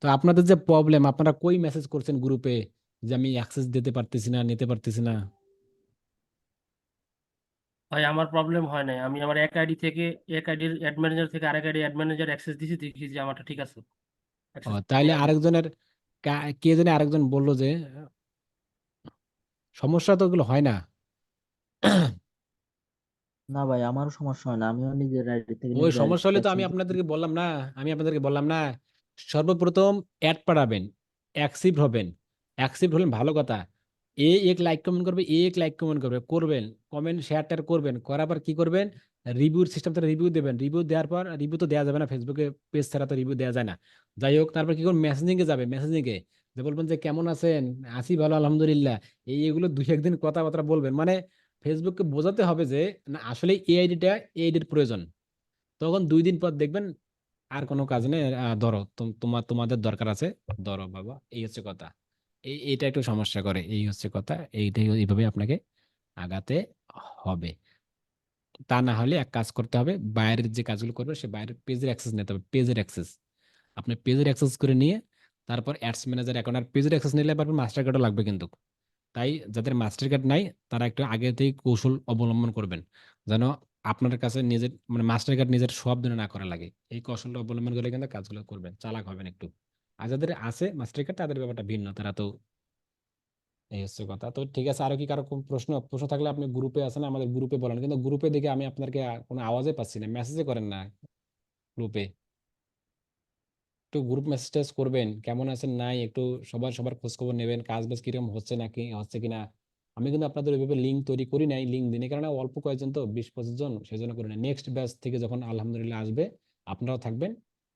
তো আপনাদের যে প্রবলেম, আপনারা কই মেসেজ করছেন গ্রুপে যে আমি অ্যাক্সেস দিতে পারতেছি না, নিতে পারতেছি না? ভাই আমার প্রবলেম হয় নাই, আমি আমার এক আইডি থেকে এক আইডির অ্যাড ম্যানেজার থেকে আরেক আইডি অ্যাড ম্যানেজার অ্যাক্সেস দিয়েছি, দেখি যে আমারটা ঠিক আছে, ও অ্যাক্সেস তাইলে দেওয়া যায়। আরেকজনের কে জানি আরেকজন বললো যে সমস্যা তো ওগুলো হয় না। না ভাই, আমারও সমস্যা হয় না, আমিও নিজের আইডি থেকে ওই নিজের সমস্যা হলে তো অ্যাক্সেস দিচ্ছি। আমি আপনাদেরকে বললাম না, সর্বপ্রথম অ্যাড পাঠাবেন, অ্যাক্সিভ হবেন, অ্যাক্সিভ হলেন ভালো কথা, এক লাইক কমেন্ট করবে, এক লাইক কমেন্ট করবেন, কমেন্ট শেয়ার টেয়ার করবেন, করার পর কি করবেন, রিভিউর সিস্টেমটা রিভিউ দেবেন, রিভিউ দেওয়ার পর, রিভিউ তো দেওয়া যাবে না ফেসবুকে, পেজ ছাড়া তো রিভিউ দেওয়া যায় না, যাই হোক, তারপর কি করবেন, মেসেজিং এ যাবে, মেসেজিং এ যে বলবেন যে কেমন আছেন, আছি ভালো আলহামদুলিল্লাহ, এগুলো 2-1 দিন কথাবার্তা বলবেন, মানে ফেসবুককে বোঝাতে হবে যে না আসলে এই আইডির প্রয়োজন, তখন 2 দিন পর দেখবেন আর কোনো কাজ নেই, ধরো তোমাদের দরকার আছে, ধরো বাবা, এই হচ্ছে কথা, এইটা একটু সমস্যা করে, এই হচ্ছে কথা, এইভাবে আপনাকে আগাতে হবে, তা না হলে এক কাজ করতে হবে, বাইরের যে কাজগুলো করবে সে বাইরের পেজের অ্যাক্সেস নিতে হবে, পেজের অ্যাক্সেস, আপনি পেজের অ্যাক্সেস করে নিয়ে তারপর অ্যাডস ম্যানেজার অ্যাকাউন্ট, আর পেজের অ্যাক্সেস নিলে আবার মাস্টার কার্ডও লাগবে কিন্তু, তাই যাদের মাস্টার কার্ড নাই তারা একটু আগে থেকে কৌশল অবলম্বন করবেন, যেন আপনার কাছে নিজের মানে মাস্টার কার্ড নিজের সব দিনে না করা লাগে, এই কৌশলটা অবলম্বন করে কিন্তু কাজগুলো করবেন, চালাক হবেন একটু। আর যাদের আছে মাস্টার কার্ড তাদের ব্যাপারটা ভিন্ন, তারা তো এই হচ্ছে কথা। তো ঠিক আছে, আরো কি কারো কোনো প্রশ্ন প্রশ্ন থাকলে আপনি গ্রুপে আছেন, আমাদের গ্রুপে বলেন, কিন্তু গ্রুপে দেখে আমি আপনাকে কোনো আওয়াজে পাচ্ছি না, মেসেজে করেন না গ্রুপে। একটু গ্রুপ মেসেজ করবেন, কেমন আছেন নাই, একটু সবার খোঁজ খবর নেবেন, কাজ বাজ কিরকম হচ্ছে নাকি হচ্ছে কিনা। আমি কিন্তু আপনাদের ওইভাবে লিঙ্ক তৈরি করি নাই, লিঙ্ক দিনে কারণে অল্প কয়েকজন তো 20-25 জন, সেই জন্য করি না। নেক্সট ব্যাচ থেকে যখন আলহামদুলিল্লাহ আসবে, আপনারাও থাকবেন,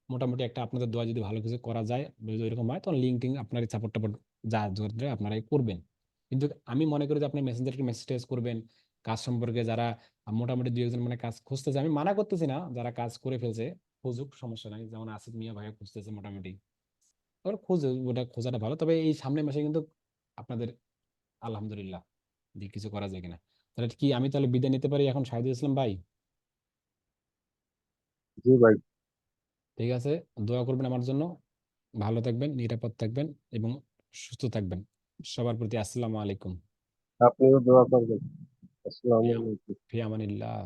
মোটামুটি একটা আপনাদের দোয়া যদি ভালো কিছু করা যায়, যদি এরকম হয়, তখন লিঙ্ক টিঙ্ক আপনার সাপোর্ট টাপোর্ট যা ধরে আপনারাই করবেন। কিন্তু আমি মনে করি যে আপনি মেসেঞ্জারকে মেসেজ করবেন কাজ সম্পর্কে, যারা মোটামুটি 2-1 মানে কাজ খুঁজতেছে, আমি মানা করতেছি না, যারা কাজ করে ফেলছে খুঁজুক, সমস্যা নাই। যেমন আসিফ মিয়া ভাইয়া খুঁজতেছে মোটামুটি, ওরা খুঁজে, ওটা খোঁজাটা ভালো। তবে এই সামনের মাসে কিন্তু আপনাদের আলহামদুলিল্লাহ দিয়ে কিছু করা যায় কিনা। তাহলে কি আমি তাহলে বিদায় নিতে পারি এখন, শাহিদুল ইসলাম ভাই? জি ভাই, ঠিক আছে, দোয়া করবেন আমার জন্য, ভালো থাকবেন, নিরাপদ থাকবেন এবং সুস্থ থাকবেন। সবার প্রতি আসসালামু আলাইকুম। আপনিও দোয়া করবেন। আসসালামু ফি আলাইকুম। ফি আমানিল্লাহ।